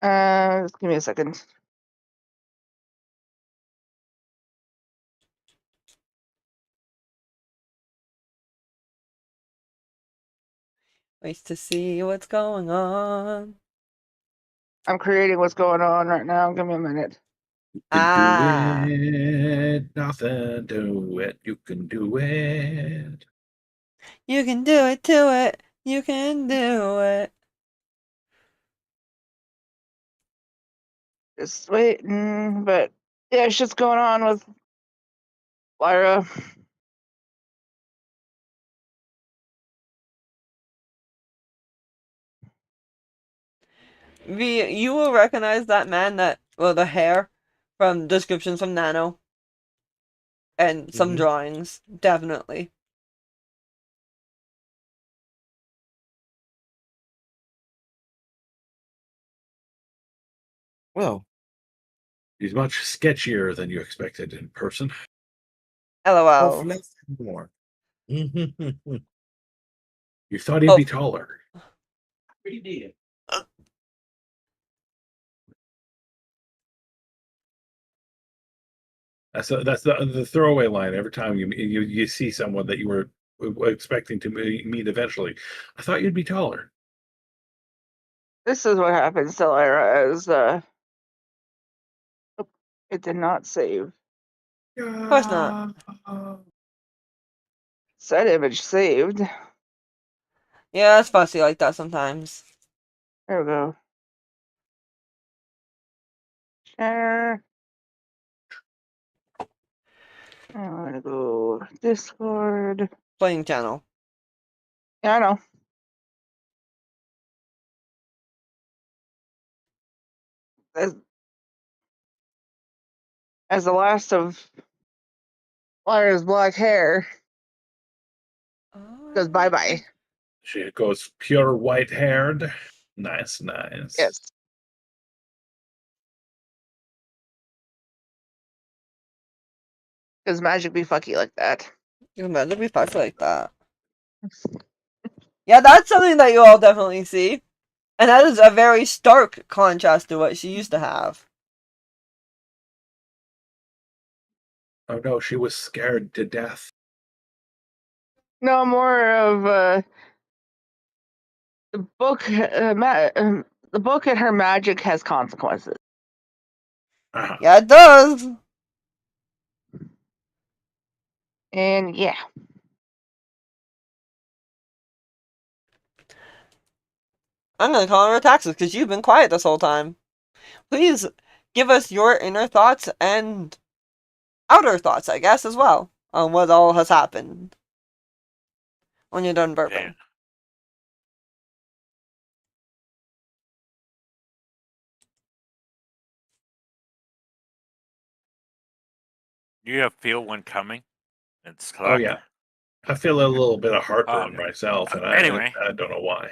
Speaker 2: Just give me a second.
Speaker 1: Waits to see what's going on.
Speaker 2: I'm creating what's going on right now. Give me a minute.
Speaker 3: You can do it. Nothing to it. You can do it.
Speaker 1: You can do it to it. You can do it.
Speaker 2: Just waiting, but yeah, shit's going on with Lyra.
Speaker 1: You will recognize that man the hair from descriptions from Nano. And some drawings, definitely.
Speaker 5: Well,
Speaker 3: He's much sketchier than you expected in person.
Speaker 1: LOL.
Speaker 5: less and more.
Speaker 3: You thought he'd be taller.
Speaker 5: He did.
Speaker 3: That's the throwaway line every time you see someone that you were expecting to meet eventually. I thought you'd be taller.
Speaker 2: This is what happens to Lyra as it did not save.
Speaker 1: Of course not.
Speaker 2: Set image saved.
Speaker 1: Yeah, it's fussy like that sometimes.
Speaker 2: There we go. Share. I'm gonna go Discord.
Speaker 1: Playing channel.
Speaker 2: Yeah, I know. As the last of Lyra's black hair goes bye-bye.
Speaker 3: She goes pure white haired. Nice, nice.
Speaker 2: Yes. Because magic be fucky like that.
Speaker 1: You imagine if I feel like that. Yeah, that's something that you all definitely see. And that is a very stark contrast to what she used to have.
Speaker 3: Oh no, she was scared to death.
Speaker 2: No, more of the book. The book and her magic has consequences.
Speaker 3: Uh-huh.
Speaker 1: Yeah, it does.
Speaker 2: And yeah.
Speaker 1: I'm gonna call her taxes because you've been quiet this whole time. Please give us your inner thoughts and outer thoughts, I guess, as well, on what all has happened. When you're done burping.
Speaker 4: Okay. Do you have feel when coming? It's
Speaker 3: Oh yeah. I feel a little bit of heartburn
Speaker 4: Okay.
Speaker 3: myself, and
Speaker 4: Anyway.
Speaker 3: I don't know why.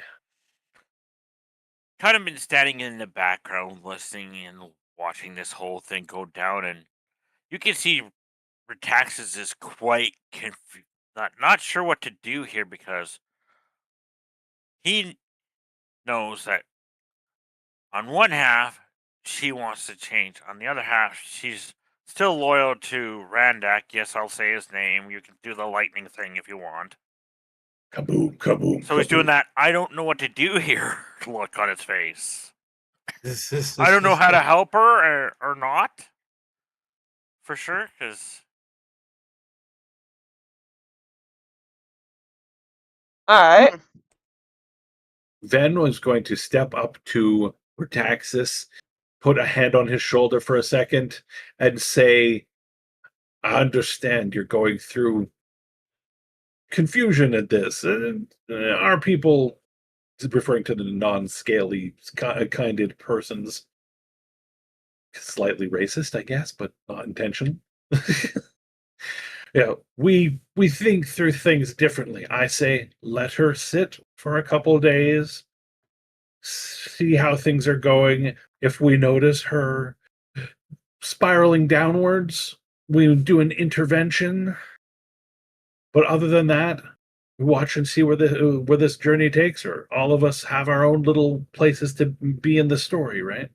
Speaker 4: Kind of been standing in the background, listening and watching this whole thing go down, and you can see Retaxis is quite not sure what to do here because he knows that on one half she wants to change, on the other half she's still loyal to Randak. Yes, I'll say his name. You can do the lightning thing if you want.
Speaker 3: Kaboom, kaboom.
Speaker 4: So he's
Speaker 3: kaboom.
Speaker 4: doing that. I don't know what to do here. Look on his face. I don't know how to help her or not. For sure, because
Speaker 1: Alright.
Speaker 3: Ven was going to step up to Retaxis, put a hand on his shoulder for a second, and say, I understand you're going through confusion at this. Our people, referring to the non-scaly, kinded persons, slightly racist, I guess, but not intentional. Yeah, we think through things differently. I say let her sit for a couple of days, see how things are going. If we notice her spiraling downwards, we do an intervention. But other than that, we watch and see where this journey takes her. All of us have our own little places to be in the story, right?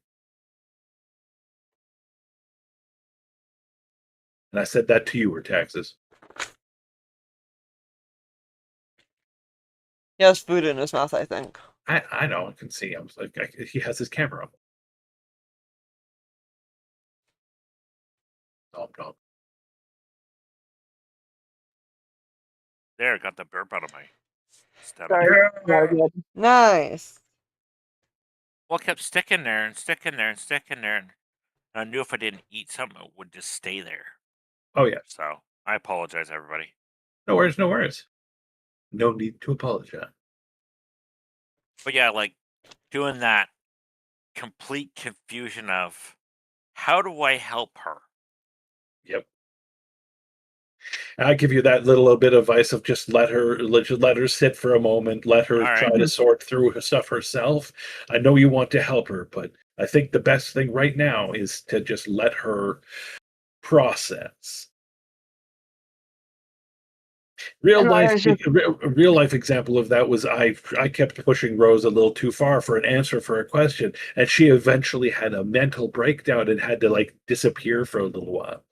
Speaker 3: And I said that to you, Taxes.
Speaker 1: He has food in his mouth, I think.
Speaker 3: I know, I can see. I was like, he has his camera up. Nom, nom.
Speaker 4: there, got the burp out of my stomach.
Speaker 2: Sorry. Not good.
Speaker 1: Nice.
Speaker 4: Well, it kept sticking there and sticking there and sticking there. And I knew if I didn't eat something, it would just stay there.
Speaker 3: Oh, yeah.
Speaker 4: So I apologize, everybody.
Speaker 3: No worries, no worries. No need to apologize.
Speaker 4: But yeah, like doing that complete confusion of how do I help her?
Speaker 3: Yep. And I give you that little bit of advice of just let her sit for a moment, let her
Speaker 4: All right.
Speaker 3: try to sort through her stuff herself. I know you want to help her, but I think the best thing right now is to just let her process. Real life example of that was I kept pushing Rose a little too far for an answer for a question, and she eventually had a mental breakdown and had to like disappear for a little while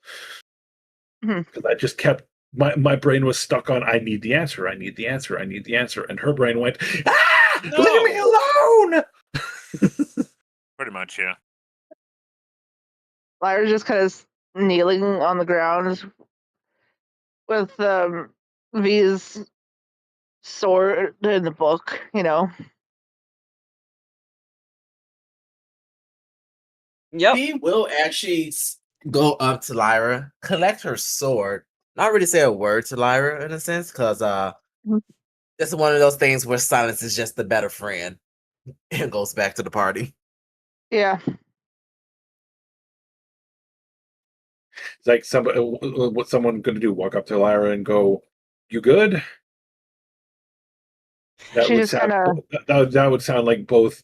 Speaker 3: because I just kept my brain was stuck on I need the answer, I need the answer, I need the answer, and her brain went leave me alone.
Speaker 4: Pretty much, yeah.
Speaker 2: Lyra's just kind of kneeling on the ground with V's sword in the book, you know.
Speaker 1: Yep.
Speaker 5: He will actually go up to Lyra, collect her sword, not really say a word to Lyra in a sense, because
Speaker 2: Mhm.
Speaker 5: it's one of those things where silence is just the better friend, and goes back to the party.
Speaker 2: Yeah.
Speaker 3: It's like somebody, what's someone going to do? Walk up to Lyra and go, "You good?" That
Speaker 2: She
Speaker 3: would
Speaker 2: just
Speaker 3: sound
Speaker 2: kind of,
Speaker 3: that would sound like both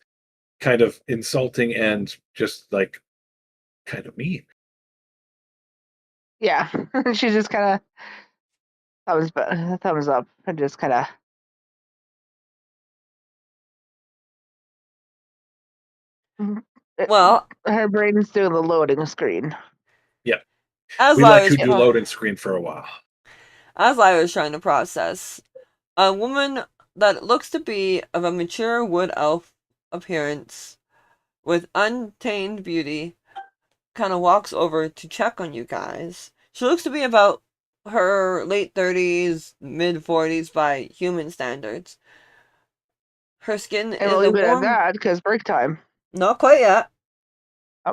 Speaker 3: kind of insulting and just like kind of mean.
Speaker 2: yeah. She just kind of thumbs up and just kind of.
Speaker 1: Well,
Speaker 2: Her brain is doing the loading screen.
Speaker 3: Yeah,
Speaker 1: as
Speaker 3: we
Speaker 1: I
Speaker 3: let
Speaker 1: was
Speaker 3: you do loading screen for a while.
Speaker 1: as I was trying to process, a woman that looks to be of a mature wood elf appearance with untamed beauty kind of walks over to check on you guys. She looks to be about her late 30s, mid 40s by human standards. Her skin
Speaker 2: And we'll
Speaker 1: is a
Speaker 2: leave it at
Speaker 1: warm,
Speaker 2: that because break time.
Speaker 1: not quite yet,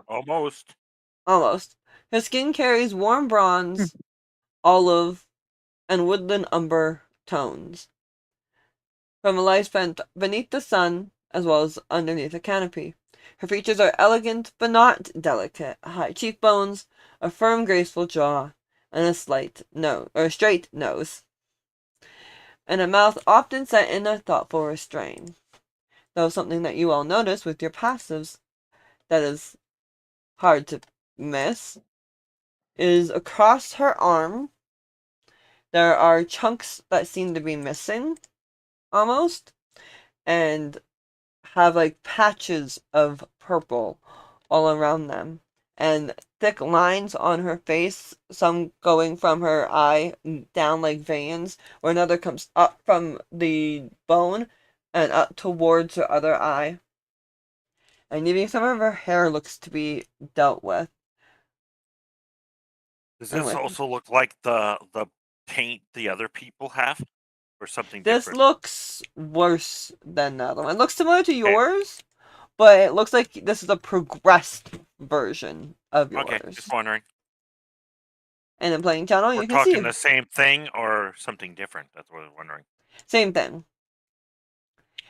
Speaker 4: Almost.
Speaker 1: almost. Her skin carries warm
Speaker 2: Hmm.
Speaker 1: bronze, olive, and woodland umber tones from a life spent beneath the sun as well as underneath a canopy. Her features are elegant but not delicate. High cheekbones, a firm, graceful jaw, and a straight nose, and a mouth often set in a thoughtful restraint. Though something that you all notice with your passives that is hard to miss is across her arm there are chunks that seem to be missing almost and have like patches of purple all around them and thick lines on her face, some going from her eye down like veins, where another comes up from the bone and up towards her other eye. And even some of her hair looks to be dealt with.
Speaker 4: Does this
Speaker 1: Anyway,
Speaker 4: also look like the paint the other people have, or something
Speaker 1: this
Speaker 4: different?
Speaker 1: looks worse than the other one. It looks similar to
Speaker 4: Okay.
Speaker 1: yours, but it looks like this is a progressed version of
Speaker 4: Okay,
Speaker 1: yours.
Speaker 4: just wondering.
Speaker 1: And in playing channel,
Speaker 4: We're
Speaker 1: you can see
Speaker 4: talking the same thing or something different. That's what I was wondering.
Speaker 1: same thing.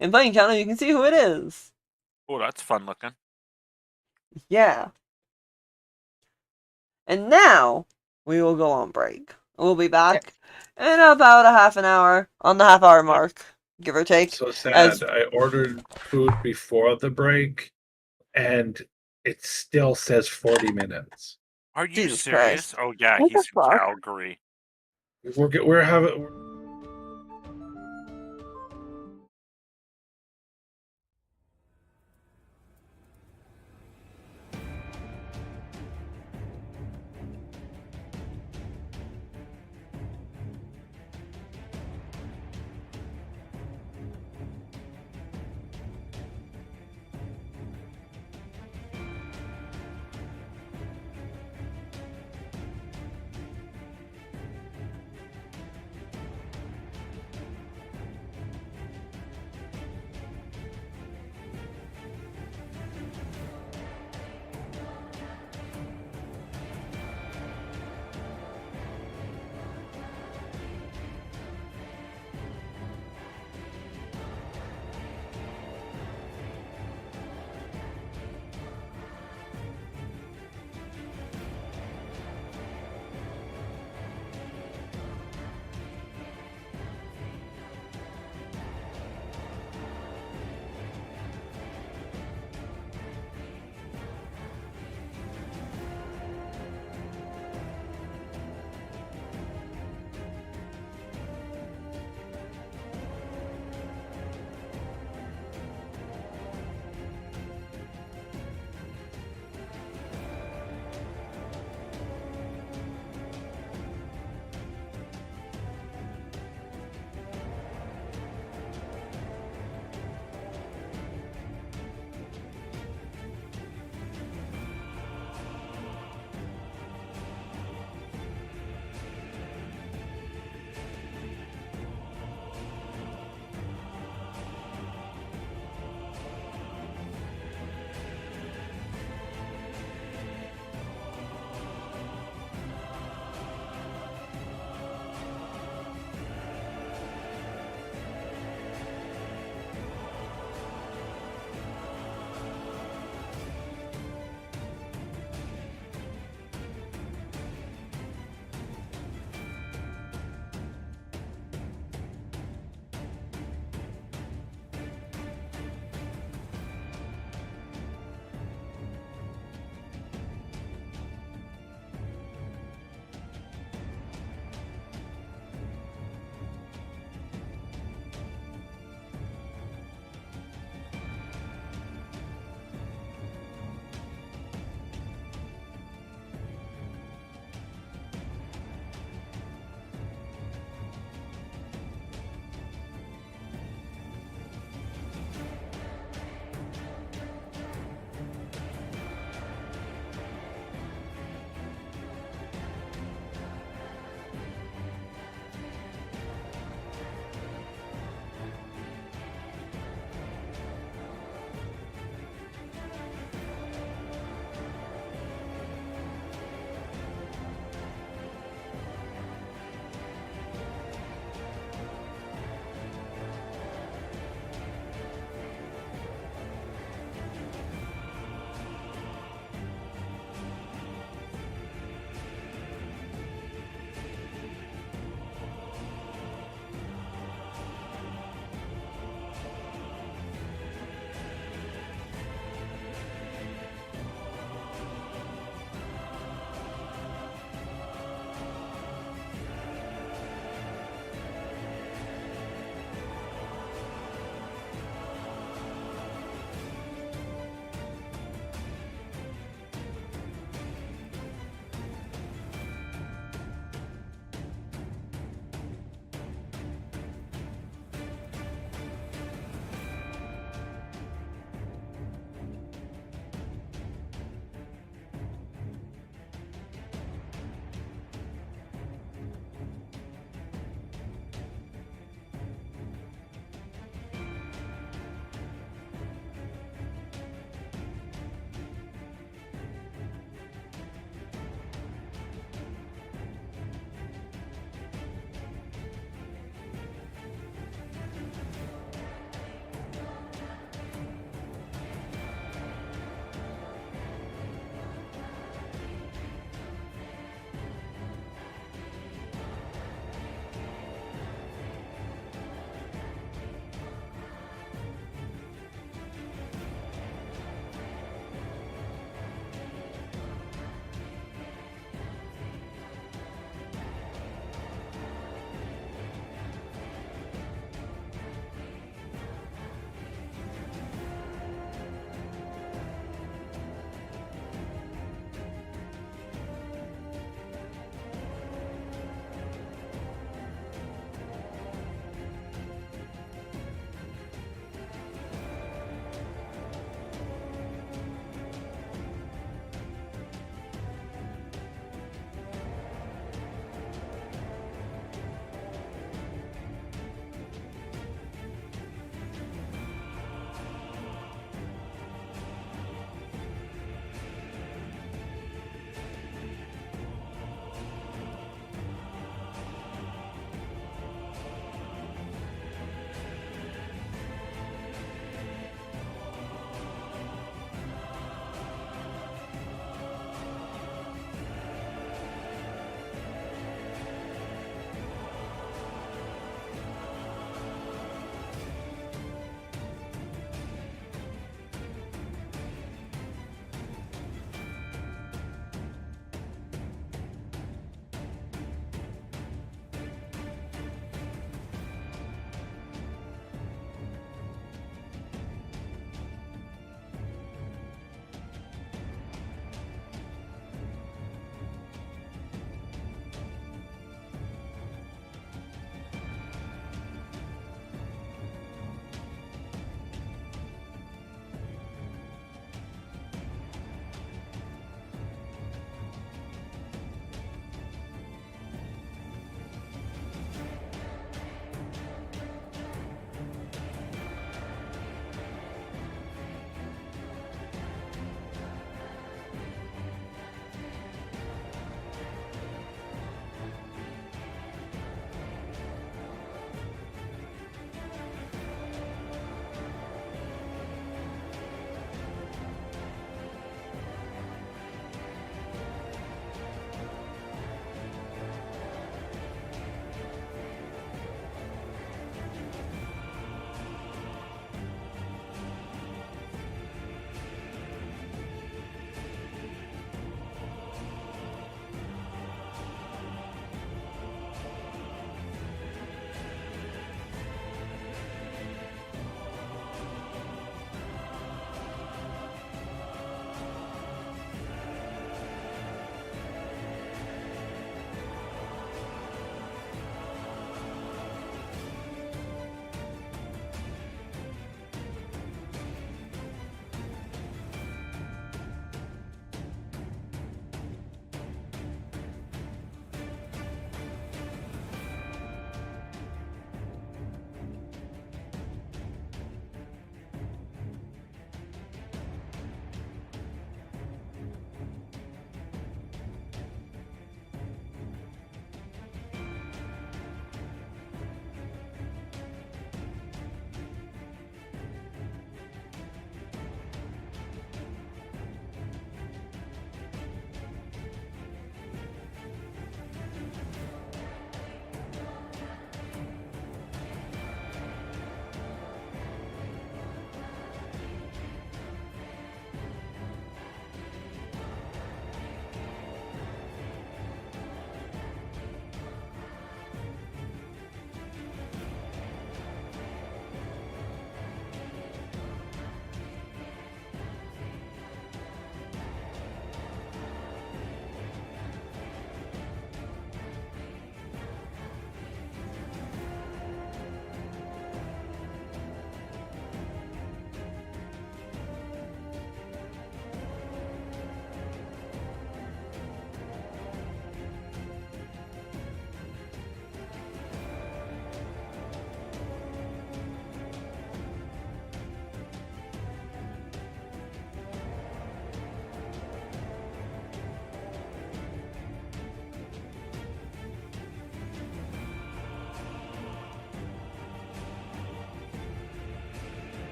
Speaker 1: In playing channel, you can see who it is.
Speaker 4: Oh, that's fun looking.
Speaker 1: Yeah. And now we will go on break. We'll be back in about a half an hour, on the half hour mark, give or take.
Speaker 3: So sad.
Speaker 1: As
Speaker 3: I ordered food before the break, and it still says 40 minutes.
Speaker 4: Are you
Speaker 1: Jesus
Speaker 4: serious?
Speaker 1: Christ.
Speaker 4: Oh yeah,
Speaker 2: What the
Speaker 4: he's in
Speaker 2: fuck?
Speaker 4: Calgary.
Speaker 3: We're having.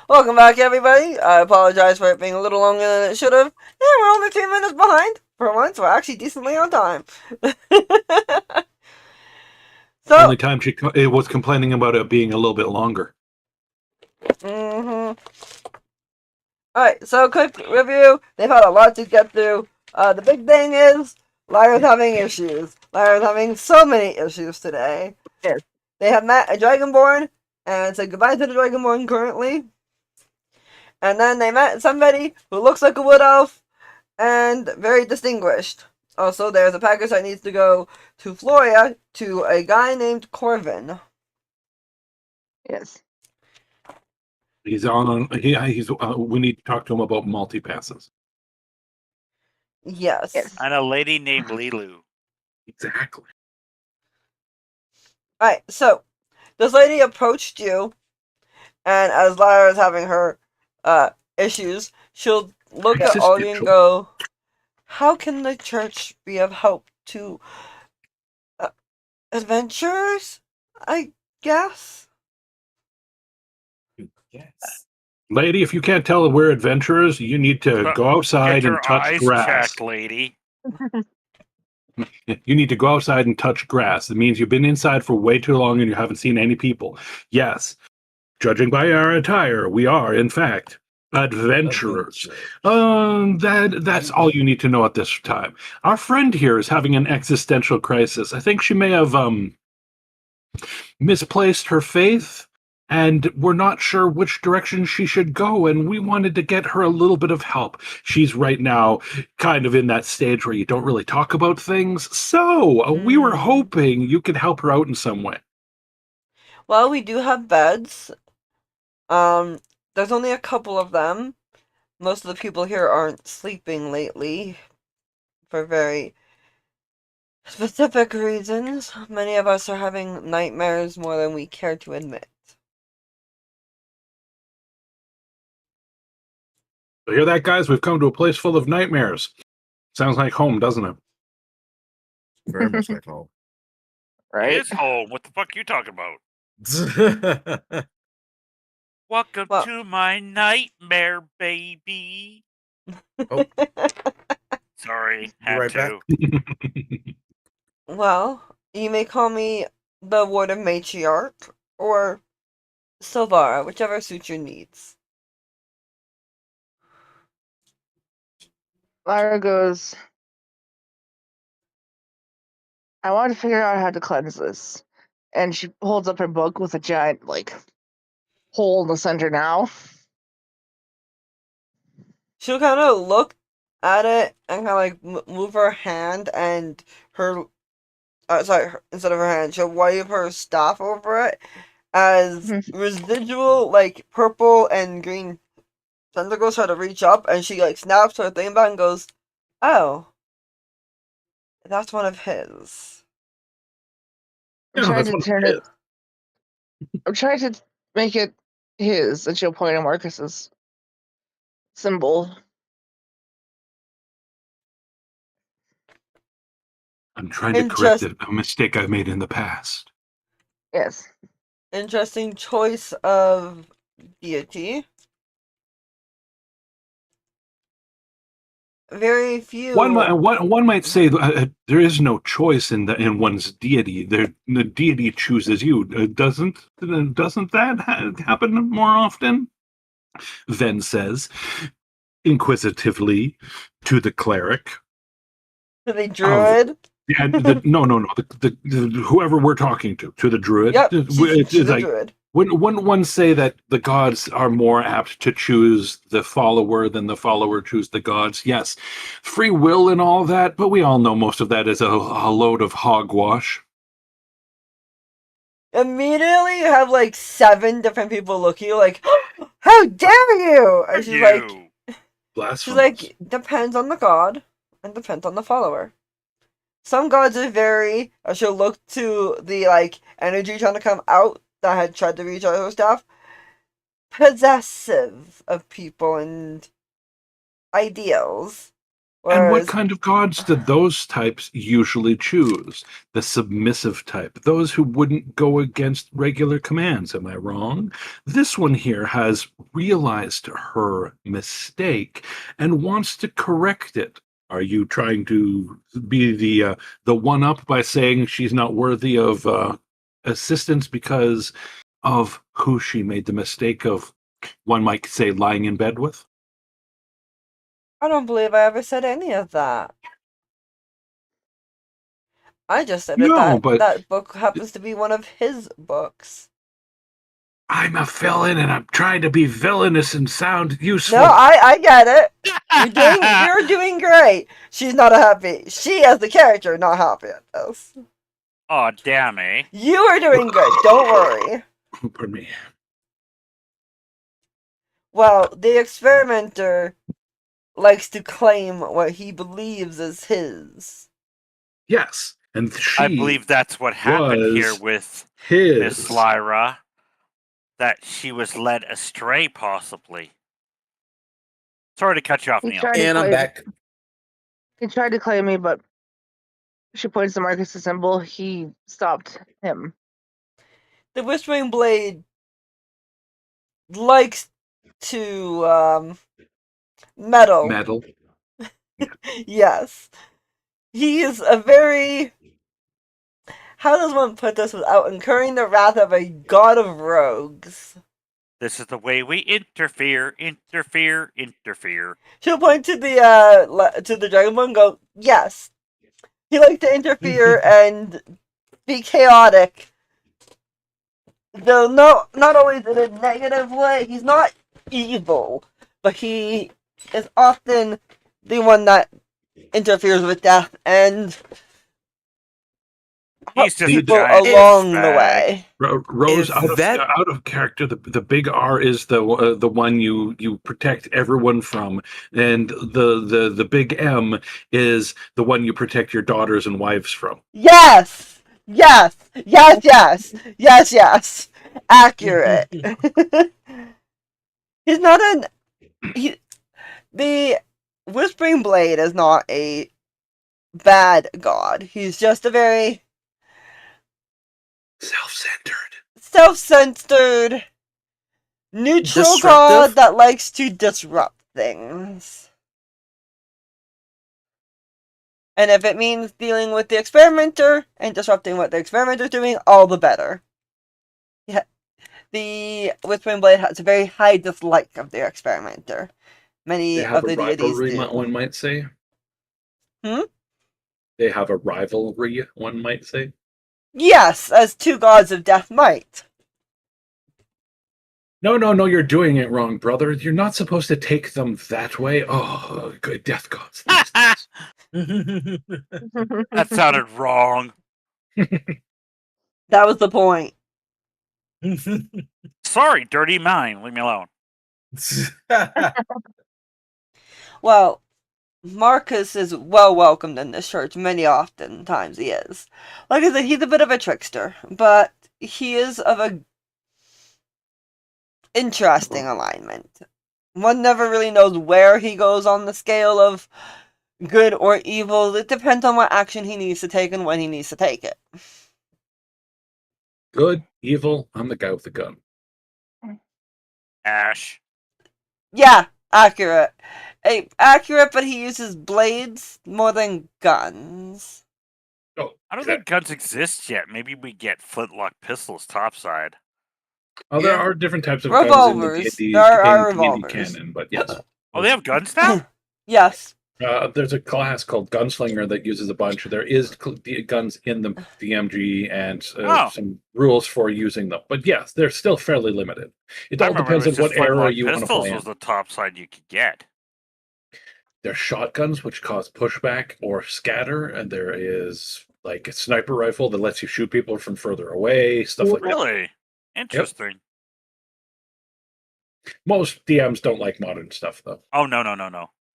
Speaker 1: Welcome back, everybody. I apologize for it being a little longer than it should have. Yeah, we're only 2 minutes behind. For once, we're actually decently on time. So,
Speaker 3: Only time it was complaining about it being a little bit longer.
Speaker 1: Alright, so quick review. They've had a lot to get through. The big thing is, Lyra's having issues. Lyra's having so many issues today.
Speaker 2: Yes.
Speaker 1: They have met a Dragonborn, and said goodbye to the Dragonborn currently. And then they met somebody who looks like a wood elf, and very distinguished. Also, there's a package that needs to go to Floria to a guy named Corvin.
Speaker 2: Yes.
Speaker 3: He's on. He's. We need to talk to him about multi-passes.
Speaker 1: Yes.
Speaker 2: Yes.
Speaker 4: And a lady named Lilu.
Speaker 3: Exactly.
Speaker 1: Alright, so this lady approached you, and as Lyra's having her issues, she'll look at Audrey and go, how can the church be of help to adventurers? I guess?
Speaker 3: Yes. Lady, if you can't tell we're adventurers, you need to go outside
Speaker 4: Get
Speaker 3: and
Speaker 4: your
Speaker 3: touch
Speaker 4: eyes
Speaker 3: grass.
Speaker 4: checked, lady.
Speaker 3: You need to go outside and touch grass. It means you've been inside for way too long and you haven't seen any people. Yes, judging by our attire, we are, in fact, adventurers. That's all you need to know at this time. Our friend here is having an existential crisis. I think she may have misplaced her faith, and we're not sure which direction she should go, and we wanted to get her a little bit of help. She's right now kind of in that stage where you don't really talk about things, so we were hoping you could help her out in some way.
Speaker 1: Well, we do have beds. There's only a couple of them. Most of the people here aren't sleeping lately for very specific reasons. Many of us are having nightmares more than we care to admit.
Speaker 3: So hear that, guys? We've come to a place full of nightmares. Sounds like home, doesn't it?
Speaker 5: Very much like home.
Speaker 2: Right?
Speaker 4: It's home. What the fuck you talking about? Welcome
Speaker 1: Well-
Speaker 4: to my nightmare, baby.
Speaker 5: Oh.
Speaker 4: Sorry,
Speaker 5: Be
Speaker 4: had
Speaker 5: right
Speaker 4: to.
Speaker 1: Well, you may call me the Warden Matriarch, or Silvara, whichever suits your needs.
Speaker 2: Lyra goes, I want to figure out how to cleanse this. And she holds up her book with a giant, hole in the center now.
Speaker 1: She'll kind of look at it and kind of move her hand, and her instead of her hand, she'll wave her staff over it as residual, purple and green tentacles try to reach up, and she, snaps her thing back and goes, oh, that's one of his.
Speaker 2: I'm trying to turn it. I'm trying to make it his, and she'll point at Marcus's symbol.
Speaker 3: I'm trying to correct a mistake I made in the past.
Speaker 2: Yes.
Speaker 1: Interesting choice of deity. Very few.
Speaker 3: One might say there is no choice in one's deity. The deity chooses you. Doesn't that happen more often? Ven says, inquisitively, to the cleric.
Speaker 1: To the druid?
Speaker 3: No. Whoever we're talking to the druid.
Speaker 1: Yep, she's the druid.
Speaker 3: Wouldn't one say that the gods are more apt to choose the follower than the follower choose the gods? Yes, free will and all that, but we all know most of that is a load of hogwash.
Speaker 1: Immediately, you have 7 different people look at you like, how dare you! And she's like, depends on the god and depends on the follower. Some gods are very. She'll look to the energy trying to come out that had tried to reach out her staff, possessive of people and ideals.
Speaker 3: And what
Speaker 1: Whereas
Speaker 3: kind of gods did those types usually choose? The submissive type, those who wouldn't go against regular commands. Am I wrong? This one here has realized her mistake and wants to correct it. Are you trying to be the one up by saying she's not worthy of assistance because of who she made the mistake of, one might say, lying in bed with?
Speaker 1: I don't believe I ever said any of that. I just said
Speaker 3: No, but
Speaker 1: that book happens to be one of his books.
Speaker 3: I'm a villain and I'm trying to be villainous and sound useful.
Speaker 1: No, I get it. You're doing great. She's not happy. She as the character not happy at this.
Speaker 4: Oh, damn, eh?
Speaker 1: You are doing good. Don't worry.
Speaker 3: Pardon me.
Speaker 1: Well, the experimenter likes to claim what he believes is his.
Speaker 3: Yes, and
Speaker 4: I believe that's what happened here
Speaker 3: was
Speaker 4: with
Speaker 3: his.
Speaker 4: Miss Lyra. That she was led astray, possibly. Sorry to cut you off,
Speaker 2: He
Speaker 4: Neil.
Speaker 2: tried to
Speaker 5: And I'm
Speaker 2: claim-
Speaker 5: back.
Speaker 2: He tried to claim me, but she points to Marcus's symbol. He stopped him.
Speaker 1: The Whispering Blade likes to meddle.
Speaker 3: Metal.
Speaker 1: Yes. He is a very... How does one put this without incurring the wrath of a god of rogues?
Speaker 4: This is the way we interfere.
Speaker 1: She'll point to the Dragonborn and go, yes. He likes to interfere and be chaotic. Though not always in a negative way. He's not evil, but he is often the one that interferes with death and
Speaker 4: He's just a
Speaker 1: people
Speaker 4: giant
Speaker 1: along the
Speaker 4: douchebag.
Speaker 1: way.
Speaker 3: Rose,
Speaker 5: Is
Speaker 3: out
Speaker 5: that-
Speaker 3: of character. The big R is the one you protect everyone from, and the big M is the one you protect your daughters and wives from.
Speaker 1: Yes! Yes! Yes, yes! Yes, yes! Accurate. He's not the Whispering Blade is not a bad god. He's just a very self-centered, neutral
Speaker 5: Disruptive?
Speaker 1: god that likes to disrupt things. And if it means dealing with the experimenter and disrupting what the experimenter's doing, all the better. Yeah. The Whispering Blade has a very high dislike of the experimenter.
Speaker 3: They
Speaker 1: Many
Speaker 3: have
Speaker 1: of the
Speaker 3: a
Speaker 1: deities
Speaker 3: rivalry,
Speaker 1: do.
Speaker 3: one might say.
Speaker 1: Hmm?
Speaker 3: They have a rivalry, one might say.
Speaker 1: Yes, as two gods of death might.
Speaker 3: No, you're doing it wrong, brother. You're not supposed to take them that way. Oh, good death gods.
Speaker 4: That sounded wrong.
Speaker 1: That was the point.
Speaker 4: Sorry, dirty mind. Leave me alone.
Speaker 1: Well, Marcus is well welcomed in this church. Many oftentimes he is. Like I said, he's a bit of a trickster, but he is of a interesting alignment. One never really knows where he goes on the scale of good or evil. It depends on what action he needs to take and when he needs to take it.
Speaker 3: Good, evil. I'm the guy with the gun.
Speaker 4: Ash.
Speaker 1: Yeah, accurate. Accurate, but he uses blades more than guns.
Speaker 3: Oh,
Speaker 4: I don't think guns exist yet. Maybe we get flintlock pistols topside.
Speaker 3: Oh, there
Speaker 5: Yeah.
Speaker 3: are different types of
Speaker 1: Revolvers.
Speaker 3: guns in the
Speaker 1: There are
Speaker 3: D&D
Speaker 1: revolvers.
Speaker 3: canon, but yes.
Speaker 4: Oh, they have guns now?
Speaker 1: Yes.
Speaker 3: There's a class called Gunslinger that uses a bunch. There is guns in the DMG and
Speaker 4: Oh.
Speaker 3: some rules for using them. But yes, they're still fairly limited. It
Speaker 4: I
Speaker 3: all
Speaker 4: remember
Speaker 3: depends
Speaker 4: it
Speaker 3: on
Speaker 4: was
Speaker 3: what
Speaker 4: just
Speaker 3: era
Speaker 4: flintlock
Speaker 3: you want to
Speaker 4: pistols
Speaker 3: play in.
Speaker 4: was the topside you could get.
Speaker 3: There's shotguns, which cause pushback or scatter, and there is like a sniper rifle that lets you shoot people from further away, stuff like that.
Speaker 4: Really? Interesting.
Speaker 3: Most DMs don't like modern stuff, though.
Speaker 4: Oh, no.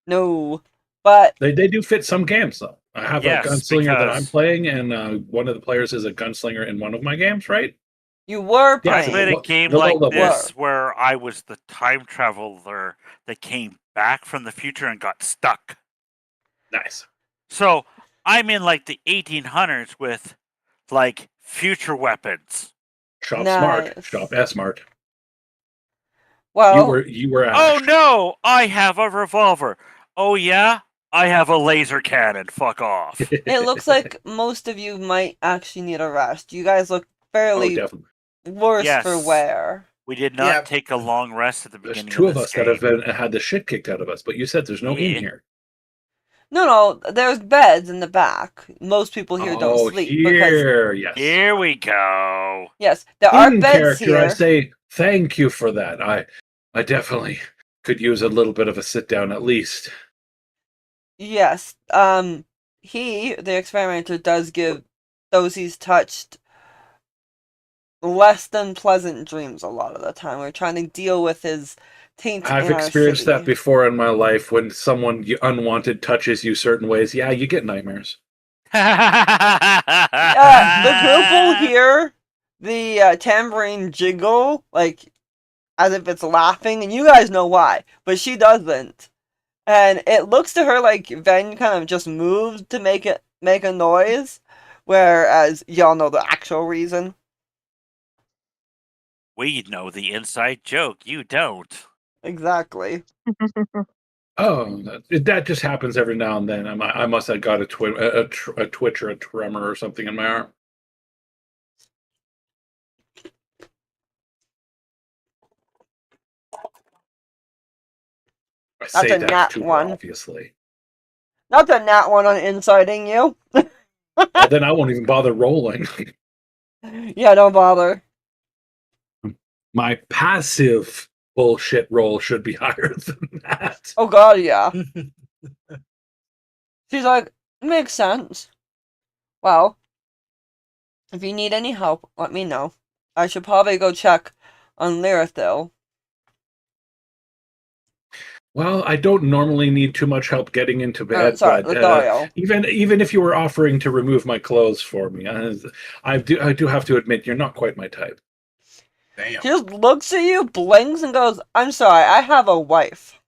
Speaker 1: No. But
Speaker 3: They do fit some games, though. I have
Speaker 4: Yes,
Speaker 3: a gunslinger that I'm
Speaker 4: because-
Speaker 3: playing, and one of the players is a gunslinger in one of my games, right?
Speaker 1: you were
Speaker 3: Yeah,
Speaker 4: I
Speaker 1: playing.
Speaker 4: played a
Speaker 3: Well,
Speaker 4: game
Speaker 3: the low
Speaker 4: like
Speaker 3: level.
Speaker 4: this where I was the time traveler that came back from the future and got stuck.
Speaker 3: Nice.
Speaker 4: So I'm in like the 1800s with like future weapons.
Speaker 3: Shop smart.
Speaker 1: Nice.
Speaker 3: Shop S smart.
Speaker 1: Well,
Speaker 3: You were
Speaker 4: Oh
Speaker 3: Ash.
Speaker 4: no, I have a revolver. Oh yeah, I have a laser cannon. Fuck off.
Speaker 1: it looks like most of you might actually need a rest. You guys look
Speaker 3: Oh,
Speaker 1: fairly
Speaker 3: definitely.
Speaker 1: worse for
Speaker 4: Yes.
Speaker 1: wear.
Speaker 4: We did not
Speaker 5: Yeah.
Speaker 4: take a long rest at the
Speaker 3: There's
Speaker 4: beginning
Speaker 3: two
Speaker 4: of
Speaker 3: of
Speaker 4: this
Speaker 3: us that
Speaker 4: game.
Speaker 3: have had the shit kicked out of us, but you said there's no inn
Speaker 4: Yeah.
Speaker 3: here.
Speaker 1: No, there's beds in the back. Most people here don't
Speaker 3: Oh,
Speaker 1: sleep because
Speaker 3: here, yes.
Speaker 4: Here we go.
Speaker 1: yes, there are
Speaker 3: In
Speaker 1: beds
Speaker 3: character, I
Speaker 1: here.
Speaker 3: say thank you for that. I definitely could use a little bit of a sit down at least.
Speaker 1: Yes. He, the experimenter, does give those he's touched less than pleasant dreams a lot of the time. We're trying to deal with his taint
Speaker 3: I've
Speaker 1: in our
Speaker 3: experienced
Speaker 1: city.
Speaker 3: that before in my life when someone unwanted touches you certain ways. Yeah, you get nightmares.
Speaker 1: The group will hear the tambourine jiggle, like, as if it's laughing, and you guys know why, but she doesn't. And it looks to her like Ven kind of just moved to make a noise, whereas y'all know the actual reason.
Speaker 4: We know the inside joke. You don't.
Speaker 1: Exactly.
Speaker 3: Oh, that just happens every now and then. I must have got a twitch or a tremor or something in my arm. I
Speaker 1: That's
Speaker 3: say
Speaker 1: a
Speaker 3: that
Speaker 1: nat
Speaker 3: to her,
Speaker 1: one.
Speaker 3: obviously.
Speaker 1: Not the nat one on inciting you.
Speaker 3: Well, then I won't even bother rolling.
Speaker 1: Yeah, don't bother.
Speaker 3: My passive bullshit roll should be higher than that.
Speaker 1: Oh god, yeah. She's like, makes sense. Well, if you need any help, let me know. I should probably go check on Lyrithil.
Speaker 3: Well, I don't normally need too much help getting into bed,
Speaker 1: Sorry,
Speaker 3: but
Speaker 1: Lothario.
Speaker 3: even if you were offering to remove my clothes for me, I do have to admit you're not quite my type.
Speaker 5: Damn.
Speaker 1: She just looks at you, blinks, and goes, I'm sorry, I have a wife.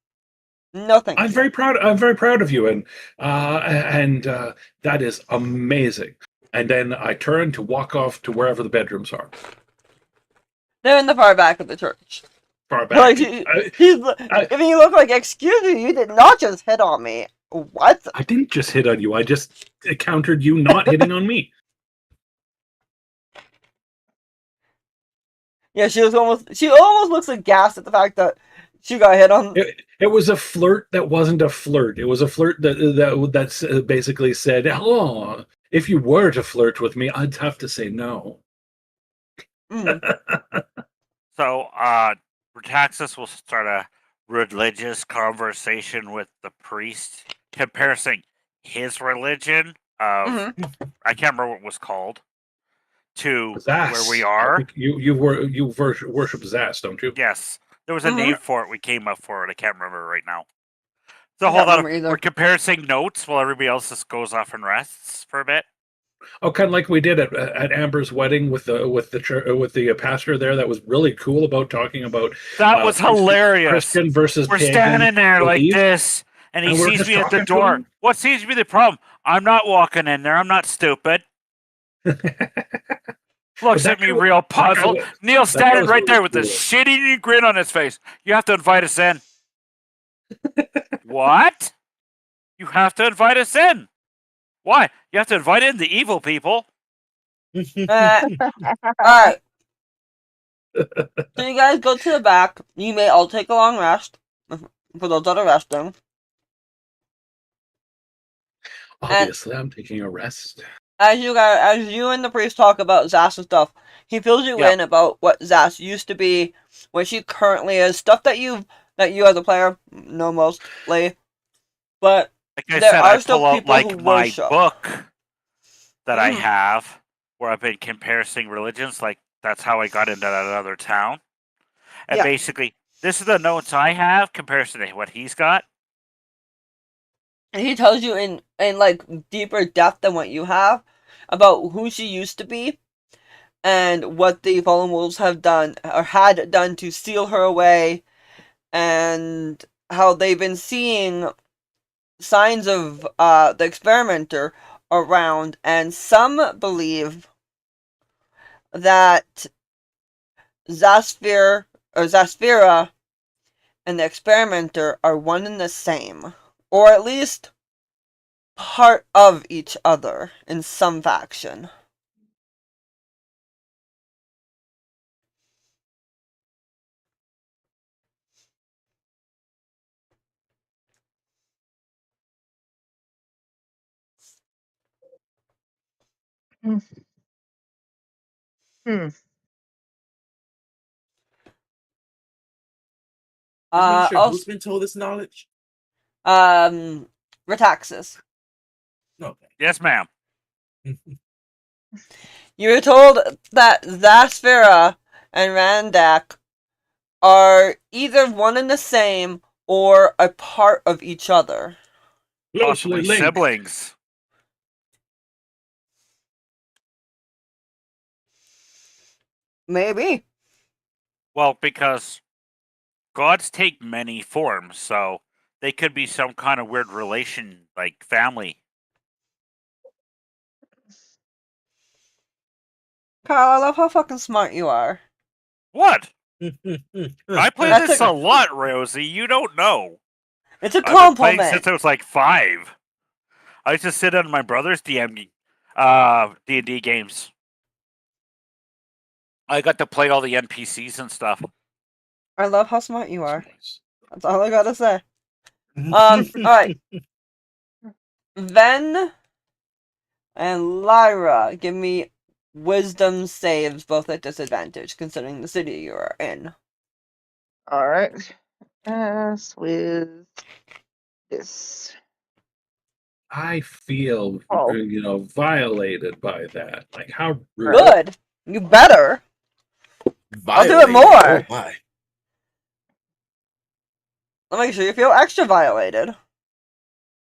Speaker 1: No, thank
Speaker 3: I'm
Speaker 1: you.
Speaker 3: very proud. I'm very proud of you, and that is amazing. And then I turn to walk off to wherever the bedrooms are.
Speaker 1: They're in the far back of the church.
Speaker 3: Far back.
Speaker 1: Like, he's giving you look like, excuse me, you did not just hit on me. What?
Speaker 3: I didn't just hit on you. I just countered you not hitting on me.
Speaker 1: Yeah, she almost looks aghast at the fact that she got hit on.
Speaker 3: It was a flirt that wasn't a flirt. It was a flirt that basically said, "Oh, if you were to flirt with me, I'd have to say no."
Speaker 1: Mm.
Speaker 4: So, Retaxis will start a religious conversation with the priest, comparing his religion of I can't remember what it was called to
Speaker 3: Zas.
Speaker 4: where we are.
Speaker 3: I think you worship Zas, don't you?
Speaker 4: Yes, there was a name for it. We came up for it. I can't remember right now. So
Speaker 1: I
Speaker 4: hold
Speaker 1: can't
Speaker 4: on.
Speaker 1: remember either.
Speaker 4: We're comparing notes while everybody else just goes off and rests for a bit.
Speaker 3: Oh, kind of like we did at Amber's wedding with the pastor there. That was really cool about talking about
Speaker 4: That was hilarious.
Speaker 3: Christian versus
Speaker 4: We're
Speaker 3: pagan
Speaker 4: standing there like
Speaker 3: belief.
Speaker 4: this, and he
Speaker 3: And we're
Speaker 4: sees
Speaker 3: just
Speaker 4: me at the
Speaker 3: talking to
Speaker 4: door.
Speaker 3: him.
Speaker 4: What seems to be the problem? I'm not walking in there. I'm not stupid. Looks
Speaker 3: That
Speaker 4: at me
Speaker 3: guy was-
Speaker 4: real
Speaker 3: that guy
Speaker 4: puzzled.
Speaker 3: was-
Speaker 4: Neil's
Speaker 3: that guy
Speaker 4: standing
Speaker 3: was
Speaker 4: right
Speaker 3: really
Speaker 4: there with
Speaker 3: cool.
Speaker 4: this shitty grin on his face. You have to invite us in. What? You have to invite us in. Why? You have to invite in the evil people.
Speaker 1: Alright. So you guys go to the back. You may all take a long rest. For those that are resting.
Speaker 3: Obviously, I'm taking a rest.
Speaker 1: As you and the priest talk about Zas and stuff, he fills you in about what Zas used to be, what she currently is, stuff that you as a player know mostly. But
Speaker 4: Like I
Speaker 1: there
Speaker 4: said,
Speaker 1: are
Speaker 4: I
Speaker 1: still
Speaker 4: pull out
Speaker 1: people who
Speaker 4: like my
Speaker 1: worship.
Speaker 4: book that I
Speaker 1: Mhm.
Speaker 4: have where I've been comparing religions. Like that's how I got into that other town. And
Speaker 1: Yeah.
Speaker 4: basically, this is the notes I have comparison to what he's got.
Speaker 1: And he tells you in like deeper depth than what you have about who she used to be and what the Fallen Wolves have done or had done to steal her away, and how they've been seeing signs of the experimenter around, and some believe that Zasphere or Zaspira and the experimenter are one and the same, or at least part of each other in some faction.
Speaker 2: Hmm.
Speaker 5: Administrator,
Speaker 1: Also,
Speaker 5: who's been told this knowledge?
Speaker 1: Retaxis.
Speaker 5: Okay.
Speaker 4: Yes, ma'am.
Speaker 1: You were told that Zaspera and Randak are either one and the same or a part of each other.
Speaker 3: Closely
Speaker 4: Possibly
Speaker 3: linked.
Speaker 4: siblings.
Speaker 1: Maybe.
Speaker 4: Well, because gods take many forms, so they could be some kind of weird relation, like family.
Speaker 1: Carl, I love how fucking smart you are.
Speaker 4: What? I play
Speaker 1: That's
Speaker 4: this
Speaker 1: a-
Speaker 4: a lot, Rosie. You don't know.
Speaker 1: It's a
Speaker 4: I've been playing
Speaker 1: compliment.
Speaker 4: since I was like 5. I used to sit on my brother's D&D games. I got to play all the NPCs and stuff.
Speaker 1: I love how smart you are. That's all I gotta say. Alright. Ven and Lyra, give me wisdom saves, both at disadvantage, considering the city you are in.
Speaker 2: All right. As with this.
Speaker 3: I feel,
Speaker 2: Oh.
Speaker 3: violated by that. Like, how rude.
Speaker 1: Good. You better. I'll do it
Speaker 5: Violated.
Speaker 1: more.
Speaker 5: Oh my.
Speaker 1: Let me make sure you feel extra violated.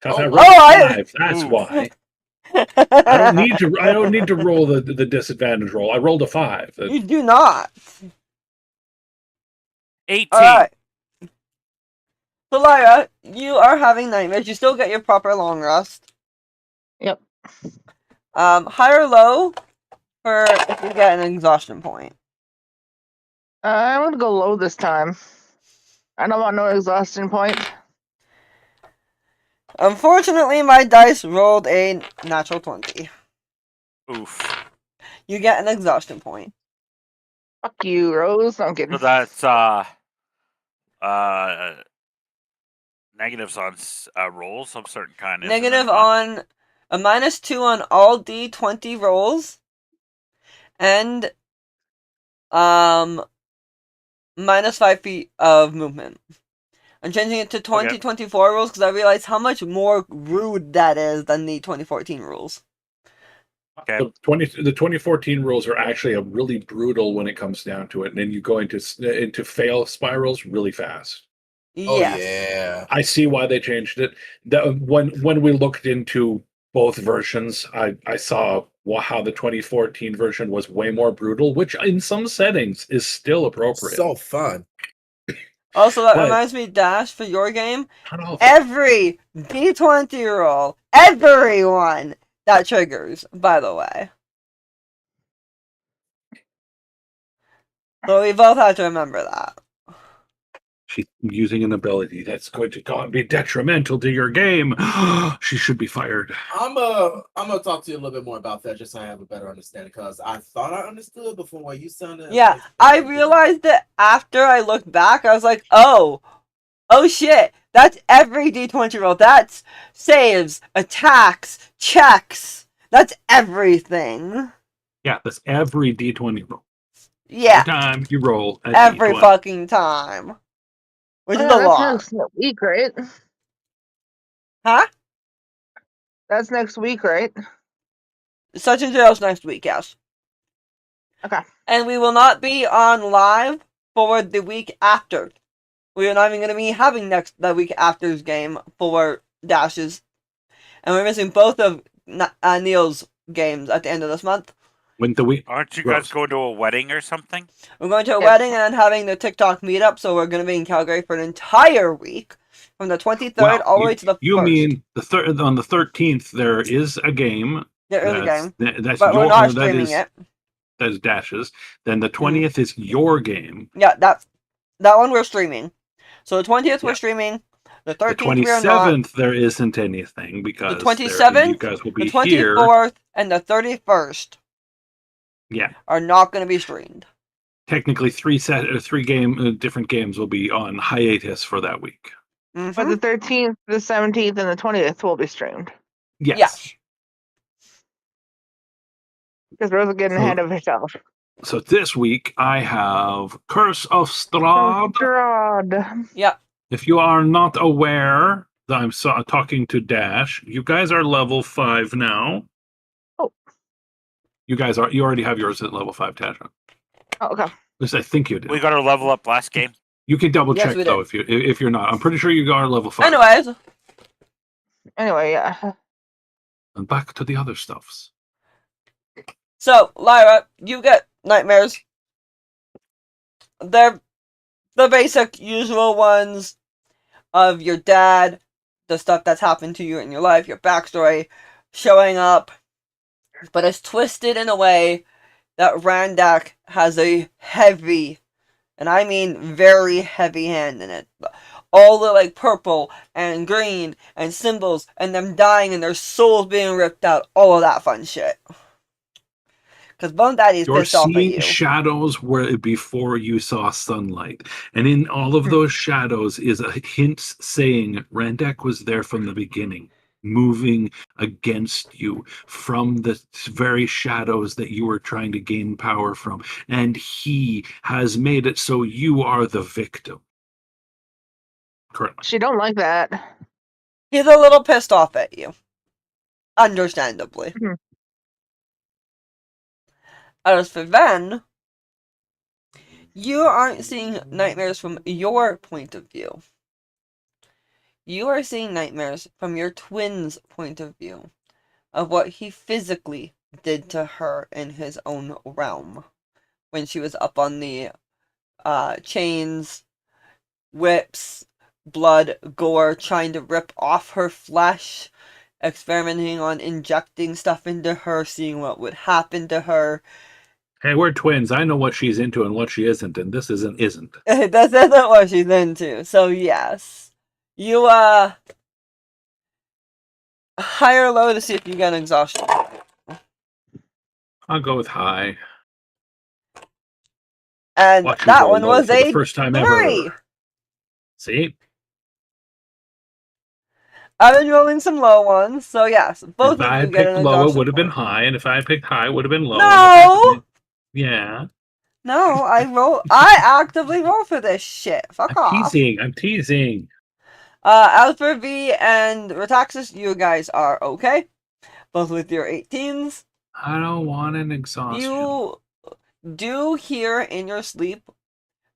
Speaker 3: Because
Speaker 5: Oh,
Speaker 3: I rolled
Speaker 1: I-
Speaker 3: 5. That's
Speaker 4: Ooh.
Speaker 3: why. I don't need to roll the disadvantage roll. I rolled a 5.
Speaker 1: You do not.
Speaker 4: 18.
Speaker 1: Alright. So, Lyra, you are having nightmares. You still get your proper long rest.
Speaker 2: Yep.
Speaker 1: High or low for if you get an exhaustion point.
Speaker 2: I'm gonna go low this time. I don't want no exhaustion point.
Speaker 1: Unfortunately, my dice rolled a natural 20.
Speaker 4: Oof.
Speaker 1: You get an exhaustion point.
Speaker 2: Fuck you, Rose. I'm
Speaker 4: So
Speaker 2: kidding.
Speaker 4: that's negatives on rolls of certain kind. isn't it
Speaker 1: Negative
Speaker 4: not?
Speaker 1: on a -2 on all D20 rolls, and -5 feet of movement. I'm changing it to 2024 rules because I realize how much more rude that is than the 2014 rules.
Speaker 4: Okay.
Speaker 3: The 2014 rules are actually a really brutal when it comes down to it, and then you go into fail spirals really fast.
Speaker 5: Oh
Speaker 1: Yes.
Speaker 5: yeah.
Speaker 3: I see why they changed it. When we looked into both versions, I saw how the 2014 version was way more brutal, which in some settings is still appropriate.
Speaker 5: So fun.
Speaker 1: Also, that
Speaker 3: But-
Speaker 1: reminds me, Dash, for your game,
Speaker 3: Not all of it.
Speaker 1: every D20 roll, everyone, that triggers, by the way. So we both have to remember that.
Speaker 3: She's using an ability that's going to be detrimental to your game. She should be fired.
Speaker 5: I'm gonna talk to you a little bit more about that just so I have a better understanding because I thought I understood before what you sounded.
Speaker 1: Yeah, I realized that after I looked back, I was like, oh shit, that's every D20 roll. That's saves, attacks, checks. That's everything.
Speaker 3: Yeah, that's every D20 roll.
Speaker 1: Yeah,
Speaker 3: Every time you roll a
Speaker 1: every
Speaker 3: D20.
Speaker 1: fucking time. Which is a
Speaker 2: that's
Speaker 1: lot.
Speaker 2: next week, right?
Speaker 1: Huh?
Speaker 2: That's next week, right?
Speaker 1: Such and Jails next week, yes.
Speaker 2: Okay.
Speaker 1: And we will not be on live for the week after. We are not even going to be having the week after's game for Dashes. And we're missing both of Neil's games at the end of this month.
Speaker 3: When the week.
Speaker 4: Aren't you
Speaker 3: Gross.
Speaker 4: guys going to a wedding or something?
Speaker 1: We're going to a
Speaker 2: Yes.
Speaker 1: wedding and having the TikTok meetup, so we're going to be in Calgary for an entire week. From the 23rd
Speaker 3: Well,
Speaker 1: all the way to the 1st.
Speaker 3: you mean the third on the 13th? There is a game.
Speaker 1: There is a game,
Speaker 3: That's
Speaker 1: but we're
Speaker 3: your.
Speaker 1: not streaming it.
Speaker 3: That is Dash's. Then the 20th is your game.
Speaker 1: Yeah, that one we're streaming. So the 20th we're
Speaker 3: Yeah.
Speaker 1: streaming. The
Speaker 3: The
Speaker 1: 13th we are not.
Speaker 3: 27th there isn't anything because
Speaker 1: The 27th,
Speaker 3: you guys will
Speaker 1: the
Speaker 3: be here.
Speaker 1: 24th, and the 31st
Speaker 3: Yeah.
Speaker 1: are not going to be streamed.
Speaker 3: Technically, three different games will be on hiatus for that week.
Speaker 1: Mm-hmm.
Speaker 2: But the 13th, the 17th, and the 20th will be streamed.
Speaker 3: Yes.
Speaker 2: Because Rose is getting ahead of herself.
Speaker 3: So this week I have Curse of Strahd.
Speaker 2: Strahd.
Speaker 1: Yeah.
Speaker 3: If you are not aware that I'm talking to Dash, you guys are level 5 now.
Speaker 2: Oh.
Speaker 3: You already have yours at level 5, Tasha.
Speaker 2: Oh, okay.
Speaker 3: At least I think you did.
Speaker 4: We got our level up last game.
Speaker 3: You can double
Speaker 1: Yes,
Speaker 3: check
Speaker 1: we
Speaker 3: though
Speaker 1: did.
Speaker 3: if you're not. I'm pretty sure you got level 5.
Speaker 1: Anyways,
Speaker 2: Anyway, yeah.
Speaker 3: And back to the other stuffs.
Speaker 1: so Lyra, you get nightmares. They're the basic, usual ones of your dad, the stuff that's happened to you in your life, your backstory showing up, but it's twisted in a way that Randak has a heavy, and I mean very heavy hand in it. All the like purple and green and symbols and them dying and their souls being ripped out, all of that fun shit. Because Bone Daddy's
Speaker 3: You're
Speaker 1: pissed off at
Speaker 3: seeing
Speaker 1: you.
Speaker 3: shadows where before you saw sunlight. And in all of those shadows is a hint saying Randak was there from the beginning, moving against you from the very shadows that you were trying to gain power from. And he has made it so you are the victim. Currently.
Speaker 2: She don't like that.
Speaker 1: He's a little pissed off at you. Understandably.
Speaker 2: Mhm.
Speaker 1: As for Ven, you aren't seeing nightmares from your point of view. You are seeing nightmares from your twin's point of view of what he physically did to her in his own realm when she was up on the chains, whips, blood, gore, trying to rip off her flesh, experimenting on injecting stuff into her, seeing what would happen to her.
Speaker 3: Hey, we're twins. I know what she's into and what she isn't, and this isn't.
Speaker 1: This isn't what she's into, so yes. You, high or low to see if you get exhaustion.
Speaker 3: I'll go with high.
Speaker 1: And
Speaker 3: Watch you
Speaker 1: that
Speaker 3: roll
Speaker 1: one
Speaker 3: low
Speaker 1: was
Speaker 3: for the
Speaker 1: a
Speaker 3: first time
Speaker 1: 3!
Speaker 3: ever. See?
Speaker 1: I've been rolling some low ones, so yes, both
Speaker 3: If I
Speaker 1: of you
Speaker 3: had
Speaker 1: get an
Speaker 3: picked low, it
Speaker 1: exhaustion
Speaker 3: would have been
Speaker 1: point.
Speaker 3: high, and if I had picked high, it would have been low.
Speaker 1: No!
Speaker 3: Yeah.
Speaker 1: No, I actively roll for this shit. Fuck off.
Speaker 3: I'm teasing.
Speaker 1: As for V and Retaxis, you guys are okay. Both with your 18s.
Speaker 3: I don't want an exhaustion.
Speaker 1: You do hear in your sleep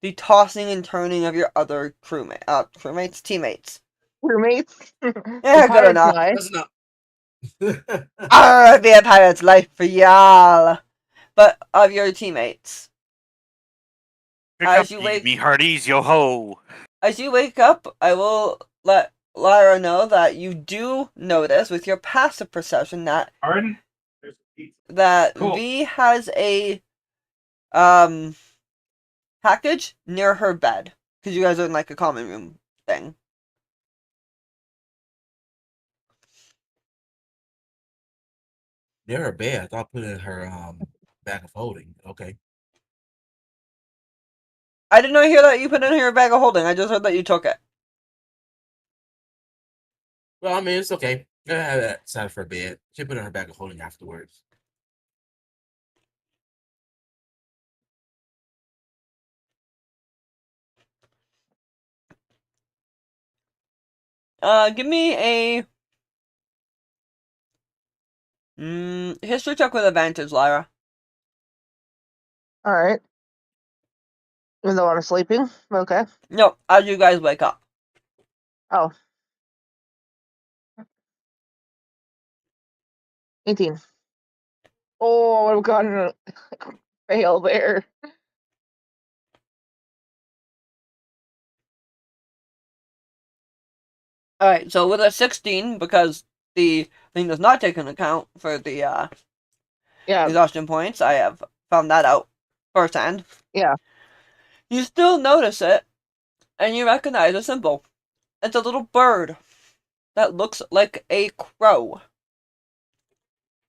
Speaker 1: the tossing and turning of your other teammates.
Speaker 2: Roommates?
Speaker 1: Yeah, good enough.
Speaker 5: That's not.
Speaker 1: Arr, be a pirate's life for y'all. But of your teammates.
Speaker 4: Pick
Speaker 1: As
Speaker 4: up,
Speaker 1: you
Speaker 4: ye
Speaker 1: wake-
Speaker 4: me hearties, yo ho!
Speaker 1: As you wake up, I will let Lyra know that you do notice with your passive perception that
Speaker 3: Pardon? Cool.
Speaker 1: V has a package near her bed. Because you guys are in like a common room thing.
Speaker 5: Near her bed. I thought put it in her bag of holding. Okay.
Speaker 1: I did not hear that you put it in your bag of holding. I just heard that you took it.
Speaker 5: Well, I mean, it's okay. I have that side of her bed. She put it in her bag of holding afterwards.
Speaker 1: Give me a history check with advantage, Lyra.
Speaker 2: Alright. Even though I'm sleeping? Okay.
Speaker 1: No, as you guys wake up.
Speaker 2: Oh. 18. Oh, I would have gotten a fail there.
Speaker 1: Alright, so with a 16, because the thing does not take into account for the
Speaker 2: Yeah,
Speaker 1: exhaustion points, I have found that out firsthand.
Speaker 2: yeah.
Speaker 1: You still notice it, and you recognize a symbol. It's a little bird that looks like a crow.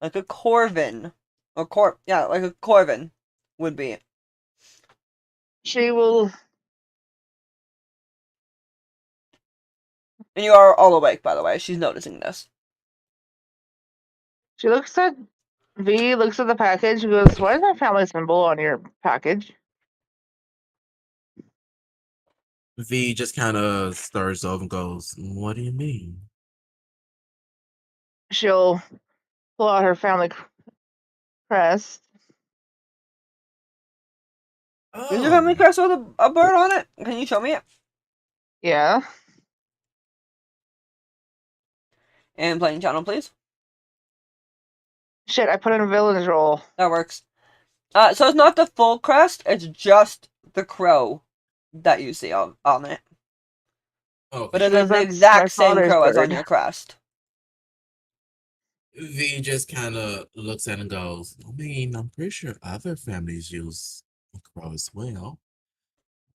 Speaker 1: Like a corvin. Like a corvin would be.
Speaker 2: She will.
Speaker 1: And you are all awake, by the way. She's noticing this.
Speaker 2: She looks at V. Looks at the package. She goes, "Why is that family symbol on your package?"
Speaker 5: V just kind of stirs over and goes, "What do you mean?"
Speaker 2: She'll pull out her family crest.
Speaker 1: Is your family
Speaker 5: Oh,
Speaker 1: crest with a bird on it? Can you show me it?
Speaker 2: Yeah.
Speaker 1: And playing channel, please.
Speaker 2: Shit, I put in a villain's role.
Speaker 1: That works. So it's not the full crest, it's just the crow that you see on it.
Speaker 5: okay.
Speaker 1: But it
Speaker 2: Because
Speaker 1: is the
Speaker 2: that's
Speaker 1: exact
Speaker 2: my
Speaker 1: same
Speaker 2: father's
Speaker 1: crow as on
Speaker 2: bird.
Speaker 1: your crest.
Speaker 5: V just kind of looks at it and goes, "I mean, I'm pretty sure other families use a crow as well,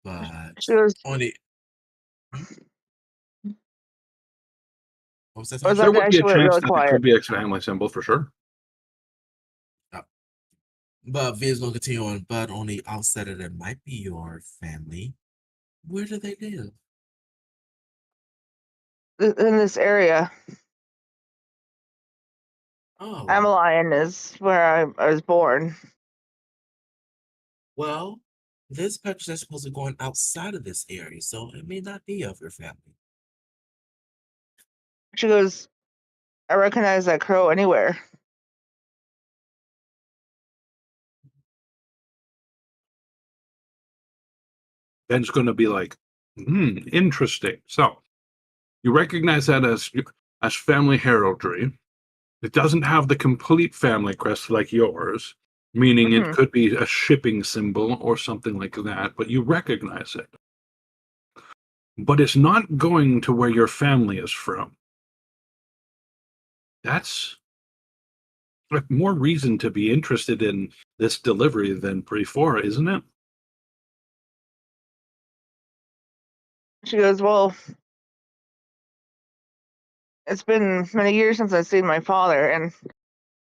Speaker 5: but
Speaker 2: She goes,
Speaker 5: only." Hmm? What was that,
Speaker 2: was
Speaker 3: There
Speaker 2: that
Speaker 5: Tasha?
Speaker 3: would
Speaker 2: guy?
Speaker 3: be
Speaker 2: She
Speaker 3: a
Speaker 2: went
Speaker 3: chance
Speaker 2: really
Speaker 3: that it
Speaker 2: quiet.
Speaker 3: could be a family symbol for sure.
Speaker 5: Oh. But V is going to continue on. But on the outside of that might be your family. Where do they live?
Speaker 2: In this area.
Speaker 5: Oh,
Speaker 2: Amelion is where I was born.
Speaker 5: well, this package is supposed to be going outside of this area, so it may not be of your family.
Speaker 2: She goes, I recognize that crow anywhere.
Speaker 3: Ben's going to be like, interesting. So you recognize that as family heraldry. It doesn't have the complete family crest like yours, meaning it
Speaker 2: Mm-hmm.
Speaker 3: could be a shipping symbol or something like that, but you recognize it. But it's not going to where your family is from. That's more reason to be interested in this delivery than before, isn't it?
Speaker 2: She goes, well, it's been many years since I've seen my father, and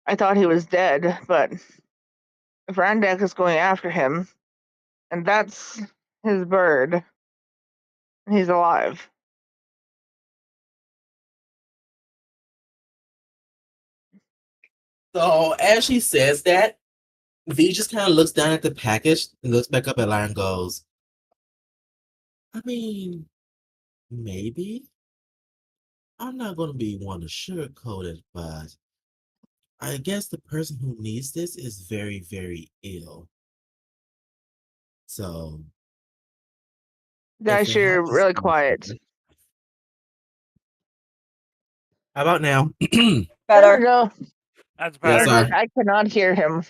Speaker 2: I thought he was dead, but Vrandak is going after him, and that's his bird. He's alive.
Speaker 5: So as she says that, V just kind of looks down at the package and looks back up at Lyra and goes, "I mean, maybe. I'm not going to be one to sugarcoat it, but I guess the person who needs this is very, very ill. So if
Speaker 2: Guys,
Speaker 5: it
Speaker 2: you're
Speaker 5: happens
Speaker 2: really
Speaker 5: in the
Speaker 2: quiet.
Speaker 5: future, how about now?"
Speaker 2: Better
Speaker 1: Better.
Speaker 2: go.
Speaker 4: That's
Speaker 5: Yeah,
Speaker 2: I was
Speaker 4: better.
Speaker 2: like,
Speaker 5: sorry.
Speaker 2: I cannot hear him.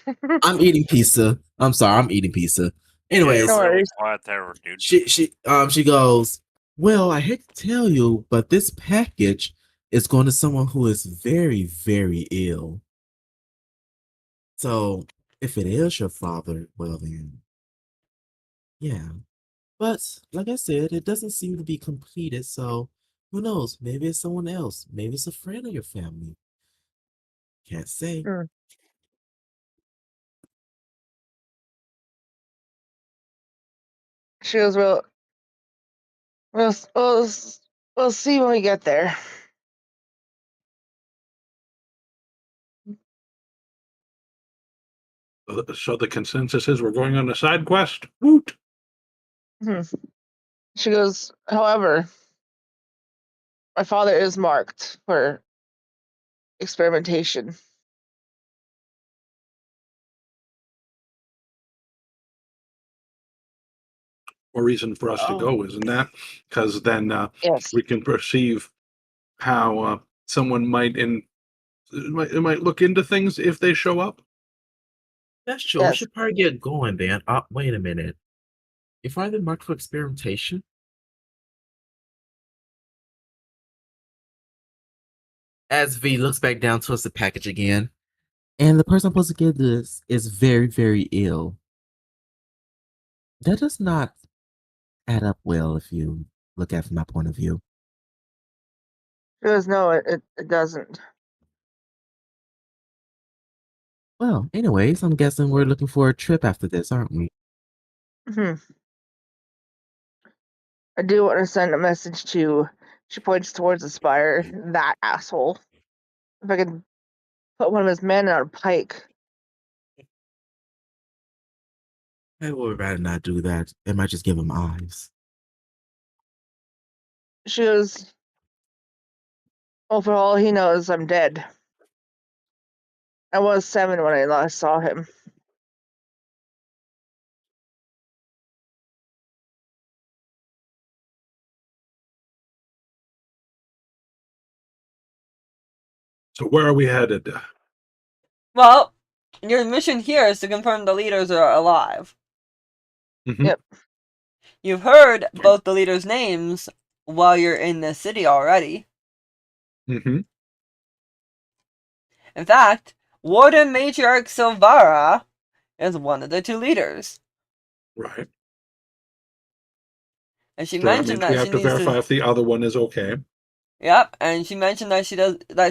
Speaker 5: I'm eating pizza. I'm sorry, I'm eating pizza.
Speaker 4: Yeah,
Speaker 5: Anyways,
Speaker 2: No
Speaker 4: you're really
Speaker 2: worries.
Speaker 4: quiet there, dude.
Speaker 5: she goes, "Well, I hate to tell you, but this package is going to someone who is very, very ill. So if it is your father, well then, yeah. But like I said, it doesn't seem to be completed, so who knows? Maybe it's someone else. Maybe it's a friend of your family. Can't say."
Speaker 2: Mm. She goes, well, we'll see when we get there.
Speaker 3: So the consensus is we're going on a side quest. Woot!
Speaker 2: Hmm. She goes, however, my father is marked for experimentation.
Speaker 3: More reason for us to
Speaker 5: Oh,
Speaker 3: go, isn't that? Because then
Speaker 2: Yes.
Speaker 3: we can perceive how someone might look into things if they show up.
Speaker 5: that's true. We
Speaker 2: Yes.
Speaker 5: should probably get going then. Wait a minute. If I've been marked for experimentation, As V looks back down towards the package again, and the person I'm supposed to give this is very, very ill. That does not add up well if you look at it from my point of view.
Speaker 2: She goes, no, it doesn't.
Speaker 5: Well, anyways, I'm guessing we're looking for a trip after this, aren't we?
Speaker 2: Hmm. I do want to send a message to. She points towards the spire. That asshole. If I could put one of his men on a pike.
Speaker 5: I would rather not do that. It might just give him eyes.
Speaker 2: She goes, well, for all he knows, I'm dead. I was 7 when I last saw him.
Speaker 3: So where are we headed?
Speaker 1: Well, your mission here is to confirm the leaders are alive.
Speaker 3: Mhm.
Speaker 2: Yep.
Speaker 1: You've heard both the leaders' names while you're in the city already.
Speaker 3: Mm-hmm.
Speaker 1: In fact, Warden Matriarch Silvara is one of the 2 leaders.
Speaker 3: Right.
Speaker 1: And she
Speaker 3: So that
Speaker 1: mentioned
Speaker 3: means we
Speaker 1: that she
Speaker 3: have to
Speaker 1: needs
Speaker 3: verify
Speaker 1: to.
Speaker 3: if the other one is okay.
Speaker 1: Yep, and she mentioned that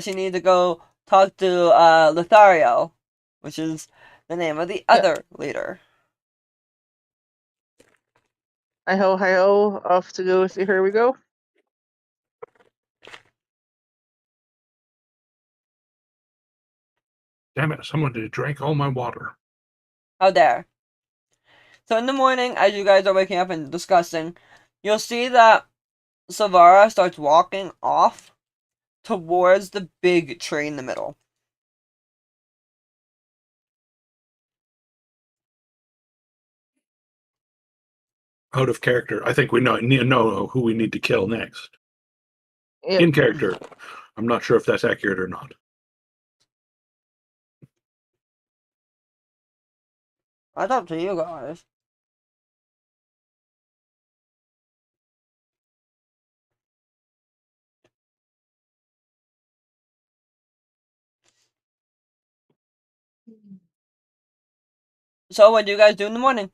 Speaker 1: she needs to go talk to Lothario, which is the name of the other leader.
Speaker 2: Hi-ho, off to go see her we go.
Speaker 3: Damn it! Someone drank all my water.
Speaker 1: How dare. So in the morning, as you guys are waking up and discussing, you'll see that Savara starts walking off towards the big tree in the middle.
Speaker 3: Out of character. I think we know who we need to kill next.
Speaker 2: Yep.
Speaker 3: In character. I'm not sure if that's accurate or not.
Speaker 1: That's up to you guys. So what do you guys do in the morning?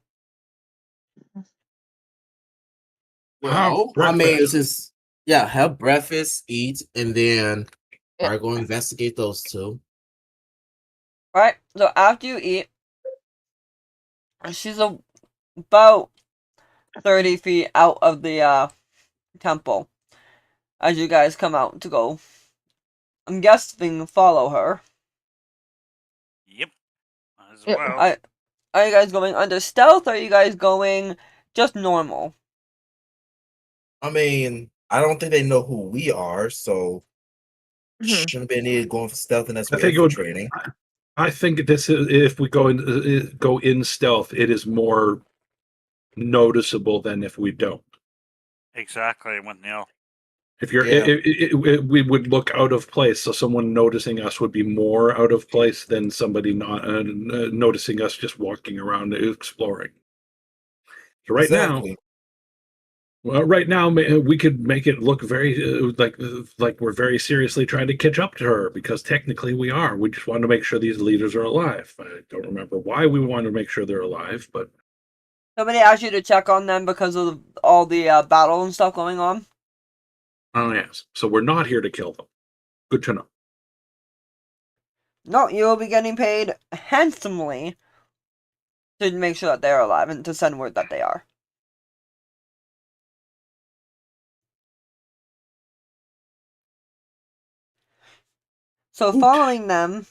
Speaker 5: Well, I mean,
Speaker 3: breakfast.
Speaker 5: it's just have breakfast, eat, and then
Speaker 2: Yep.
Speaker 5: I go investigate those 2.
Speaker 1: Alright, so after you eat, she's about 30 feet out of the temple as you guys come out to go. I'm guessing follow her.
Speaker 4: Yep. As
Speaker 2: Yep.
Speaker 4: well.
Speaker 1: Are you guys going under stealth or are you guys going just normal?
Speaker 5: I mean, I don't think they know who we are, so
Speaker 2: Mhm.
Speaker 5: shouldn't be any going for stealth unless
Speaker 3: I
Speaker 5: we're
Speaker 3: think it would.
Speaker 5: infiltrating.
Speaker 3: I think this is, if we go in stealth, it is more noticeable than if we don't.
Speaker 4: Exactly. With Neil.
Speaker 3: If you're,
Speaker 5: Yeah.
Speaker 3: we would look out of place. So someone noticing us would be more out of place than somebody not noticing us just walking around exploring. So
Speaker 5: Exactly.
Speaker 3: right now, we could make it look very like we're very seriously trying to catch up to her because technically we are. We just want to make sure these leaders are alive. I don't remember why we want to make sure they're alive, but
Speaker 1: Somebody asked you to check on them because of all the battle and stuff going on?
Speaker 3: oh yes. So we're not here to kill them. Good to know.
Speaker 1: No, you will be getting paid handsomely to make sure that they're alive and to send word that they are. So following them,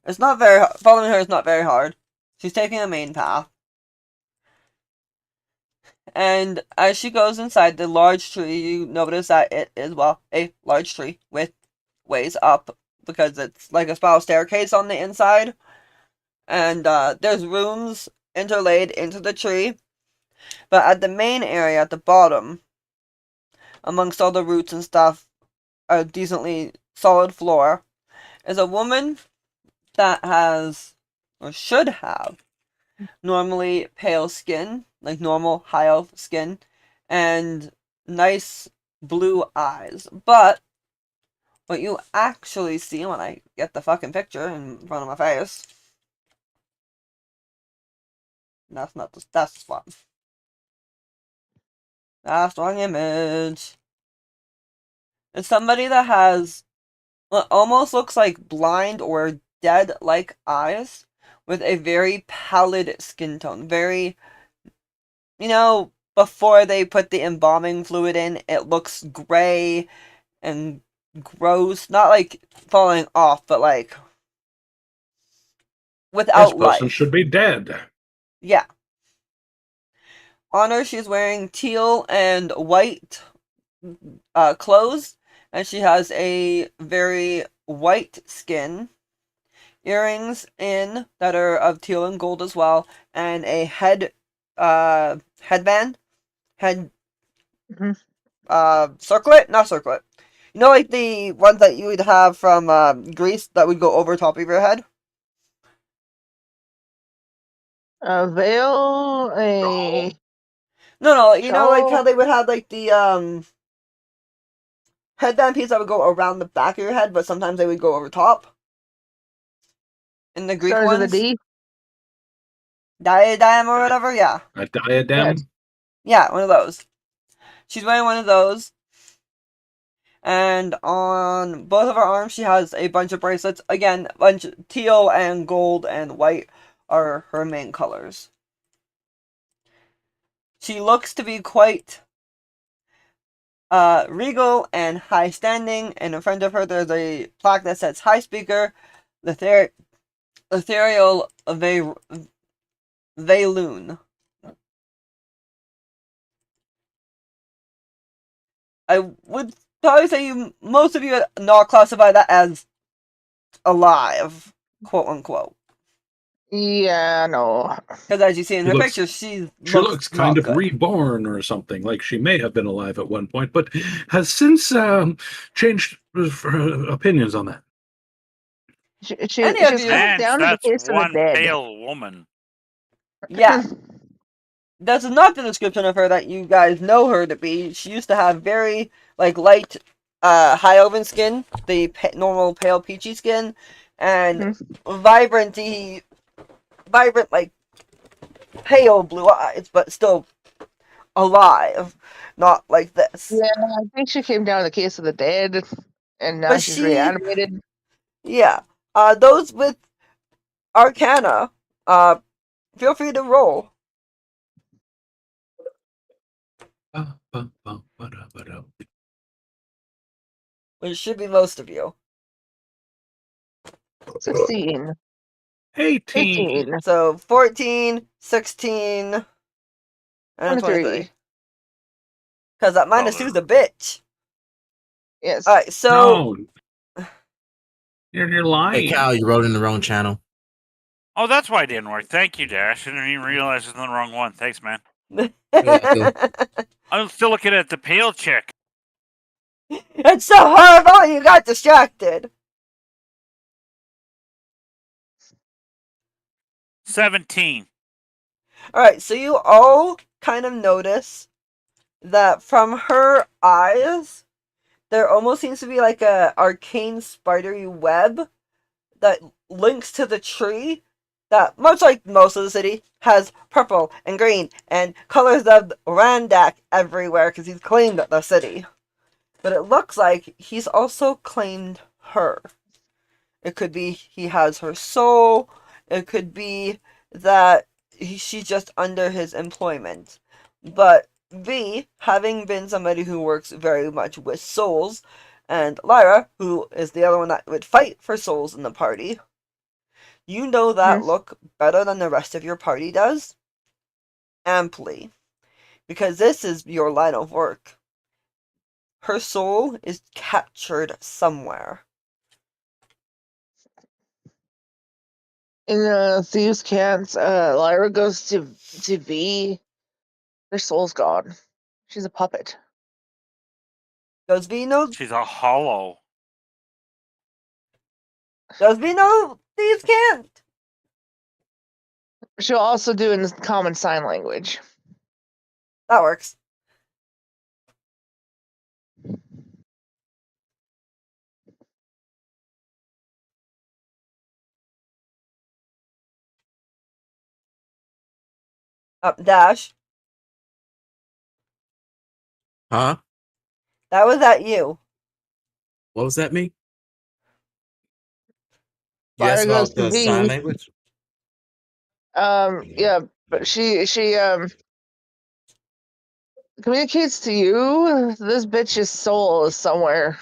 Speaker 1: following her is not very hard. She's taking a main path. And as she goes inside the large tree, you notice that it is, a large tree with ways up because it's like a spiral staircase on the inside. And there's rooms interlaid into the tree. But at the main area at the bottom, amongst all the roots and stuff, a decently solid floor, is a woman that has, or should have, normally pale skin, like normal high elf skin, and nice blue eyes. But what you actually see when I get the fucking picture in front of my face. That's not the, that's the spot. That's the wrong image. It's somebody that has what almost looks like blind or dead-like eyes with a very pallid skin tone. Very, before they put the embalming fluid in, it looks gray and gross. Not like falling off, but like
Speaker 3: This
Speaker 1: without
Speaker 3: person
Speaker 1: life.
Speaker 3: should be dead.
Speaker 1: Yeah. On her, she's wearing teal and white clothes, and she has a very white skin, earrings in that are of teal and gold as well, and a headband, head circlet, not circlet. Like the ones that you would have from Greece that would go over top of your head.
Speaker 2: A veil, a
Speaker 1: No, like
Speaker 2: shawl.
Speaker 1: how they would have like the headband piece that would go around the back of your head, but sometimes they would go over top. In the Greek
Speaker 2: Starts with a
Speaker 1: ones,
Speaker 2: D.
Speaker 1: diadem or whatever, yeah.
Speaker 3: A diadem?
Speaker 1: Yeah, one of those. She's wearing one of those. And on both of her arms, she has a bunch of bracelets. Again, teal and gold and white are her main colors. She looks to be quite regal and high standing, and in front of her there's a plaque that says High Speaker, Ethereal Valoon. I would probably say most of you would not classify that as alive, quote unquote.
Speaker 2: Yeah, no.
Speaker 1: Because as you see in
Speaker 3: She
Speaker 1: her
Speaker 3: looks-
Speaker 1: picture, she
Speaker 3: looks kind
Speaker 1: not
Speaker 3: of
Speaker 1: good.
Speaker 3: reborn or something, like she may have been alive at one point, but has since changed opinions on that.
Speaker 2: She
Speaker 1: Any of
Speaker 2: was
Speaker 1: you-
Speaker 2: kind of
Speaker 4: Man,
Speaker 2: down to the
Speaker 4: that's
Speaker 2: case of the
Speaker 4: one
Speaker 2: dead.
Speaker 4: pale woman.
Speaker 1: Yeah. That's not the description of her that you guys know her to be. She used to have very light high oven skin, the normal pale peachy skin, and vibrant like pale blue eyes, but still alive, not like this.
Speaker 2: Yeah, I think she came down to the case of the dead, and now
Speaker 1: But
Speaker 2: she's
Speaker 1: she-
Speaker 2: reanimated.
Speaker 1: Yeah. Those with Arcana, feel free to roll. Which should be most of you.
Speaker 2: 16.
Speaker 3: 18.
Speaker 1: So 14, 16, and a 23. Because that minus 2 is a bitch.
Speaker 2: Yes.
Speaker 1: Alright, so...
Speaker 3: No. You're lying.
Speaker 5: Hey, Kyle, you wrote in the wrong channel.
Speaker 4: Oh, that's why it didn't work. Thank you, Dash. I didn't even realize it's in the wrong one. Thanks, man. I'm still looking at the pale chick.
Speaker 1: It's so horrible you got distracted.
Speaker 4: 17.
Speaker 1: Alright, so you all kind of notice that from her eyes, there almost seems to be like a arcane spidery web that links to the tree that, much like most of the city, has purple and green and colors of Randak everywhere because he's claimed the city. But it looks like he's also claimed her. It could be he has her soul. It could be that she's just under his employment. But V, having been somebody who works very much with souls, and Lyra, who is the other one that would fight for souls in the party, you know that look better than the rest of your party does. Amply. Because this is your line of work. Her soul is captured somewhere.
Speaker 2: In Thieves' Cant, Lyra goes to V. Her soul's gone. She's a puppet.
Speaker 1: Does V know?
Speaker 4: She's a hollow.
Speaker 1: Does V know Thieves' Cant?
Speaker 2: She'll also do it in common sign language.
Speaker 1: That works. Dash.
Speaker 5: Huh?
Speaker 1: That was at you.
Speaker 5: What was that me? You
Speaker 2: Lyra
Speaker 5: asked
Speaker 2: goes
Speaker 5: about
Speaker 2: to
Speaker 5: the sign
Speaker 2: V.
Speaker 5: language?
Speaker 2: Yeah, but she communicates to you. This bitch's soul is somewhere,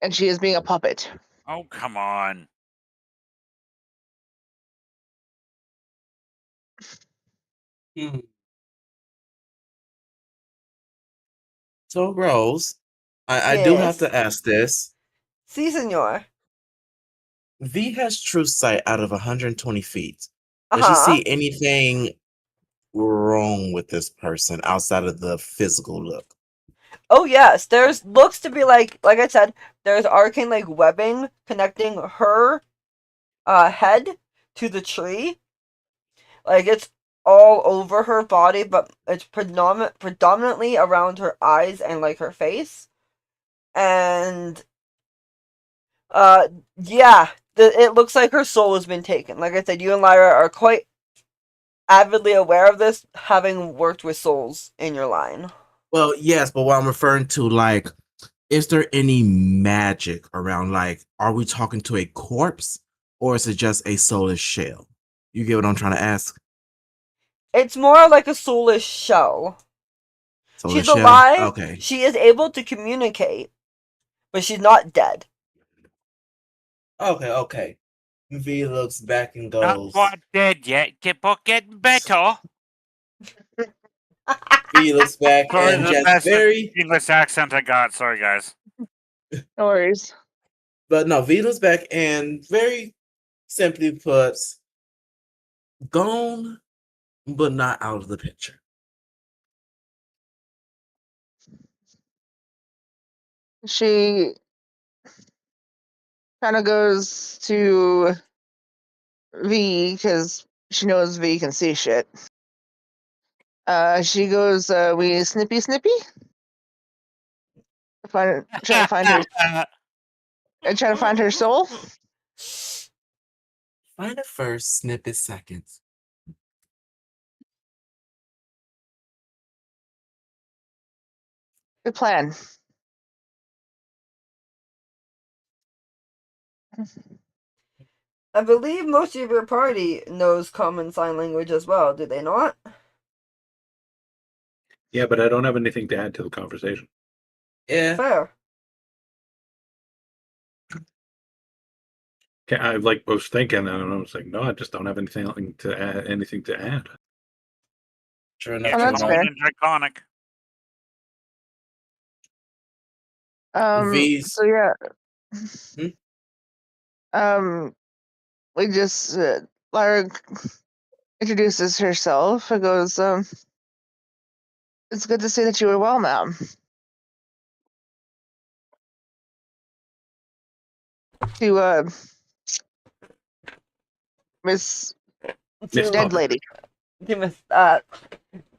Speaker 2: and she is being a puppet.
Speaker 4: Oh, come on.
Speaker 5: Hmm. So, Rose, I do have
Speaker 1: Yes.
Speaker 5: to ask this.
Speaker 1: Si, senor.
Speaker 5: V has true sight out of 120 feet. Does she
Speaker 1: Uh-huh.
Speaker 5: see anything wrong with this person outside of the physical look?
Speaker 1: Oh yes, there's looks to be like I said, there's arcane like webbing connecting her head to the tree. Like it's all over her body, but it's predominantly around her eyes and like her face. And uh yeah, it looks like her soul has been taken. Like I said, you and Lyra are quite avidly aware of this, having worked with souls in your line.
Speaker 5: Well, yes, but what I'm referring to, like, is there any magic around? Like, are we talking to a corpse or is it just a soulless shell? You get what I'm trying to ask?
Speaker 1: It's more like a soulless shell.
Speaker 5: Soulless
Speaker 1: She's
Speaker 5: shell?
Speaker 1: alive,
Speaker 5: Okay.
Speaker 1: she is able to communicate, but she's not dead.
Speaker 5: Okay, okay. V looks back and
Speaker 4: Not
Speaker 5: goes.
Speaker 4: quite dead yet, but getting better.
Speaker 5: V looks back
Speaker 4: Sorry,
Speaker 5: and
Speaker 4: the
Speaker 5: just
Speaker 4: best
Speaker 5: very,
Speaker 4: English accent I got. Sorry, guys.
Speaker 2: No worries.
Speaker 5: but no, V looks back and very simply puts, gone, but not out of the picture.
Speaker 2: She kind of goes to V because she knows V can see shit. She goes, we snippy snippy? Trying to find her trying to find her soul.
Speaker 5: Find it first, snip it second.
Speaker 2: Good plan.
Speaker 1: I believe most of your party knows common sign language as well, do they not?
Speaker 3: Yeah, but I don't have anything to add to the conversation.
Speaker 5: Yeah.
Speaker 1: Fair.
Speaker 3: I was thinking, and I was like, no, I just don't have anything to add. Anything to add.
Speaker 5: Sure
Speaker 4: Yeah,
Speaker 5: enough,
Speaker 2: Oh,
Speaker 5: you
Speaker 2: that's
Speaker 4: clone
Speaker 2: fair.
Speaker 4: and draconic.
Speaker 5: V's.
Speaker 2: So yeah.
Speaker 5: Hmm?
Speaker 2: We just Lara introduces herself and goes, it's good to see that you are well, ma'am. To Miss
Speaker 3: Miss
Speaker 2: Dead
Speaker 3: Puppet.
Speaker 2: Lady.
Speaker 1: To Miss
Speaker 4: Miss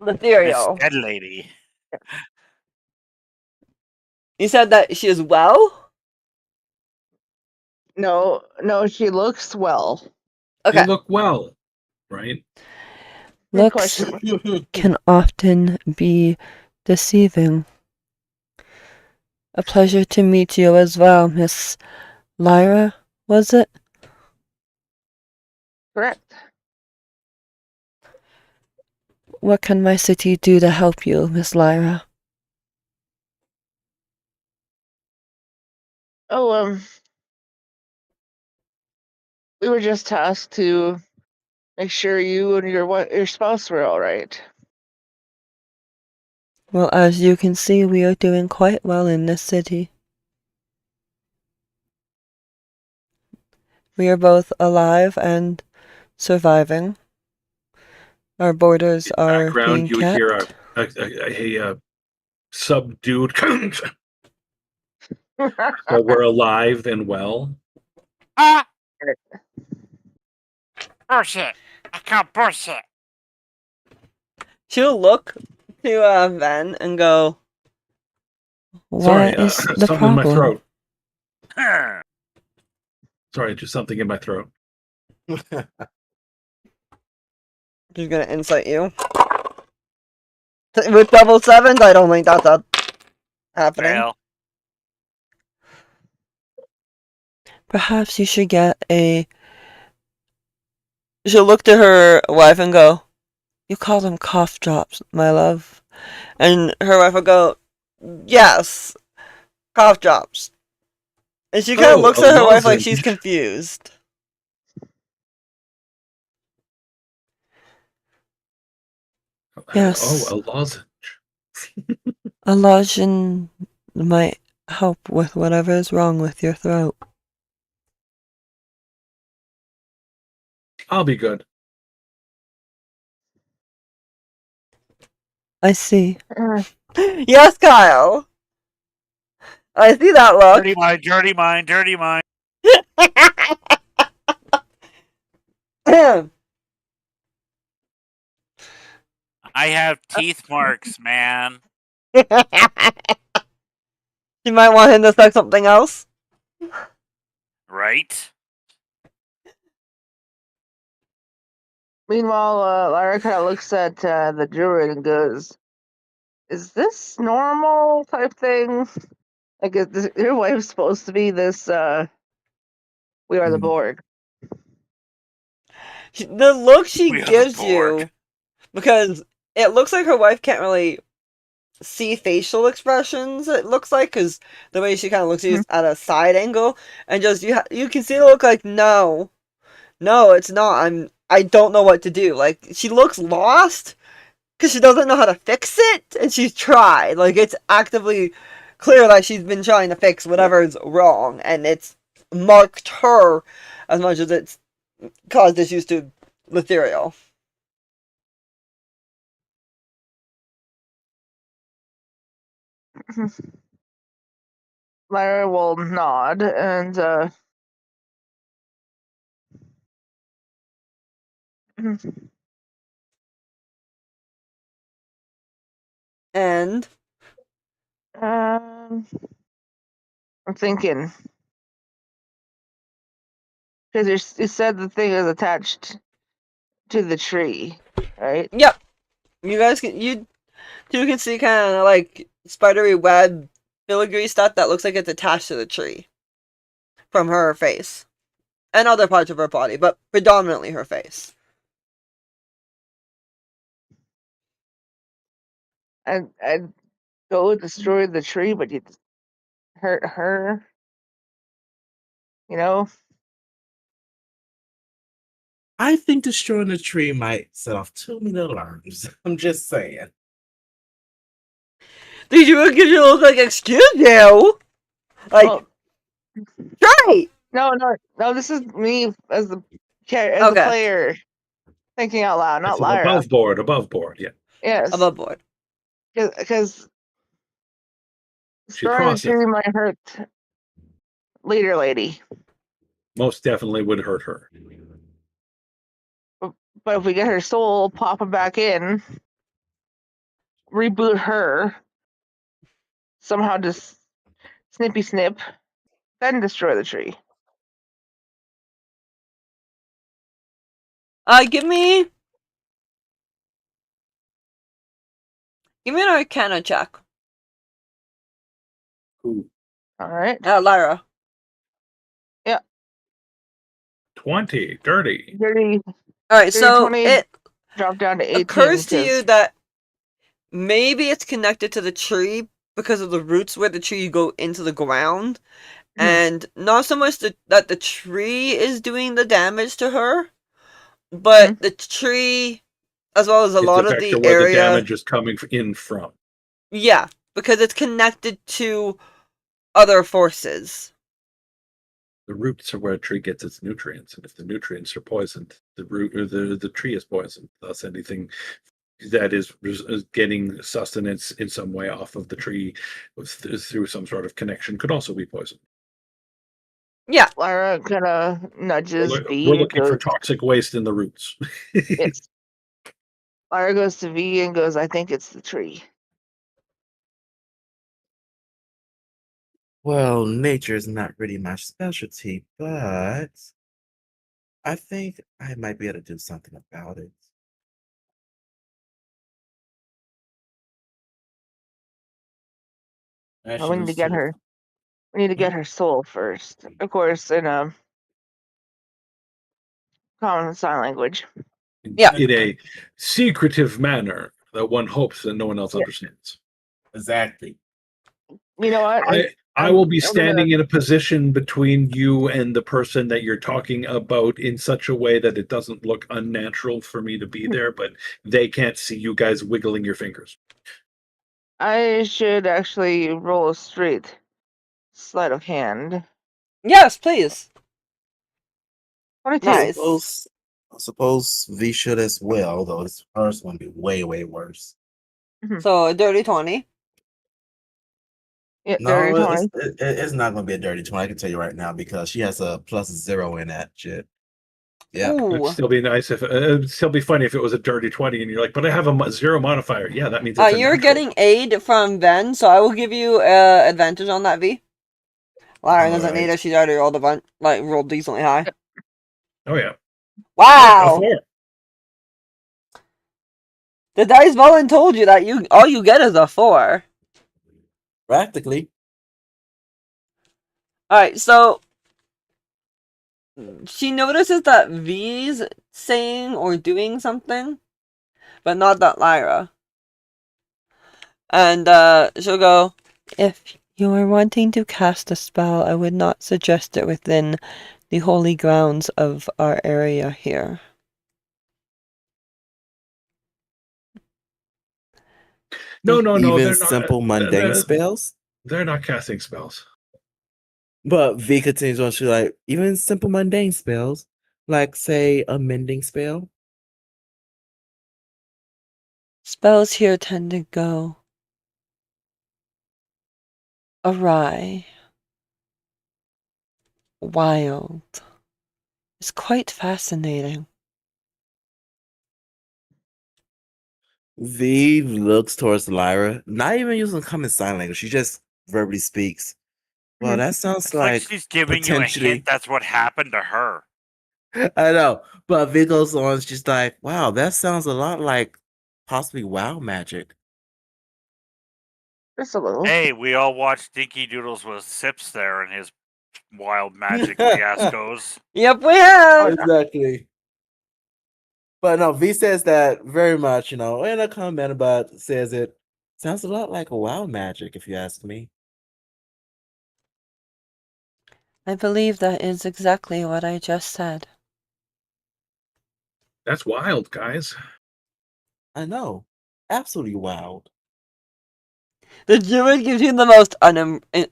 Speaker 1: Letherial.
Speaker 4: Dead Lady.
Speaker 1: You said that she is well?
Speaker 2: No, she looks well.
Speaker 3: They
Speaker 1: Okay.
Speaker 3: look well, right?
Speaker 2: Good
Speaker 6: Looks
Speaker 2: question.
Speaker 6: can often be deceiving. A pleasure to meet you as well, Miss Lyra, was it?
Speaker 2: Correct.
Speaker 6: What can my city do to help you, Miss Lyra?
Speaker 2: Oh, we were just tasked to make sure you and your spouse were all right.
Speaker 6: Well, as you can see, we are doing quite well in this city. We are both alive and surviving. Our borders are
Speaker 3: Background,
Speaker 6: being
Speaker 3: you would hear
Speaker 6: kept.
Speaker 3: a subdued. So we're alive and well.
Speaker 4: Ah! Bullshit. I can't bullshit.
Speaker 1: She'll look to Ven and go,
Speaker 3: Sorry,
Speaker 6: What is the
Speaker 3: something in my
Speaker 6: problem?
Speaker 3: throat. Sorry, just something in my throat.
Speaker 1: She's gonna insight you. With double sevens, I don't think that's happening.
Speaker 4: Fail.
Speaker 6: Perhaps you should get a. She'll look to her wife and go, "You call them cough drops, my love." And her wife will go, "Yes, cough drops." And she kind of looks
Speaker 3: a
Speaker 1: at her wife like she's
Speaker 3: lozenge.
Speaker 1: confused.
Speaker 6: Yes.
Speaker 3: Oh, a lozenge.
Speaker 6: A lozenge might help with whatever is wrong with your throat.
Speaker 3: I'll be good.
Speaker 6: I see.
Speaker 1: Yes, Kyle. I see that look.
Speaker 4: Dirty mind, dirty mind, dirty mind. I have teeth marks, man.
Speaker 1: You might want him to suck something else.
Speaker 4: Right?
Speaker 2: Meanwhile, Lyra kind of looks at the druid and goes, "Is this normal type thing? Like, your wife's supposed to be this? We are the Borg."
Speaker 1: The look she
Speaker 4: We are the
Speaker 1: gives
Speaker 4: Borg.
Speaker 1: you, because it looks like her wife can't really see facial expressions. It looks like, because the way she kind of looks at you is at a side angle, and just you can see the look like no, it's not. I don't know what to do. Like, she looks lost because she doesn't know how to fix it, and she's tried. Like, it's actively clear that she's been trying to fix whatever's wrong, and it's marked her as much as it's caused issues to Letherial.
Speaker 2: Lyra will nod and
Speaker 1: And
Speaker 2: I'm thinking, because you said the thing is attached to the tree, right?
Speaker 1: yep, you two can see kind of like spidery web filigree stuff that looks like it's attached to the tree from her face and other parts of her body, but predominantly her face.
Speaker 2: I'd go destroy the tree, but you'd hurt her, you know?
Speaker 5: I think destroying the tree might set off too many alarms. I'm just saying.
Speaker 1: Did you look like, excuse you? Like,
Speaker 2: Well,
Speaker 1: try!
Speaker 2: no. This is me as the
Speaker 1: Okay.
Speaker 2: player thinking out loud, not
Speaker 3: So
Speaker 2: Lyra.
Speaker 3: above board, yeah.
Speaker 2: Yes,
Speaker 1: Above board.
Speaker 2: because
Speaker 3: She
Speaker 2: destroying the
Speaker 3: crosses.
Speaker 2: tree might hurt leader lady.
Speaker 3: Most definitely would hurt her.
Speaker 2: But if we get her soul popping back in, reboot her, somehow just snippy snip, then destroy the tree.
Speaker 1: Give me an Arcana check.
Speaker 3: Ooh.
Speaker 2: All right.
Speaker 1: Lyra.
Speaker 3: 20, dirty.
Speaker 2: Dirty
Speaker 1: Alright, so
Speaker 2: 20
Speaker 1: it
Speaker 2: drop down to 18.
Speaker 1: occurs to you that maybe it's connected to the tree because of the roots where the tree go into the ground, and not so much that the tree is doing the damage to her, but the tree, as well as a lot of the
Speaker 3: where
Speaker 1: area,
Speaker 3: the damage is coming in from.
Speaker 1: Yeah, because it's connected to other forces.
Speaker 3: The roots are where a tree gets its nutrients, and if the nutrients are poisoned, the root or the tree is poisoned. Thus, anything that is getting sustenance in some way off of the tree through some sort of connection could also be poisoned.
Speaker 1: Yeah.
Speaker 2: Lyra kind of nudges V.
Speaker 3: We're looking
Speaker 2: goes,
Speaker 3: for toxic waste in the roots.
Speaker 2: Yes. Lyra goes to V and goes, "I think it's the tree."
Speaker 5: Well, nature is not really my specialty, but I think I might be able to do something about it.
Speaker 2: We need to get her. We need to get her soul first, of course, in a common sign language.
Speaker 6: Yeah.
Speaker 3: In a secretive manner that one hopes that no one else understands.
Speaker 5: Exactly.
Speaker 2: You know what?
Speaker 3: I will be
Speaker 2: I'm
Speaker 3: standing in a position between you and the person that you're talking about in such a way that it doesn't look unnatural for me to be there, but they can't see you guys wiggling your fingers.
Speaker 2: I should actually roll a straight sleight of hand.
Speaker 6: Yes, please.
Speaker 2: 22.
Speaker 6: Nice.
Speaker 5: I suppose V should as well, though his first one be way, way worse.
Speaker 6: So a dirty 20.
Speaker 2: Yeah,
Speaker 5: No,
Speaker 2: dirty 20.
Speaker 5: it's not going to be a dirty 20. I can tell you right now because she has a +0 in that shit. Yeah.
Speaker 3: It'd
Speaker 6: Ooh.
Speaker 3: still be nice if it'd still be funny if it was a dirty 20 and you're like, but I have a 0 modifier. Yeah, that means it's a
Speaker 6: You're
Speaker 3: natural.
Speaker 6: getting aid from Ben, so I will give you advantage on that V. Lyra doesn't need it. She's already rolled a bunch, rolled decently high.
Speaker 3: Oh yeah.
Speaker 6: Wow.
Speaker 3: A 4.
Speaker 6: The dice Mullen told you that all you get is a 4.
Speaker 5: Practically.
Speaker 6: Alright, so she notices that V's saying or doing something, but not that Lyra. And she'll go, if you are wanting to cast a spell, I would not suggest it within the holy grounds of our area here.
Speaker 3: No,
Speaker 5: Even
Speaker 3: they're
Speaker 5: simple
Speaker 3: not,
Speaker 5: mundane spells?
Speaker 3: They're not casting spells.
Speaker 5: But V continues on, she's like, even simple mundane spells, like, say, a mending spell?
Speaker 6: Spells here tend to go awry, wild. It's quite fascinating.
Speaker 5: V looks towards Lyra, not even using common sign language. She just verbally speaks. Well, that sounds
Speaker 4: It's like she's giving you a hint that's what happened to her.
Speaker 5: I know, but V goes on. She's like, "Wow, that sounds a lot like possibly WoW magic."
Speaker 2: Just a little.
Speaker 4: Hey, we all watched Dinky Doodles with Sips there and his wild magic fiascos.
Speaker 6: Yep, we have.
Speaker 5: Exactly. But no, V says that very much, in a comment, but says it sounds a lot like a WoW magic, if you ask me.
Speaker 6: I believe that is exactly what I just said.
Speaker 3: That's wild, guys.
Speaker 5: I know. Absolutely wild.
Speaker 6: The druid gives you the most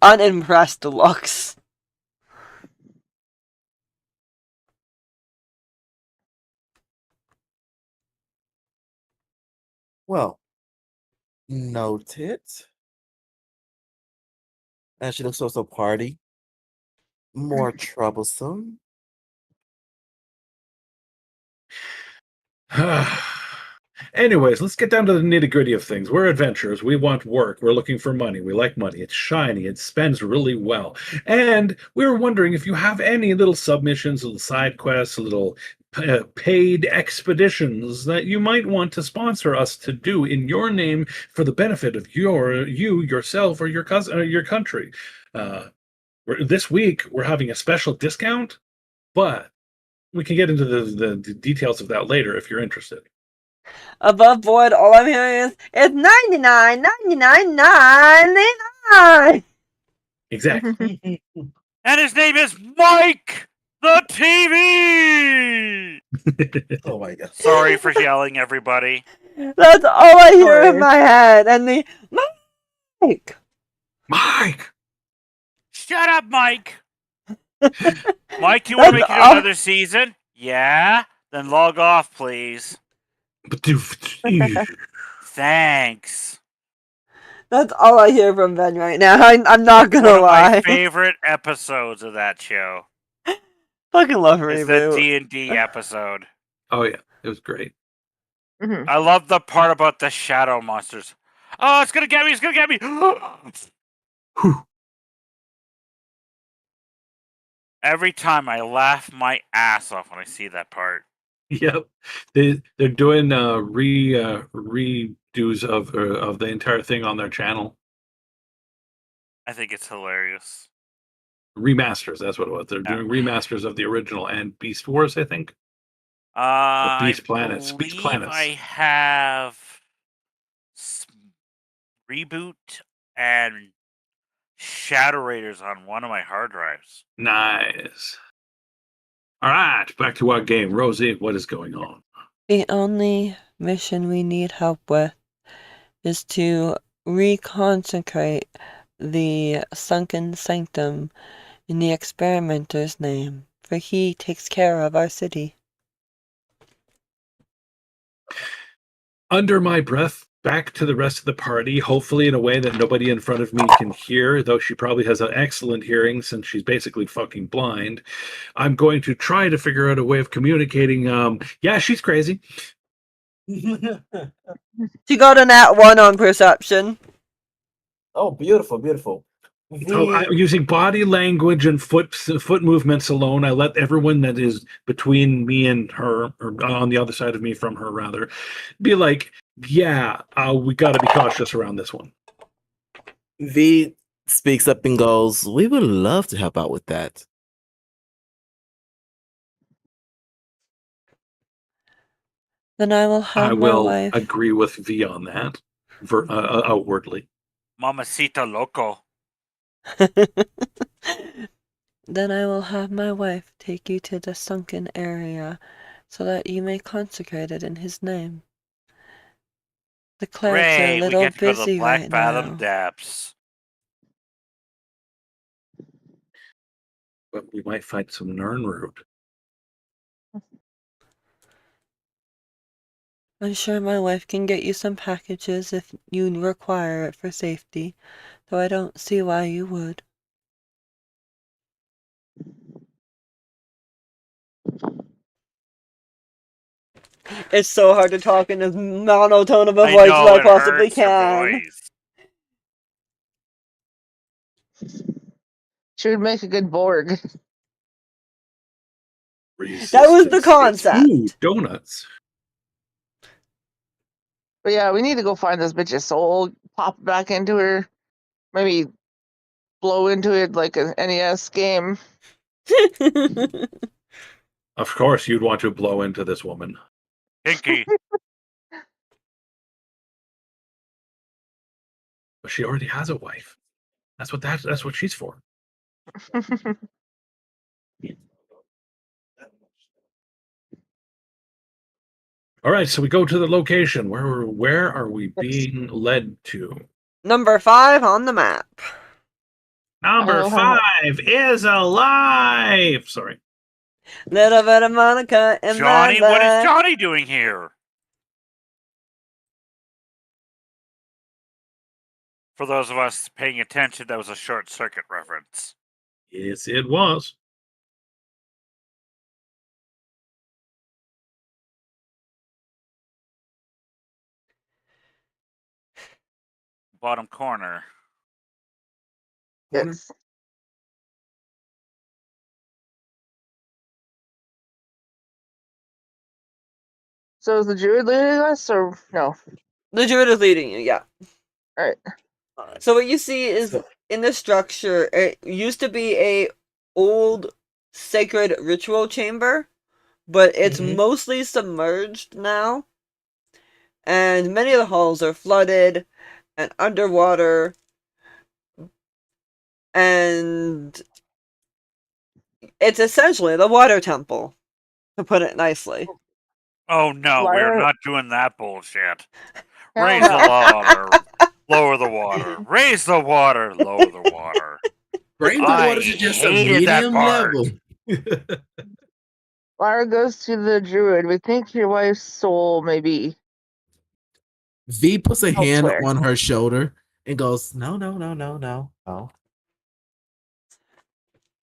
Speaker 6: unimpressed looks.
Speaker 5: Well, noted. And she looks also party. More troublesome.
Speaker 3: Anyways, let's get down to the nitty gritty of things. We're adventurers. We want work. We're looking for money. We like money. It's shiny. It spends really well. And we were wondering if you have any little submissions, little side quests, little paid expeditions that you might want to sponsor us to do in your name for the benefit of yourself, or your cousin, or your country. This week we're having a special discount, but we can get into the details of that later if you're interested.
Speaker 6: Above board, all I'm hearing is, it's $99.99.
Speaker 3: Exactly.
Speaker 4: And his name is Mike the TV!
Speaker 5: Oh my god.
Speaker 4: Sorry for yelling, everybody.
Speaker 6: That's all I hear in my head. And the Mike.
Speaker 3: Mike!
Speaker 4: Shut up, Mike! Mike, you want to make it to another season? Yeah? Then log off, please. Thanks.
Speaker 6: That's all I hear from Ben right now. I'm not gonna
Speaker 4: One of
Speaker 6: lie.
Speaker 4: my favorite episodes of that show.
Speaker 6: Fucking love
Speaker 4: It's
Speaker 6: Reboot.
Speaker 4: the D&D episode.
Speaker 3: Oh yeah, it was great.
Speaker 4: I love the part about the shadow monsters. Oh, it's gonna get me! It's gonna get me! Every time I laugh my ass off when I see that part.
Speaker 3: Yep, they're doing redos of the entire thing on their channel.
Speaker 4: I think it's hilarious.
Speaker 3: Remasters, that's what it was. They're
Speaker 4: Yeah.
Speaker 3: doing remasters of the original and Beast Wars, I think.
Speaker 4: I
Speaker 3: Planets. Beast
Speaker 4: believe
Speaker 3: Planets.
Speaker 4: I have Reboot and Shadow Raiders on one of my hard drives.
Speaker 3: Nice. All right, back to our game. Rosie, what is going on?
Speaker 6: The only mission we need help with is to reconsecrate the sunken sanctum in the experimenter's name, for he takes care of our city.
Speaker 3: Under my breath, back to the rest of the party, hopefully in a way that nobody in front of me can hear, though she probably has an excellent hearing since she's basically fucking blind. I'm going to try to figure out a way of communicating. Yeah, she's crazy.
Speaker 6: She got a nat 1 on perception.
Speaker 5: Oh, beautiful, beautiful.
Speaker 3: So using body language and foot movements alone, I let everyone that is between me and her, or on the other side of me from her, rather, be like, yeah, we got to be cautious around this one.
Speaker 5: V speaks up and goes, "We would love to help out with that."
Speaker 6: Then I will have
Speaker 3: I
Speaker 6: my
Speaker 3: will
Speaker 6: wife.
Speaker 3: agree with V on that, outwardly.
Speaker 4: Mamacita Loco.
Speaker 6: Then I will have my wife take you to the sunken area, so that you may consecrate it in his name. The clerics are a
Speaker 4: Hooray, we
Speaker 6: little
Speaker 4: get to go to the
Speaker 6: busy
Speaker 4: Black
Speaker 6: right
Speaker 4: Fathom
Speaker 6: now.
Speaker 4: Depths.
Speaker 3: But we might find some Nernroot.
Speaker 6: I'm sure my wife can get you some packages if you require it for safety, though I don't see why you would. It's so hard to talk in as monotone of a voice as I
Speaker 4: it
Speaker 6: possibly
Speaker 4: hurts your
Speaker 6: can.
Speaker 4: voice.
Speaker 2: She would make a good Borg.
Speaker 6: That was the
Speaker 3: Resistance.
Speaker 6: concept.
Speaker 3: Ooh, donuts.
Speaker 2: But yeah, we need to go find this bitch's soul, pop back into her, maybe blow into it like an NES game.
Speaker 3: Of course, you'd want to blow into this woman.
Speaker 4: Pinky.
Speaker 3: But she already has a wife. That's what she's for. All right, so we go to the location. Where are we being led to?
Speaker 6: Number 5 on the map.
Speaker 3: Number
Speaker 2: Oh.
Speaker 3: 5 is alive. Sorry.
Speaker 6: Little bit of Monica in
Speaker 4: Johnny,
Speaker 6: my
Speaker 4: what is
Speaker 6: life.
Speaker 4: Johnny doing here? For those of us paying attention, that was a short circuit reference.
Speaker 3: Yes, it was.
Speaker 4: Bottom corner.
Speaker 2: Yes. So is the druid leading us, or no?
Speaker 6: The druid is leading you, yeah.
Speaker 2: Alright.
Speaker 6: So what you see is in the structure, it used to be a old sacred ritual chamber, but it's mostly submerged now. And many of the halls are flooded and underwater. And it's essentially the water temple, to put it nicely.
Speaker 4: Oh no, we're
Speaker 2: Lyra-
Speaker 4: not doing that bullshit.
Speaker 2: Hell
Speaker 4: Raise the
Speaker 2: no.
Speaker 4: water, lower the water. Raise the water, lower the water.
Speaker 5: Bring the
Speaker 4: I
Speaker 5: water to just a
Speaker 4: hated that
Speaker 5: medium
Speaker 4: part.
Speaker 5: level.
Speaker 2: Lyra goes to the druid. We think your wife's soul may be
Speaker 5: V puts a hand
Speaker 2: elsewhere.
Speaker 5: on her shoulder and goes, "No, no, no, no, no, no."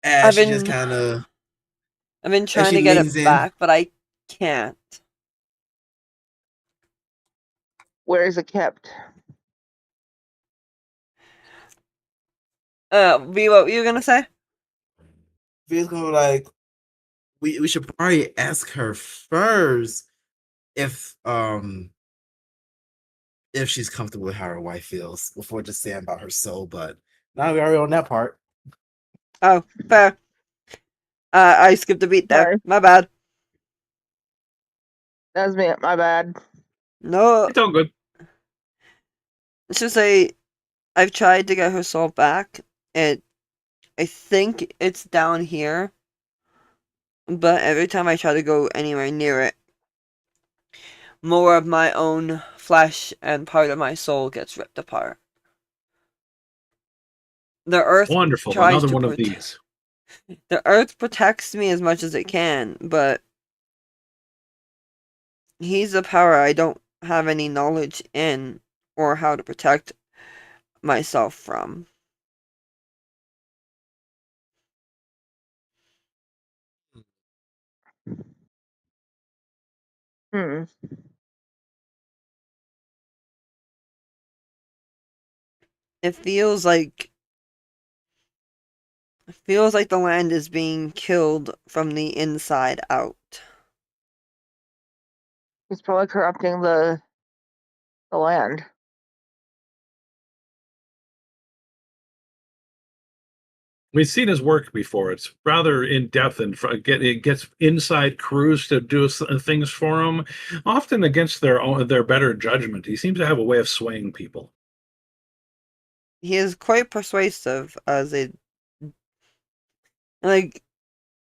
Speaker 5: As she just kind of,
Speaker 6: I've been trying
Speaker 5: she
Speaker 6: to get
Speaker 5: leans
Speaker 6: it
Speaker 5: in.
Speaker 6: back, but I can't.
Speaker 2: Where is it kept?
Speaker 6: V, what were you gonna say?
Speaker 5: V's gonna be like, we should probably ask her first if she's comfortable with how her wife feels before just saying about her soul. But Now we already on that part.
Speaker 6: Oh, fair. I skipped a beat there.
Speaker 2: Sorry.
Speaker 6: My bad.
Speaker 2: That was me. My bad.
Speaker 6: No,
Speaker 3: It's all good.
Speaker 6: let's just say I've tried to get her soul back. I think it's down here. But every time I try to go anywhere near it, more of my own flesh and part of my soul gets ripped apart. The earth
Speaker 3: Wonderful.
Speaker 6: tries
Speaker 3: Another
Speaker 6: to
Speaker 3: one of these.
Speaker 6: The earth protects me as much as it can, but he's a power I don't have any knowledge in or how to protect myself from.
Speaker 2: Hmm.
Speaker 6: It feels like the land is being killed from the inside out.
Speaker 2: He's probably corrupting the land.
Speaker 3: We've seen his work before. It's rather in depth, and it gets inside crews to do things for him, often against their better judgment. He seems to have a way of swaying people.
Speaker 6: He is quite persuasive as a like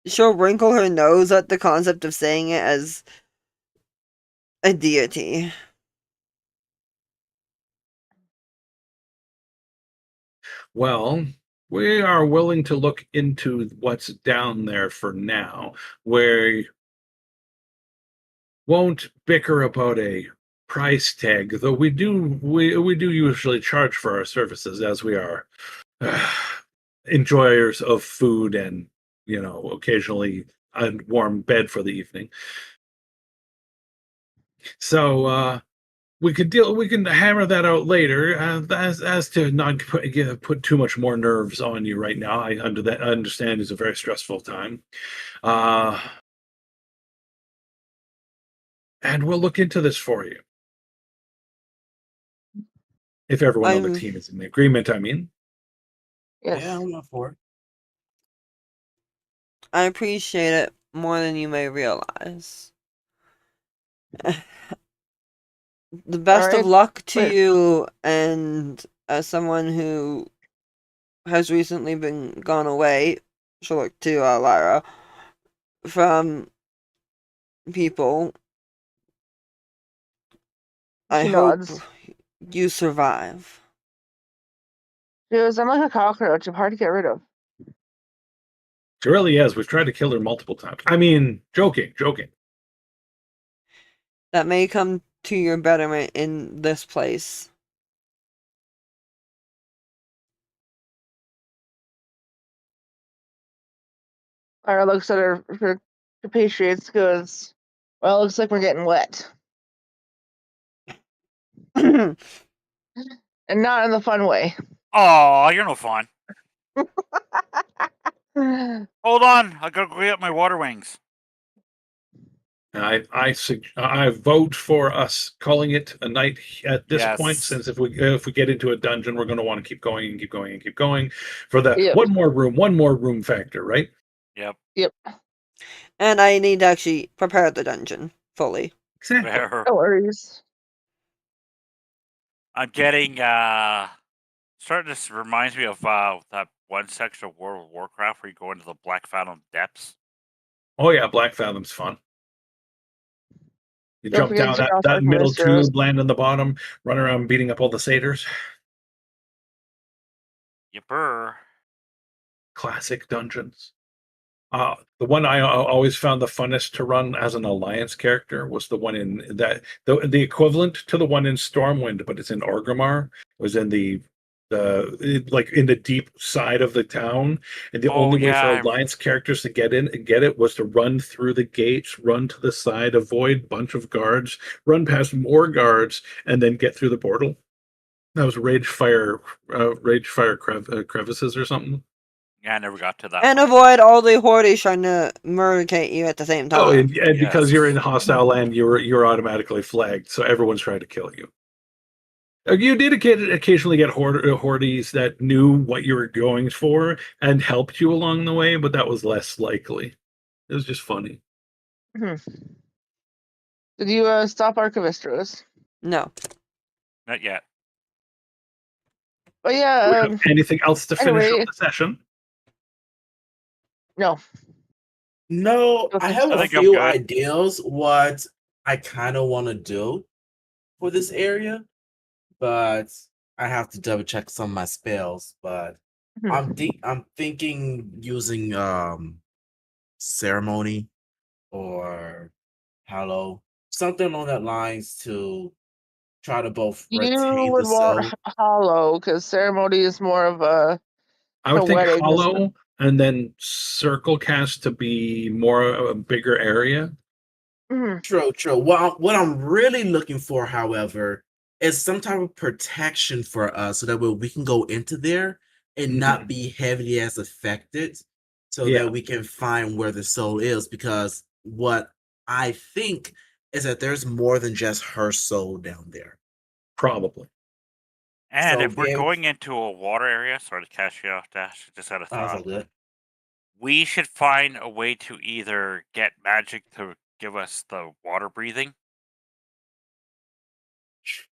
Speaker 6: she'll wrinkle her nose at the concept of saying it as a deity.
Speaker 3: Well, we are willing to look into what's down there for now. We won't bicker about a price tag, though we do usually charge for our services, as we are enjoyers of food and occasionally a warm bed for the evening. So we can hammer that out later. As to not put too much more nerves on you right now. I understand it's a very stressful time. And we'll look into this for you. If everyone on the team is in agreement, I mean.
Speaker 2: Yes.
Speaker 5: Yeah, I'm up for it.
Speaker 6: I appreciate it more than you may realize. The best of
Speaker 2: Alright,
Speaker 6: luck to
Speaker 2: but-
Speaker 6: you, and as someone who has recently been gone away, she'll look to Lyra, from people. I
Speaker 2: She
Speaker 6: hope
Speaker 2: nods.
Speaker 6: you survive.
Speaker 2: She goes, I'm like a cockroach. I'm hard to get rid of.
Speaker 3: She really is. We've tried to kill her multiple times. I mean, joking.
Speaker 6: That may come to your betterment in this place.
Speaker 2: Lyra looks at her compatriots, goes, well, it looks like we're getting wet. And not in the fun way.
Speaker 4: Oh, you're no fun. Hold on, I gotta go get my water wings.
Speaker 3: I vote for us calling it a night at this point,
Speaker 4: Yes.
Speaker 3: since if we get into a dungeon, we're going to want to keep going and keep going and keep going for the
Speaker 2: Yep.
Speaker 3: one more room factor, right?
Speaker 4: Yep.
Speaker 6: And I need to actually prepare the dungeon fully.
Speaker 3: Exactly.
Speaker 4: Fair.
Speaker 2: No worries.
Speaker 4: I'm getting starting to reminds me of that one section of World of Warcraft where you go into the Black Fathom depths.
Speaker 3: Oh yeah, Black Fathom's fun. You
Speaker 2: Don't
Speaker 3: jump
Speaker 2: forget
Speaker 3: down
Speaker 2: to turn off
Speaker 3: that
Speaker 2: the
Speaker 3: middle
Speaker 2: Mistros.
Speaker 3: tube, land on the bottom, run around beating up all the satyrs.
Speaker 4: Yipper.
Speaker 3: Classic dungeons. The one I always found the funnest to run as an alliance character was the one in that the equivalent to the one in Stormwind, but it's in Orgrimmar. Was in like in the deep side of the town, and the only way for alliance characters to get in and get it was to run through the gates, run to the side, avoid bunch of guards, run past more guards, and then get through the portal. That was Ragefire crevices or something.
Speaker 4: Yeah, I never got to that.
Speaker 6: And avoid all the hordes trying to murderate you at the same time.
Speaker 3: Oh, and because you're in hostile land, you're automatically flagged, so everyone's trying to kill you. You did occasionally get hordes that knew what you were going for and helped you along the way, but that was less likely. It was just funny.
Speaker 2: Did you stop Archivist Rose?
Speaker 6: No.
Speaker 4: Not yet.
Speaker 2: But
Speaker 3: Do we
Speaker 2: yeah.
Speaker 3: have anything else to finish
Speaker 2: anyway,
Speaker 3: up the session?
Speaker 2: No.
Speaker 5: No,
Speaker 2: Don't
Speaker 5: I
Speaker 2: think
Speaker 5: have
Speaker 2: so.
Speaker 5: a
Speaker 4: I think I'm
Speaker 5: few
Speaker 4: good.
Speaker 5: ideas what I kind of want to do for this area, but I have to double check some of my spells. But I'm thinking using ceremony or hallow, something along that lines to try to both
Speaker 2: You
Speaker 5: retain the
Speaker 2: would want
Speaker 5: soul.
Speaker 2: Hollow because Ceremony is more of a
Speaker 3: I would think
Speaker 2: wedding.
Speaker 3: hollow and then circle cast to be more of a bigger area.
Speaker 5: True, true. What I'm really looking for, however, is some type of protection for us so that way we can go into there and not be heavily as affected so
Speaker 3: Yeah.
Speaker 5: that we can find where the soul is. Because what I think is that there's more than just her soul down there.
Speaker 3: Probably.
Speaker 4: And
Speaker 5: So
Speaker 4: if we're
Speaker 5: being-
Speaker 4: going into a water area, sorry to catch you off, Dash, just had a
Speaker 5: Oh, that's all
Speaker 4: thought.
Speaker 5: good.
Speaker 4: We should find a way to either get magic to give us the water breathing,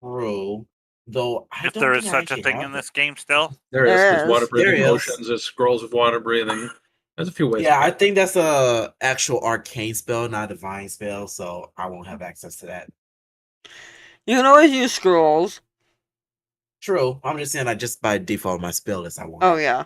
Speaker 5: True. Though I
Speaker 4: if
Speaker 5: don't
Speaker 4: there
Speaker 5: think
Speaker 4: is
Speaker 5: I
Speaker 4: such a
Speaker 5: actually
Speaker 4: thing
Speaker 5: have
Speaker 4: in
Speaker 5: that.
Speaker 4: this game still.
Speaker 3: There is. There's water
Speaker 6: There
Speaker 3: breathing
Speaker 5: is.
Speaker 3: potions, there's scrolls of water breathing. There's a few ways.
Speaker 5: Yeah, I think that's a actual arcane spell, not a divine spell, so I won't have access to that.
Speaker 6: You can always use scrolls.
Speaker 5: True. I'm just saying, I just by default my spell list I won't.
Speaker 6: Oh
Speaker 5: have.
Speaker 6: yeah.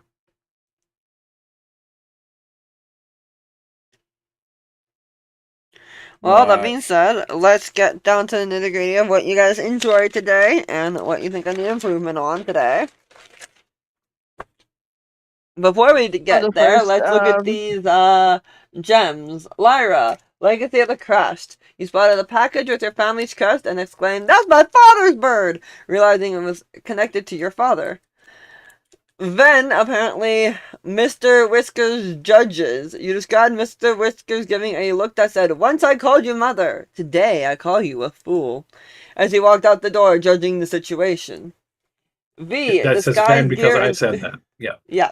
Speaker 6: Well, that
Speaker 5: But
Speaker 6: being said, let's get down to the nitty gritty of what you guys enjoyed today and what you think I need improvement on today. Before we get there,
Speaker 2: first,
Speaker 6: let's look at these gems. Lyra, Legacy of the Crest. You spotted a package with your family's crest and exclaimed, "That's my father's bird!" realizing it was connected to your father. Then, apparently, Mr. Whiskers judges. You described Mr. Whiskers giving a look that said, "Once I called you mother. Today I call you a fool." As he walked out the door, judging the situation. V,
Speaker 3: That says Van because I said that. Yeah.
Speaker 6: Yeah.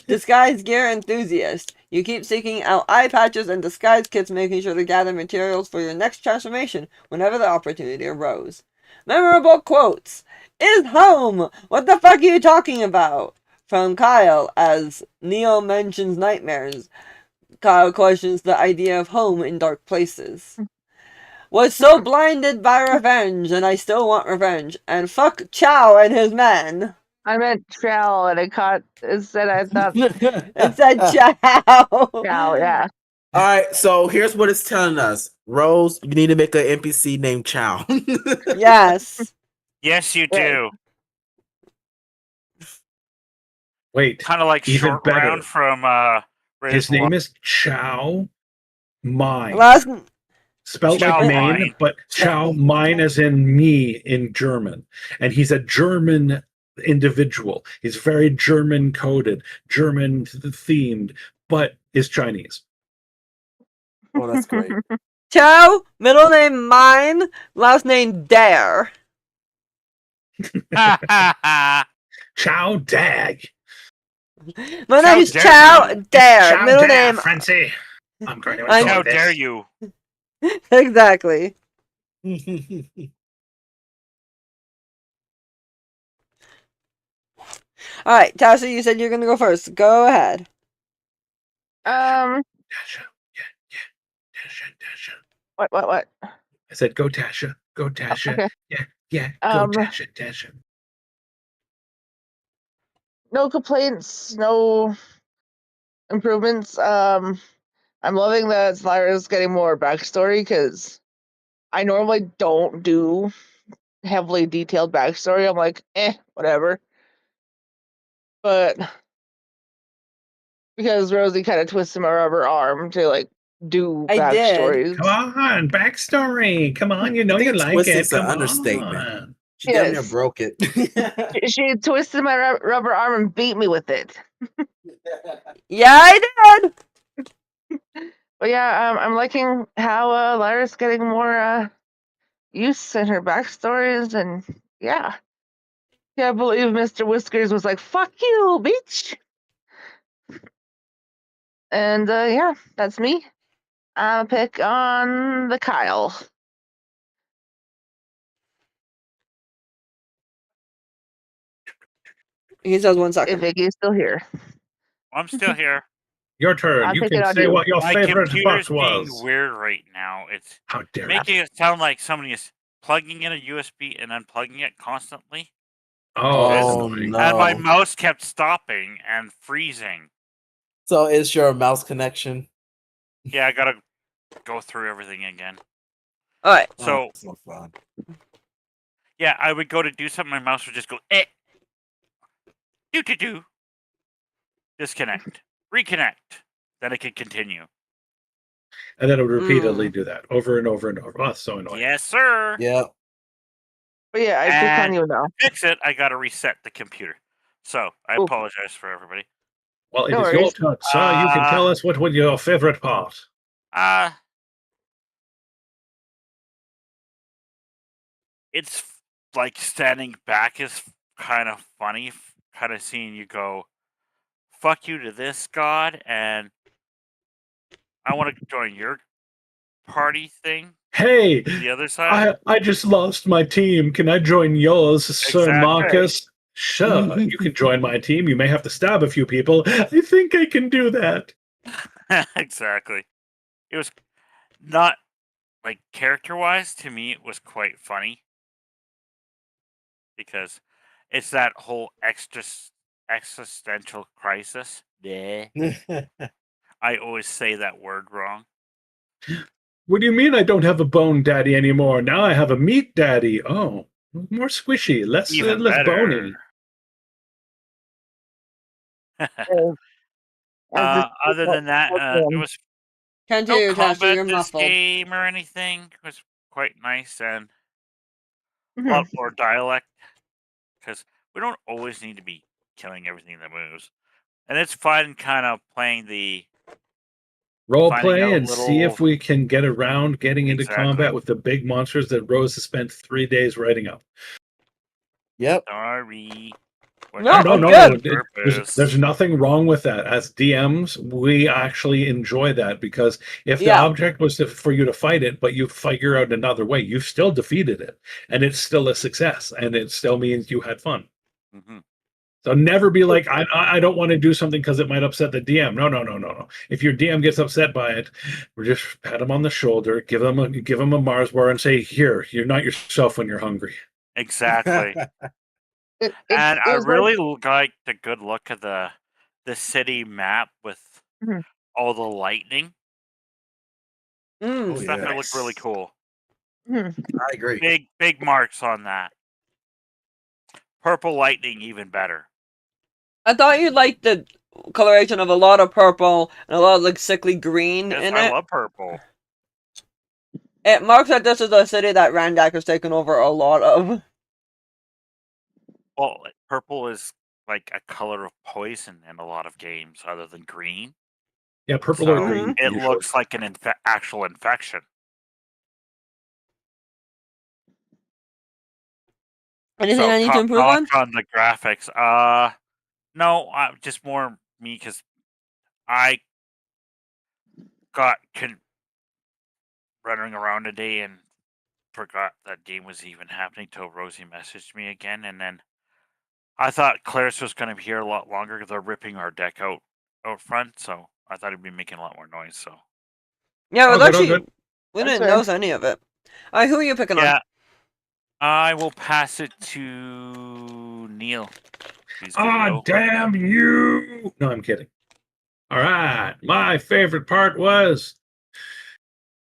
Speaker 6: Disguise gear enthusiast. You keep seeking out eye patches and disguise kits, making sure to gather materials for your next transformation whenever the opportunity arose. Memorable quotes. "Is home! What the fuck are you talking about?" From Kyle as Neil mentions nightmares. Kyle questions the idea of home in dark places. "Was so blinded by revenge, and I still want revenge. And fuck Chow and his men."
Speaker 2: I meant Chow, and it said I thought
Speaker 6: It said Chow.
Speaker 2: Chow, yeah.
Speaker 5: all right, so here's what it's telling us. Rose, you need to make an NPC named Chow.
Speaker 6: Yes.
Speaker 4: Yes, you
Speaker 2: Yeah.
Speaker 4: do.
Speaker 3: Wait.
Speaker 4: Kind of like
Speaker 3: even
Speaker 4: Short
Speaker 3: better.
Speaker 4: Round from
Speaker 3: His name is Chow Mine.
Speaker 6: Last
Speaker 3: Spelled
Speaker 4: Chow
Speaker 3: like Maine,
Speaker 4: Mine.
Speaker 3: but Chow Mine as in me in German. And he's a German individual. He's very German coded, German themed, but is Chinese.
Speaker 5: Oh, that's great.
Speaker 6: Chow, middle name Mine, last name Dare.
Speaker 3: Chow Dag.
Speaker 6: My
Speaker 4: Chow
Speaker 6: name's
Speaker 4: dare
Speaker 6: Chow
Speaker 4: you.
Speaker 6: Dare.
Speaker 3: Chow
Speaker 6: Middle
Speaker 3: Dare,
Speaker 6: name.
Speaker 3: Frenzy. I'm going to
Speaker 6: I'm-
Speaker 3: enjoy
Speaker 4: How
Speaker 3: this.
Speaker 4: dare you?
Speaker 6: Exactly. Alright, Tasha, you said you're gonna go first. Go ahead.
Speaker 3: Tasha. Yeah. Tasha.
Speaker 2: What?
Speaker 3: I said, go Tasha. Go Tasha.
Speaker 2: Okay.
Speaker 3: Yeah. Go Tasha.
Speaker 2: No complaints, no improvements. I'm loving that Lyra's getting more backstory because I normally don't do heavily detailed backstory. I'm like, whatever. But because Rosie kind of twisted my rubber arm to like do
Speaker 6: I did.
Speaker 2: backstories.
Speaker 3: Come on, backstory. Come on, you know
Speaker 5: I think
Speaker 3: you like
Speaker 5: twisted's
Speaker 3: it.
Speaker 5: an
Speaker 3: Come
Speaker 5: understatement.
Speaker 3: on.
Speaker 5: She damn near
Speaker 2: Yes.
Speaker 5: broke it.
Speaker 2: She twisted my rubber arm and beat me with it.
Speaker 6: Yeah, I did.
Speaker 2: But yeah, I'm liking how Lyra's getting more use in her backstories, and yeah, Can't believe Mr. Whiskers was like, "Fuck you, bitch." And yeah, that's me. I'll pick on the Kyle.
Speaker 6: He says 1
Speaker 2: If
Speaker 6: second.
Speaker 2: Iggy's still here.
Speaker 4: I'm still here.
Speaker 3: Your turn.
Speaker 2: I'm
Speaker 3: You
Speaker 2: picking
Speaker 3: can
Speaker 2: on
Speaker 3: say
Speaker 2: you.
Speaker 3: what your
Speaker 4: My
Speaker 3: favorite
Speaker 4: computer's
Speaker 3: book
Speaker 4: being
Speaker 3: was.
Speaker 4: weird right now. It's
Speaker 3: How dare you?
Speaker 4: making it sound like somebody is plugging in a USB and unplugging it constantly.
Speaker 3: Oh, that's
Speaker 5: Oh
Speaker 3: annoying.
Speaker 4: And my
Speaker 5: no!
Speaker 4: mouse kept stopping and freezing.
Speaker 5: So it's your mouse connection.
Speaker 4: Yeah, I gotta go through everything again.
Speaker 6: Alright.
Speaker 4: So,
Speaker 5: that's no fun.
Speaker 4: yeah, I would go to do something, my mouse would just go, do. Disconnect. Reconnect. Then it could continue.
Speaker 3: And then it would repeatedly do that over and over and over. Oh, that's so annoying.
Speaker 4: Yes, sir.
Speaker 5: Yep.
Speaker 2: But yeah, I pick on
Speaker 4: And
Speaker 2: you now.
Speaker 4: to fix it, I gotta reset the computer. So, I
Speaker 2: Ooh.
Speaker 4: apologize for everybody.
Speaker 3: Well, it
Speaker 2: No
Speaker 3: is your
Speaker 2: worries.
Speaker 3: turn, sir. You can tell us what was your favorite part.
Speaker 4: It's like standing back is kind of funny, kind of seeing you go, fuck you to this god, and I want to join your party thing.
Speaker 3: Hey,
Speaker 4: The other side.
Speaker 3: I just lost my team. Can I join yours, Sir
Speaker 4: Exactly.
Speaker 3: Marcus? Sure, you can join my team. You may have to stab a few people. I think I can do that.
Speaker 4: Exactly. It was not like character-wise. To me, it was quite funny because it's that whole existential crisis. Yeah. I always say that word wrong.
Speaker 3: What do you mean I don't have a bone daddy anymore? Now I have a meat daddy. Oh, more squishy, less
Speaker 4: Even
Speaker 3: less
Speaker 4: better.
Speaker 3: bony.
Speaker 4: Other than that, there was
Speaker 6: Can't
Speaker 4: no
Speaker 6: hear you, Tasha.
Speaker 4: combat
Speaker 6: You're
Speaker 4: this
Speaker 6: muffled.
Speaker 4: game or anything. It was quite nice and a
Speaker 2: Mhm.
Speaker 4: lot more dialect because we don't always need to be killing everything that moves. And it's fun kind of playing the
Speaker 3: Role
Speaker 4: finding
Speaker 3: play
Speaker 4: out
Speaker 3: and see if
Speaker 4: little-
Speaker 3: we can get around getting into
Speaker 4: Exactly.
Speaker 3: combat with the big monsters that Rose has spent 3 days writing up.
Speaker 5: Yep.
Speaker 4: Sorry.
Speaker 6: No,
Speaker 3: No,
Speaker 6: I'm
Speaker 3: no,
Speaker 6: good.
Speaker 3: no. There's nothing wrong with that. As DMs, we actually enjoy that because if the
Speaker 6: Yeah.
Speaker 3: object was for you to fight it, but you figure out another way, you've still defeated it, and it's still a success, and it still means you had fun.
Speaker 4: Mhm.
Speaker 3: So never be like, I don't want to do something because it might upset the DM. No. If your DM gets upset by it, we just pat him on the shoulder, give him a Mars bar, and say, "Here, you're not yourself when you're hungry."
Speaker 4: Exactly. And I really like the good look of the city map with
Speaker 2: Mhm.
Speaker 4: all the lightning.
Speaker 6: Mm.
Speaker 5: Oh,
Speaker 4: Stuff
Speaker 5: yeah.
Speaker 4: that looked really cool.
Speaker 2: Mhm.
Speaker 5: I agree.
Speaker 4: Big marks on that. Purple lightning even better.
Speaker 6: I thought you liked the coloration of a lot of purple and a lot of like sickly green
Speaker 4: Yes,
Speaker 6: in
Speaker 4: I
Speaker 6: it.
Speaker 4: love purple.
Speaker 6: It marks that this is a city that Randak has taken over a lot of.
Speaker 4: Well, purple is like a color of poison in a lot of games other than green.
Speaker 3: Yeah, purple
Speaker 4: So
Speaker 3: or green.
Speaker 4: it
Speaker 3: usually.
Speaker 4: looks like an actual infection.
Speaker 6: Anything
Speaker 4: So
Speaker 6: I need to improve on?
Speaker 4: on the graphics. No, just more me because I got running around today and forgot that game was even happening till Rosie messaged me again, and then I thought Claris was going to be here a lot longer because they're ripping our deck out front, so I thought it'd be making a lot more noise. So
Speaker 6: Yeah, it was
Speaker 3: All
Speaker 6: actually
Speaker 3: good.
Speaker 6: we
Speaker 2: That's
Speaker 6: didn't
Speaker 2: fair.
Speaker 6: notice any of it. Alright, who are you picking on?
Speaker 4: yeah, I will pass it to Neil. He's good to
Speaker 3: Ah,
Speaker 4: go.
Speaker 3: damn you! No, I'm kidding. All right, my favorite part was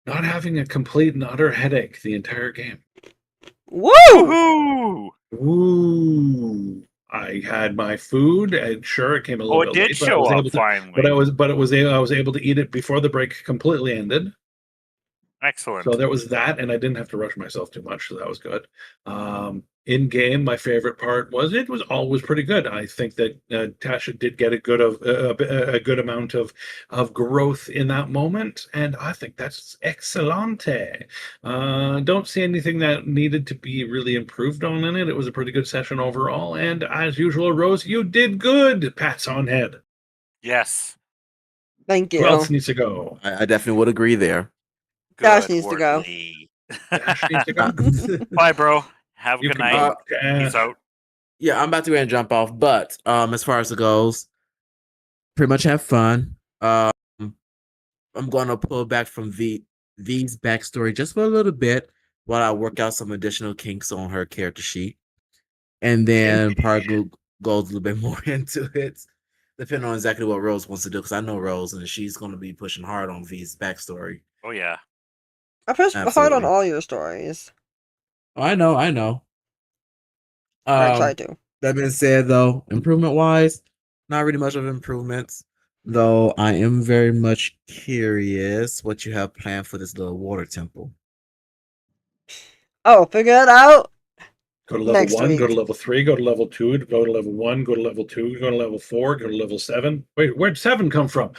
Speaker 3: not having a complete and utter headache the entire game.
Speaker 6: Woo!
Speaker 4: Woohoo!
Speaker 3: Ooh, I had my food, and sure, it came a little
Speaker 4: Oh, it
Speaker 3: bit
Speaker 4: did
Speaker 3: late, but I
Speaker 4: show
Speaker 3: was
Speaker 4: up
Speaker 3: able to.
Speaker 4: finally.
Speaker 3: But I was able to eat it before the break completely ended.
Speaker 4: Excellent.
Speaker 3: So there was that, and I didn't have to rush myself too much, so that was good. In game, my favorite part was it was always pretty good. I think that Tasha did get a good amount of growth in that moment, and I think that's excellente. Don't see anything that needed to be really improved on in it. It was a pretty good session overall, and as usual, Rose, you did good. Pats on head.
Speaker 4: Yes.
Speaker 6: Thank
Speaker 3: Who else
Speaker 6: you.
Speaker 3: needs to go?
Speaker 5: I definitely would agree there.
Speaker 6: Dash
Speaker 4: Good
Speaker 6: needs to go.
Speaker 4: Wardley.
Speaker 3: Dash needs to go.
Speaker 4: Bye, bro. Have a
Speaker 3: You
Speaker 4: good
Speaker 3: can
Speaker 4: night.
Speaker 3: go.
Speaker 4: Peace out.
Speaker 5: Yeah, I'm about to go ahead and jump off, but as far as it goes, pretty much have fun. I'm gonna pull back from V's backstory just for a little bit while I work out some additional kinks on her character sheet, and then probably goes a little bit more into it, depending on exactly what Rose wants to do. Because I know Rose, and she's gonna be pushing hard on V's backstory.
Speaker 4: Oh yeah.
Speaker 6: I push hard on
Speaker 5: Absolutely.
Speaker 6: all your stories.
Speaker 5: Oh, I know.
Speaker 6: Or I try to.
Speaker 5: That being said, though, improvement wise, not really much of improvements. Though I am very much curious what you have planned for this little water temple.
Speaker 6: Oh, figure it out.
Speaker 3: Go to level
Speaker 6: Next
Speaker 3: 1, go
Speaker 6: week.
Speaker 3: to level 3, go to level 2, go to level 1, go to level 2, go to level 4, go to level 7. Wait, where'd 7 come from?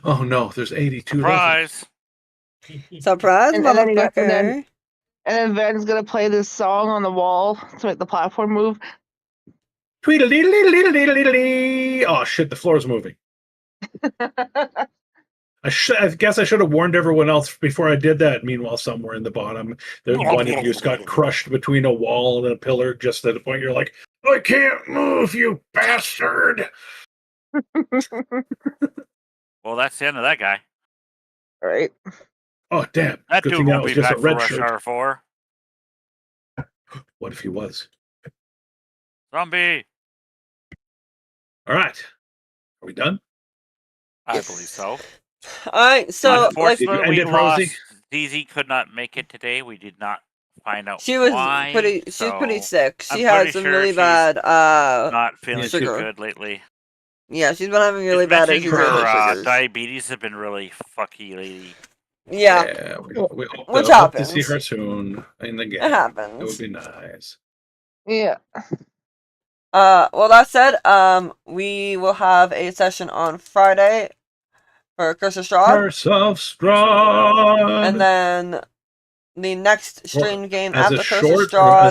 Speaker 3: Oh no, there's 82 levels.
Speaker 4: Surprise.
Speaker 6: Surprise,
Speaker 2: And then you got, and
Speaker 6: motherfucker.
Speaker 2: then Ven's gonna play this song on the wall to make the platform move.
Speaker 3: Tweedledee. Oh shit, the floor's moving. I guess I should have warned everyone else before I did that. Meanwhile, somewhere in the bottom, one of you got crushed between a wall and a pillar, just at the point you're like, I can't move, you bastard.
Speaker 4: Well, that's the end of that guy.
Speaker 2: Right.
Speaker 3: Oh damn.
Speaker 4: That
Speaker 3: Good
Speaker 4: dude
Speaker 3: thing that
Speaker 4: won't
Speaker 3: was
Speaker 4: be
Speaker 3: just a
Speaker 4: back for
Speaker 3: red
Speaker 4: Rush
Speaker 3: shirt.
Speaker 4: Hour 4.
Speaker 3: What if he was?
Speaker 4: Zombie.
Speaker 3: All right. Are we done?
Speaker 4: I believe so.
Speaker 6: Alright, so like
Speaker 3: Did you
Speaker 4: Unfortunately,
Speaker 3: end
Speaker 4: we
Speaker 3: it, Rosie?
Speaker 4: lost. DZ could not make it today. We did not find out
Speaker 6: she was
Speaker 4: why.
Speaker 6: pretty sick. She
Speaker 4: I'm
Speaker 6: had
Speaker 4: pretty
Speaker 6: some
Speaker 4: sure
Speaker 6: really
Speaker 4: she's
Speaker 6: bad
Speaker 4: not feeling too
Speaker 6: sugar.
Speaker 4: good lately.
Speaker 6: Yeah, she's been having really
Speaker 4: She's
Speaker 6: bad
Speaker 4: mentioning
Speaker 6: issues with her
Speaker 4: her
Speaker 6: sugars.
Speaker 4: diabetes has been really fucky lately.
Speaker 6: Yeah.
Speaker 3: We hope,
Speaker 6: Which
Speaker 3: hope to see
Speaker 6: happens.
Speaker 3: her soon in the game.
Speaker 6: It happens.
Speaker 3: It would be nice.
Speaker 2: Yeah.
Speaker 6: Well, that said, we will have a session on Friday for Curse of Strahd.
Speaker 3: Curse of Strahd.
Speaker 6: And then the next stream game
Speaker 3: as
Speaker 6: after
Speaker 3: a
Speaker 6: Curse of
Speaker 3: short,
Speaker 6: Strahd.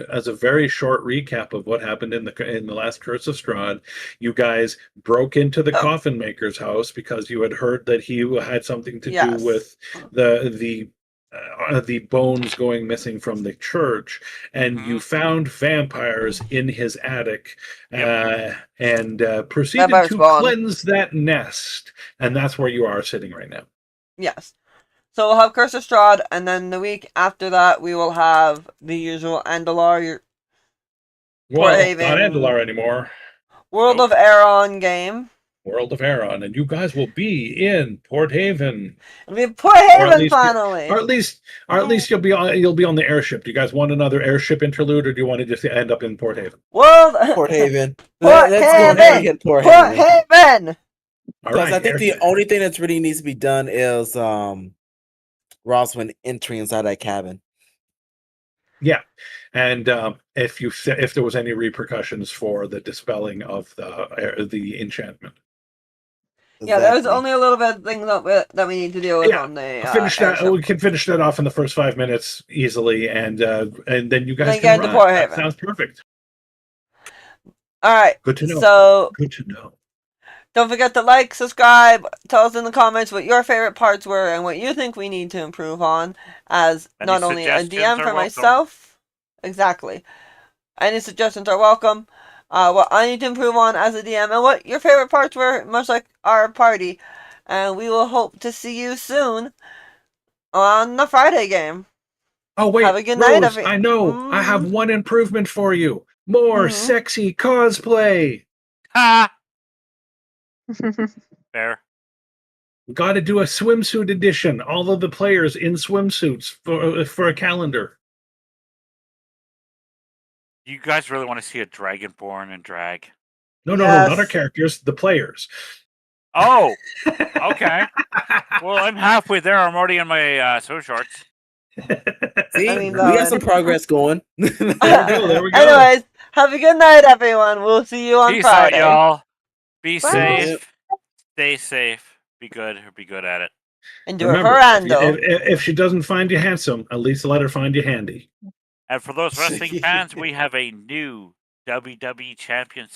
Speaker 3: as a very short recap of what happened in the last Curse of Strahd, you guys broke into the coffin maker's house because you had heard that he had something to do with the bones going missing from the church, and you found vampires in his attic, and proceeded
Speaker 6: Vampire
Speaker 3: to
Speaker 6: spawn.
Speaker 3: cleanse that nest, and that's where you are sitting right now.
Speaker 6: Yes. So we'll have Curse of Strahd, and then the week after that we will have the usual Andalar.
Speaker 3: Well, not Andalar anymore.
Speaker 6: World of Aeron game.
Speaker 3: World of Aeron, and you guys will be in Port Haven.
Speaker 6: It'll be Port Haven finally.
Speaker 3: Or at least you'll be on the airship. Do you guys want another airship interlude, or do you want to just end up in Port Haven?
Speaker 6: World
Speaker 5: Port Haven.
Speaker 6: Port
Speaker 5: Let's
Speaker 6: Haven.
Speaker 5: go ahead and hit Port
Speaker 6: Haven.
Speaker 5: Because I think the only thing that's really needs to be done is Roswin entry inside that cabin.
Speaker 3: Yeah, and if there was any repercussions for the dispelling of the enchantment.
Speaker 6: Yeah, there's only a little bit of things that we need to deal with on the
Speaker 3: finish that. We can finish that off in the first 5 minutes easily, and then you guys can
Speaker 6: get into Port Haven.
Speaker 3: That sounds perfect.
Speaker 6: All right.
Speaker 3: Good to know.
Speaker 6: So
Speaker 3: good to know.
Speaker 6: Don't forget to like, subscribe, tell us in the comments what your favorite parts were and what you think we need to improve on as
Speaker 4: Any
Speaker 6: not only a DM for
Speaker 4: welcome.
Speaker 6: myself. Exactly. Any suggestions are welcome. What I need to improve on as a DM and what your favorite parts were, much like our party. And we will hope to see you soon on the Friday game.
Speaker 3: Oh wait,
Speaker 6: have a good
Speaker 3: Rose,
Speaker 6: night,
Speaker 3: I know. I have one improvement for you. More sexy cosplay.
Speaker 4: Ha! Fair.
Speaker 3: We got to do a swimsuit edition. All of the players in swimsuits for a calendar.
Speaker 4: You guys really want to see a Dragonborn and drag?
Speaker 3: No, not our characters. The players.
Speaker 4: Oh, okay. Well, I'm halfway there. I'm already in my swim shorts.
Speaker 5: See,
Speaker 6: I mean,
Speaker 5: we got
Speaker 6: Bowen.
Speaker 5: some progress going.
Speaker 3: There we go. There we go.
Speaker 6: Anyways, have a good night, everyone. We'll see you on
Speaker 4: Peace
Speaker 6: Friday.
Speaker 4: out, y'all. Be
Speaker 2: Bye.
Speaker 4: safe. Stay safe. Be good or be good at it.
Speaker 6: And do
Speaker 3: Remember,
Speaker 6: a Harando.
Speaker 3: if she doesn't find you handsome, at least let her find you handy.
Speaker 4: And for those wrestling fans, we have a new WWE Champion